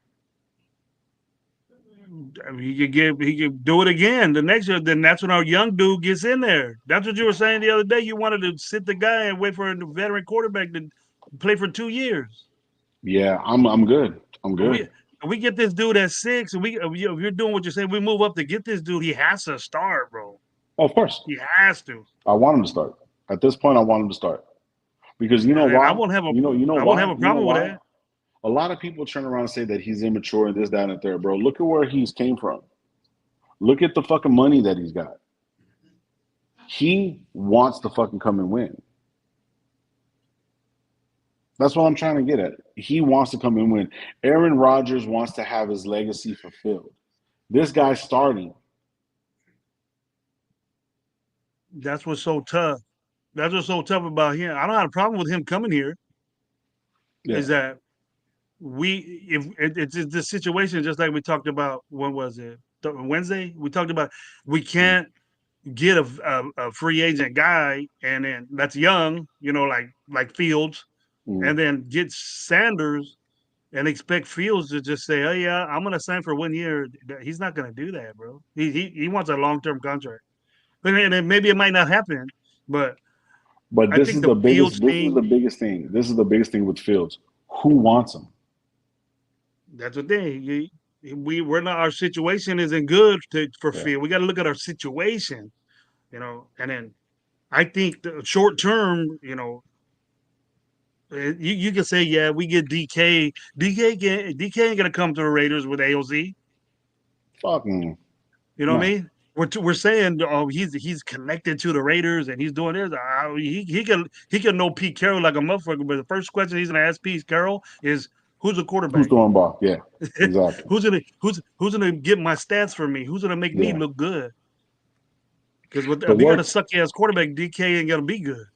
A: I mean, he could do it again the next year. Then that's when our young dude gets in there. That's what you were saying the other day. You wanted to sit the guy and wait for a veteran quarterback to play for 2 years.
B: Yeah, I'm good. I'm
A: If we
B: good.
A: if we get this dude at 6, and if you're doing what you're saying, we move up to get this dude. He has to start, bro.
B: Oh, of course.
A: He has to.
B: I want him to start. At this point, I want him to start. Because you know
A: And
B: why? You know
A: I won't have
B: why?
A: a
B: You know
A: problem with
B: why?
A: that.
B: A lot of people turn around and say that he's immature and this, that, and the third, bro. Look at where he's came from. Look at the fucking money that he's got. He wants to fucking come and win. That's what I'm trying to get at. He wants to come and win. Aaron Rodgers wants to have his legacy fulfilled. This guy's starting.
A: That's what's so tough. That's what's so tough about him. I don't have a problem with him coming here.
B: Yeah.
A: Is that if it's the situation just like we talked about? When was it? Wednesday. We talked about we
B: Mm-hmm.
A: can't get a free agent guy and then that's young, like Fields,
B: Mm-hmm.
A: and then get Sanders and expect Fields to just say, "Oh yeah, I'm gonna sign for 1 year." He's not gonna do that, bro. He wants a long-term contract, and then maybe it might not happen, but
B: But
A: I
B: this
A: think
B: is
A: the
B: the biggest.
A: Fields
B: This is the
A: thing.
B: biggest thing. This is the biggest thing with Fields. Who wants him?
A: That's the thing. We're not. Our situation isn't good for
B: Yeah.
A: Field. We got to look at our situation, and then I think the short term, you can say, yeah, we get DK. DK ain't gonna come to the Raiders with AOZ.
B: Fucking
A: You know what I
B: no.
A: mean? We're saying, oh, he's connected to the Raiders and he's doing this. He can know Pete Carroll like a motherfucker. But the first question he's gonna ask Pete Carroll is, "Who's the
B: Who's
A: quarterback?
B: throwing ball? Yeah. Exactly.
A: who's gonna get my stats for me? Who's gonna make me
B: Yeah.
A: look good? Because
B: The
A: if you got a
B: work
A: sucky ass quarterback, DK ain't gonna be good."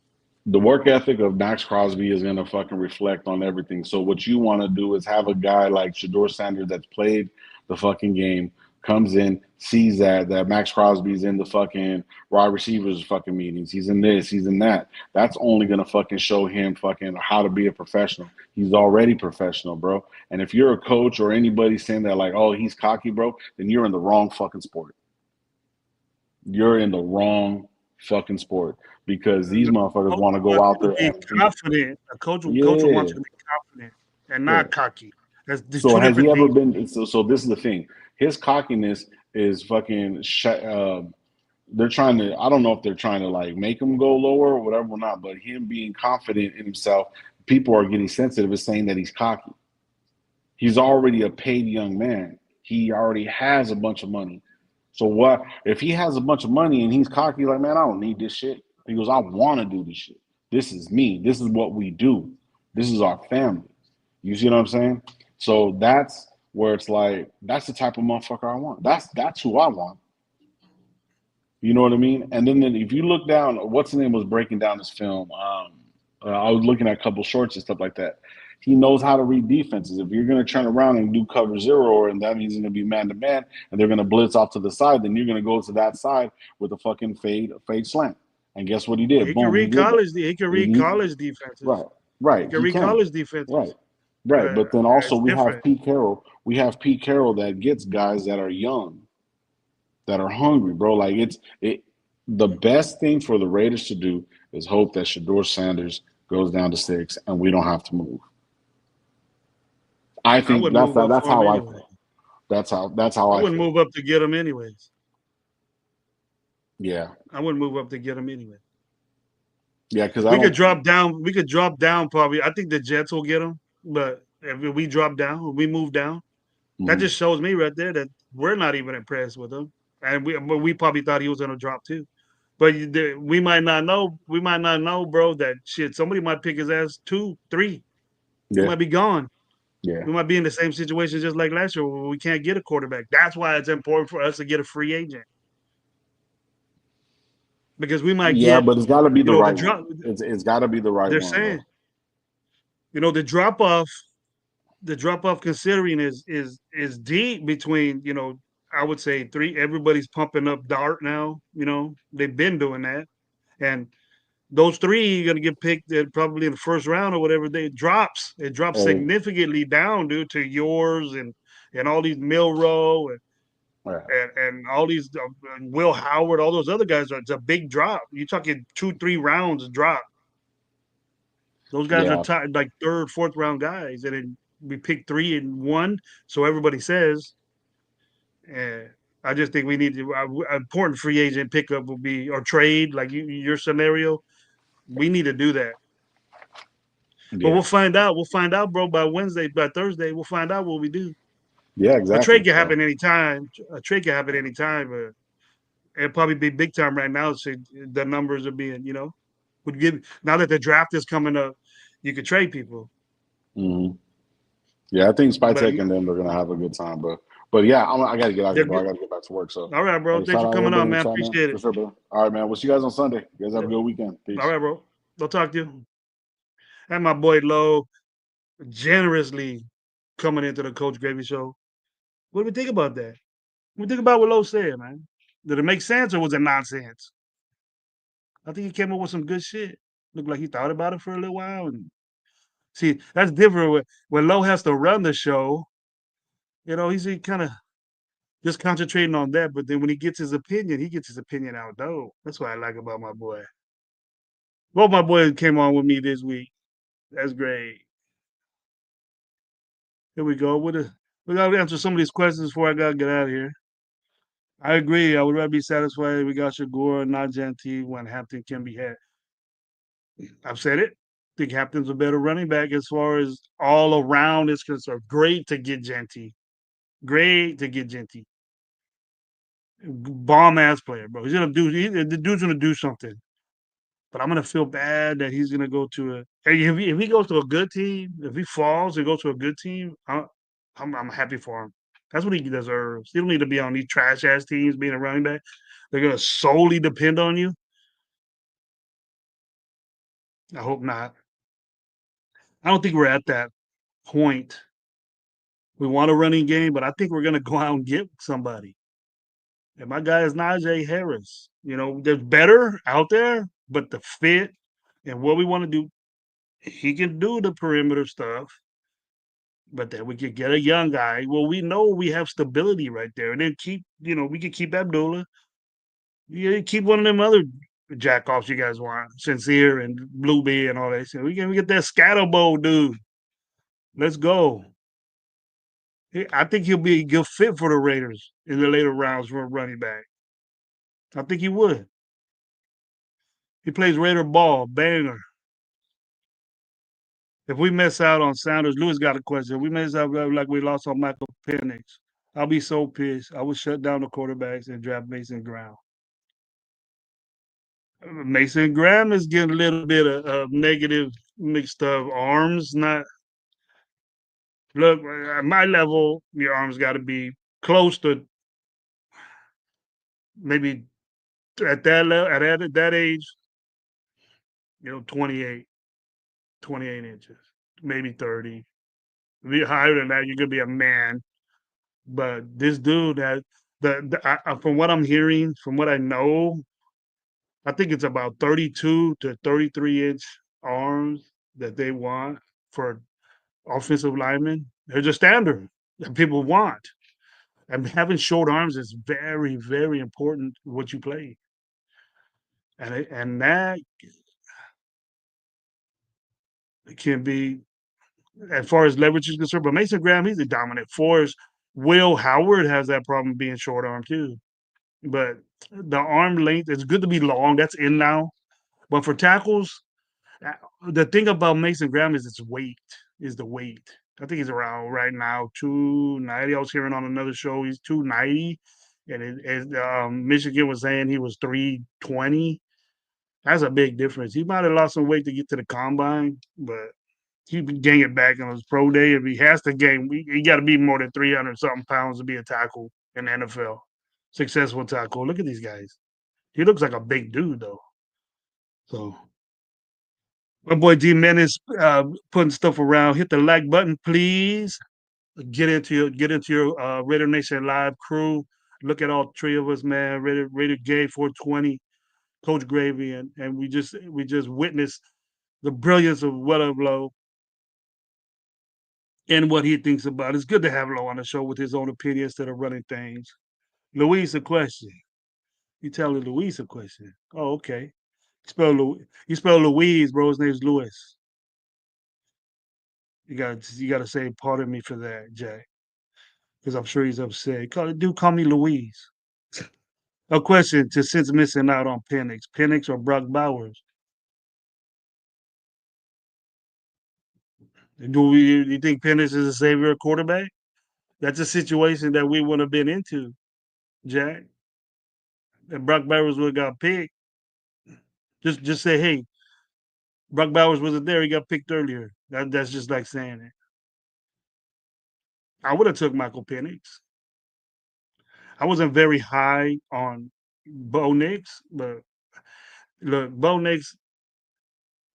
B: the work ethic of Max Crosby is gonna fucking reflect on everything. So what you want to do is have a guy like Shador Sanders that's played the fucking game, comes in, sees that Max Crosby's in the fucking wide receivers fucking meetings. He's in this, he's in that. That's only gonna fucking show him fucking how to be a professional. He's already professional, bro. And if you're a coach or anybody saying that like, oh, he's cocky, bro, then you're in the wrong fucking sport. you're in the wrong fucking sport because these
A: The
B: motherfuckers
A: coach
B: want to go
A: wants
B: out
A: you to
B: there
A: be
B: and beat.
A: confident. A coach will want
B: Yeah,
A: you to be confident and
B: yeah.
A: not cocky. There's
B: So
A: two
B: has he
A: different
B: ever
A: things.
B: been? So this is the thing. His cockiness is fucking. They're trying to. I don't know if they're trying to like make him go lower or whatever or not. But him being confident in himself, people are getting sensitive and saying that he's cocky. He's already a paid young man. He already has a bunch of money. So what if he has a bunch of money and he's cocky like, man, I don't need this shit. He goes, I want to do this shit. This is me. This is what we do. This is our family. You see what I'm saying? So that's where it's like, that's the type of motherfucker I want. That's who I want. You know what I mean? And then if you look down, what's the name was breaking down this film. I was looking at a couple shorts and stuff like that. He knows how to read defenses. If you're going to turn around and do cover zero, and that means it's going to be man to man, and they're going to blitz off to the side, then you're going to go to that side with a fucking fade slant. And guess what he
A: Well,
B: did? Boom, he did that.
A: he can read
B: He,
A: college defenses.
B: right,
A: He
B: right,
A: can
B: he
A: read
B: can.
A: college
B: Right,
A: defenses.
B: right. But then also
A: It's
B: we have
A: different.
B: Pete Carroll. We have Pete Carroll that gets guys that are young, that are hungry, bro. Like it. The best thing for the Raiders to do is hope that Shador Sanders goes down to 6 and we don't have to move. I
A: I
B: think
A: wouldn't move up
B: that's
A: for him
B: how I
A: anyway.
B: feel. That's how
A: I
B: I
A: wouldn't
B: feel.
A: move up to get him anyways.
B: Yeah,
A: I wouldn't move up to get him anyway.
B: yeah, because I
A: We could
B: don't.
A: drop down. We could drop down probably. I think the Jets will get him, but if we drop down, we move down. That
B: Mhm.
A: just shows me right there that we're not even impressed with him, and we probably thought he was going to drop too. But we might not know. We might not know, bro. That shit. Somebody might pick his ass 2, 3. He
B: Yeah,
A: might be gone.
B: yeah,
A: We might be in the same situation just like last year where we can't get a quarterback. That's why it's important for us to get a free agent because we might
B: yeah.
A: get,
B: But it's got to be the
A: the
B: right
A: drop.
B: one. It's got to be the right
A: They're
B: one,
A: saying,
B: bro.
A: the drop off considering is deep between I would say three. Everybody's pumping up Dart now. They've been doing that, and those three are gonna get picked probably in the first round or whatever. It drops
B: Hey,
A: significantly down, dude, to yours and all these Milrow
B: yeah,
A: and all these Will Howard, all those other guys. It's a big drop. You're talking 2, 3 rounds drop. Those guys are
B: yeah,
A: like third, fourth round guys, and then we picked 3 and 1. So everybody says, and I just think we need to important free agent pickup will be or trade like your scenario. We need to do that, but
B: yeah,
A: we'll find out. We'll find out, bro, by Wednesday, by Thursday. We'll find out what we do.
B: yeah.
A: A trade
B: Exactly.
A: can
B: So
A: happen anytime. A trade can happen anytime. It'll probably be big time right now. So the numbers are being, would give now that the draft is coming up, you could trade people.
B: hmm yeah, I think
A: But
B: Spytek and them are gonna have a good time, but yeah, I got to get out
A: they're
B: here, bro.
A: good.
B: I got to get back to work. So
A: All right, bro.
B: hey,
A: Thanks
B: shout
A: for
B: out
A: coming
B: everybody
A: on,
B: in the
A: man.
B: chat, man,
A: Appreciate
B: for
A: it.
B: sure, bro. All right, man. We'll see you guys on Sunday. You guys have a
A: Yeah.
B: good weekend.
A: All
B: Peace.
A: right, bro. I'll talk to you. And my boy Low generously coming into the Coach Gravy show. What do we think about that? What do we think about what Low said, man? Did it make sense or was it nonsense? I think he came up with some good shit. Looked like he thought about it for a little while. And see, that's different when Low has to run the show. He's kind of just concentrating on that. But then when he gets his opinion out though. That's what I like about my boy. Both my boys came on with me this week. That's great. Here we go. We gotta answer some of these questions before I gotta get out of here. I agree. I would rather be satisfied we got Shagor, not Genty, when Hampton can be had. I've said it. I think Hampton's a better running back as far as all around is concerned. Great to get Genty. Great to get Genty. Bomb ass player, bro. The dude's gonna do something. But I'm gonna feel bad that he's gonna go to a. Hey, if he goes to a good team, if he falls and goes to a good team, I'm happy for him. That's what he deserves. He don't need to be on these trash ass teams being a running back. They're gonna solely depend on you. I hope not. I don't think we're at that point. We want a running game, but I think we're gonna go out and get somebody. And my guy is Najee Harris. There's better out there, but the fit and what we want to do, he can do the perimeter stuff. But then we could get a young guy. Well, we know we have stability right there, and then we could keep Abdullah. You keep one of them other jackoffs you guys want, Sincere and Blueberry and all that shit. We can get that Scatterbo dude. Let's go. I think he'll be a good fit for the Raiders in the later rounds for a running back. I think he would. He plays Raider ball, banger. If we miss out on Sanders, Lewis got a question. If we miss out like we lost on Michael Penix, I'll be so pissed. I would shut down the quarterbacks and draft Mason Graham. Mason Graham is getting a little bit of negative mixed up arms. Not look at my level, your arms got to be close to maybe at that level at that age, 28 inches, maybe 30. Be higher than that, you're gonna be a man. But this dude that from what I'm hearing, from what I know, I think it's about 32 to 33-inch arms that they want for offensive linemen. They're just standard that people want. And having short arms is very, very important what you play. And that can be as far as leverage is concerned. But Mason Graham, he's a dominant force. Will Howard has that problem being short arm too. But the arm length, it's good to be long. That's in now. But for tackles, uh, the thing about Mason Graham is its weight, is the weight. I think he's around right now 290. I was hearing on another show he's 290. And Michigan was saying he was 320. That's a big difference. He might have lost some weight to get to the combine, but he can gain it back on his pro day. If he has to gain, he got to be more than 300 something pounds to be a tackle in the NFL. Successful tackle. Look at these guys. He looks like a big dude though. So my boy D Menace putting stuff around. Hit the like button, please. Get into your Raider Nation live crew. Look at all three of us, man. Raider Gay 420, Coach Gravy, and we just witnessed the brilliance of What Up Low and what he thinks about it. It's good to have Low on the show with his own opinions that are running things. Louise, a question. You telling Louise a question? Oh, okay. You spell Louise, bro. His name's Louis. You got to say pardon me for that, Jay, because I'm sure he's upset. Call me Louise. A question to since missing out on Penix or Brock Bowers. You think Penix is a savior quarterback? That's a situation that we would have been into, Jack. And Brock Bowers would have got picked. Just say, hey, Brock Bowers wasn't there. He got picked earlier. That's just like saying it. I would have took Michael Penix. I wasn't very high on Bo Nix, but look, Bo Nix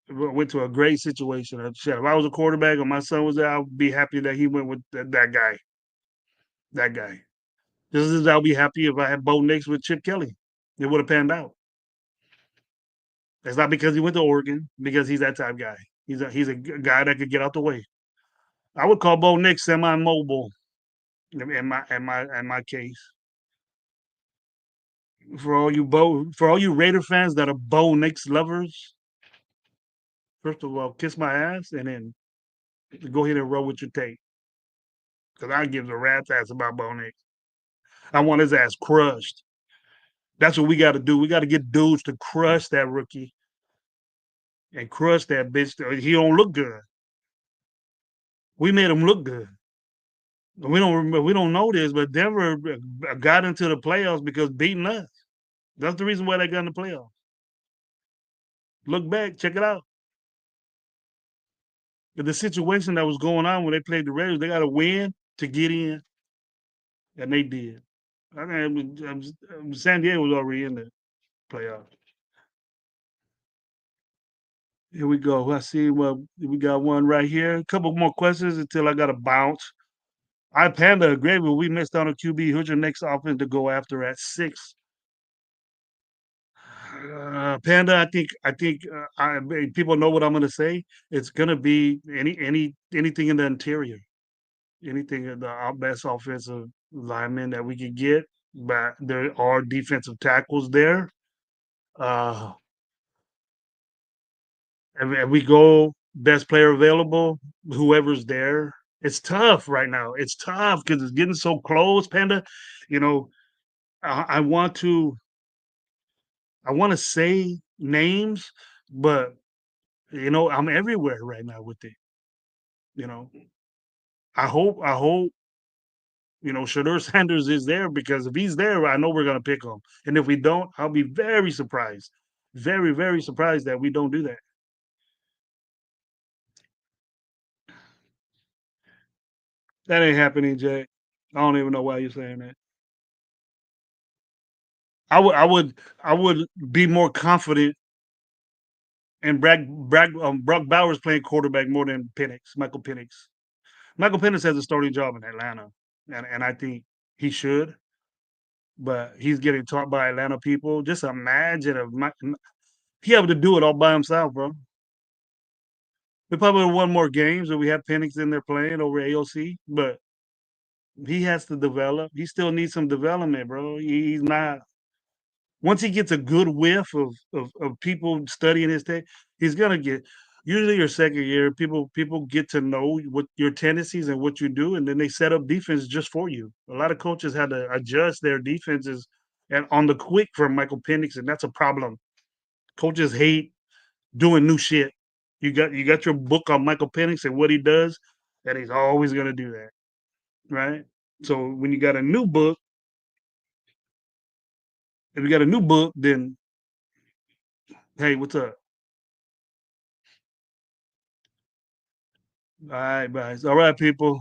A: went to a great situation. If I was a quarterback and my son was there, I would be happy that he went with that guy. That guy. Just as I'll be happy if I had Bo Nix with Chip Kelly. It would have panned out. It's not because he went to Oregon, because he's that type of guy. He's a guy that could get out the way. I would call Bo Nix semi-mobile in my case. For all you Raider fans that are Bo Nix lovers, first of all, kiss my ass and then go ahead and roll with your tape. Because I give a rat's ass about Bo Nix. I want his ass crushed. That's what we got to do. We got to get dudes to crush that rookie and crush that bitch. He don't look good. We made him look good. We don't know this, but Denver got into the playoffs because beating us. That's the reason why they got in the playoffs. Look back, check it out. The situation that was going on when they played the Raiders, they got to win to get in, and they did. I mean, San Diego was already in the playoffs. Here we go. I see. Well, we got one right here. A couple more questions until I got to bounce. I Panda agree, but we missed on a QB. Who's your next offense to go after at 6? Panda, people know what I'm going to say. It's going to be anything in the interior, anything in the best offensive lineman that we could get. but there are defensive tackles there. Uh, and we go best player available, whoever's there. It's tough right now. It's tough because it's getting so close, Panda. You know, I want to say names, but I'm everywhere right now with it. You know, I hope Shedeur Sanders is there because if he's there, I know we're gonna pick him. And if we don't, I'll be very surprised. Very, very surprised that we don't do that. That ain't happening, Jay. I don't even know why you're saying that. I would be more confident in Brock Bowers playing quarterback more than Michael Penix. Michael Penix has a starting job in Atlanta, and I think he should, but he's getting taught by Atlanta people. Just imagine if he able to do it all by himself, bro. We probably won more games if we have Penix in there playing over AOC, but he has to develop. He still needs some development, bro. He's not. Once he gets a good whiff of people studying his tape, he's gonna get. Usually, your second year, people get to know what your tendencies and what you do, and then they set up defense just for you. A lot of coaches had to adjust their defenses and on the quick for Michael Penix, and that's a problem. Coaches hate doing new shit. You got your book on Michael Penix and what he does, and he's always gonna do that, right? So when you got a new book, if you got a new book, then hey, what's up? All right, guys. All right, people.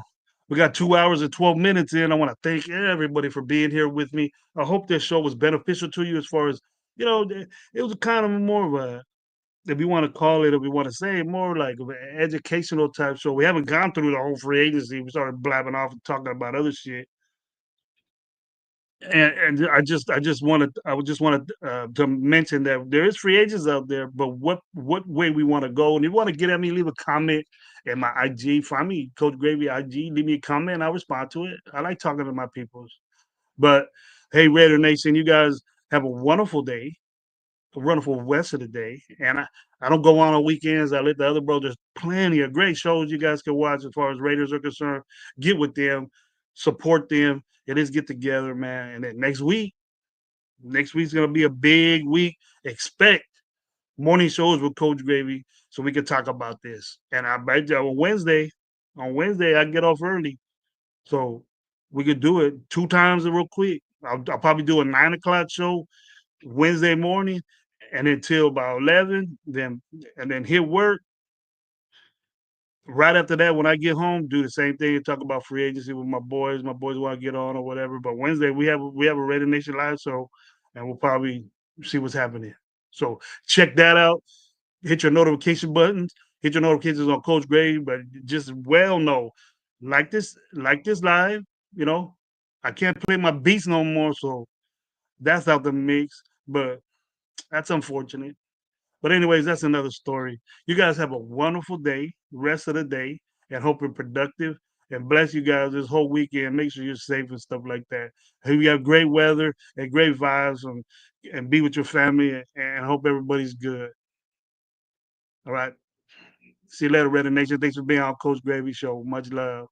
A: We got 2 hours and 12 minutes in. I want to thank everybody for being here with me. I hope this show was beneficial to you as far as, it was kind of more of a, if you want to call it, if we want to say it, more like of an educational type show. We haven't gone through the whole free agency. We started blabbing off and talking about other shit. And I just wanted I would just wanted to mention that there is free agents out there, but what way we want to go? And if you want to get at me, leave a comment at my IG. Find me, Coach Gravy IG. Leave me a comment. I'll respond to it. I like talking to my peoples. But hey, Raider Nation, you guys have a wonderful day, a wonderful rest of the day. And I don't go on weekends. I let the other brothers plenty of great shows you guys can watch as far as Raiders are concerned. Get with them, support them. It is get together, man. And then next week's gonna be a big week. Expect morning shows with Coach Gravy so we can talk about this. And I bet you on Wednesday I get off early. So we could do it 2 times real quick. I'll probably do a 9 o'clock show Wednesday morning and until about 11, then hit work. Right after that, when I get home, do the same thing and talk about free agency with my boys. My boys want to get on or whatever. But Wednesday we have a Raider Nation live show, and we'll probably see what's happening. So check that out. Hit your notification buttons. Hit your notifications on Coach Gray. But just well know, like this live. You know, I can't play my beats no more, so that's out the mix. But that's unfortunate. But anyways, that's another story. You guys have a wonderful day, rest of the day, and hope you're productive. And bless you guys this whole weekend. Make sure you're safe and stuff like that. Hope you have great weather and great vibes, and be with your family. And hope everybody's good. All right. See you later, Red Nation. Thanks for being on Coach Gravy Show. Much love.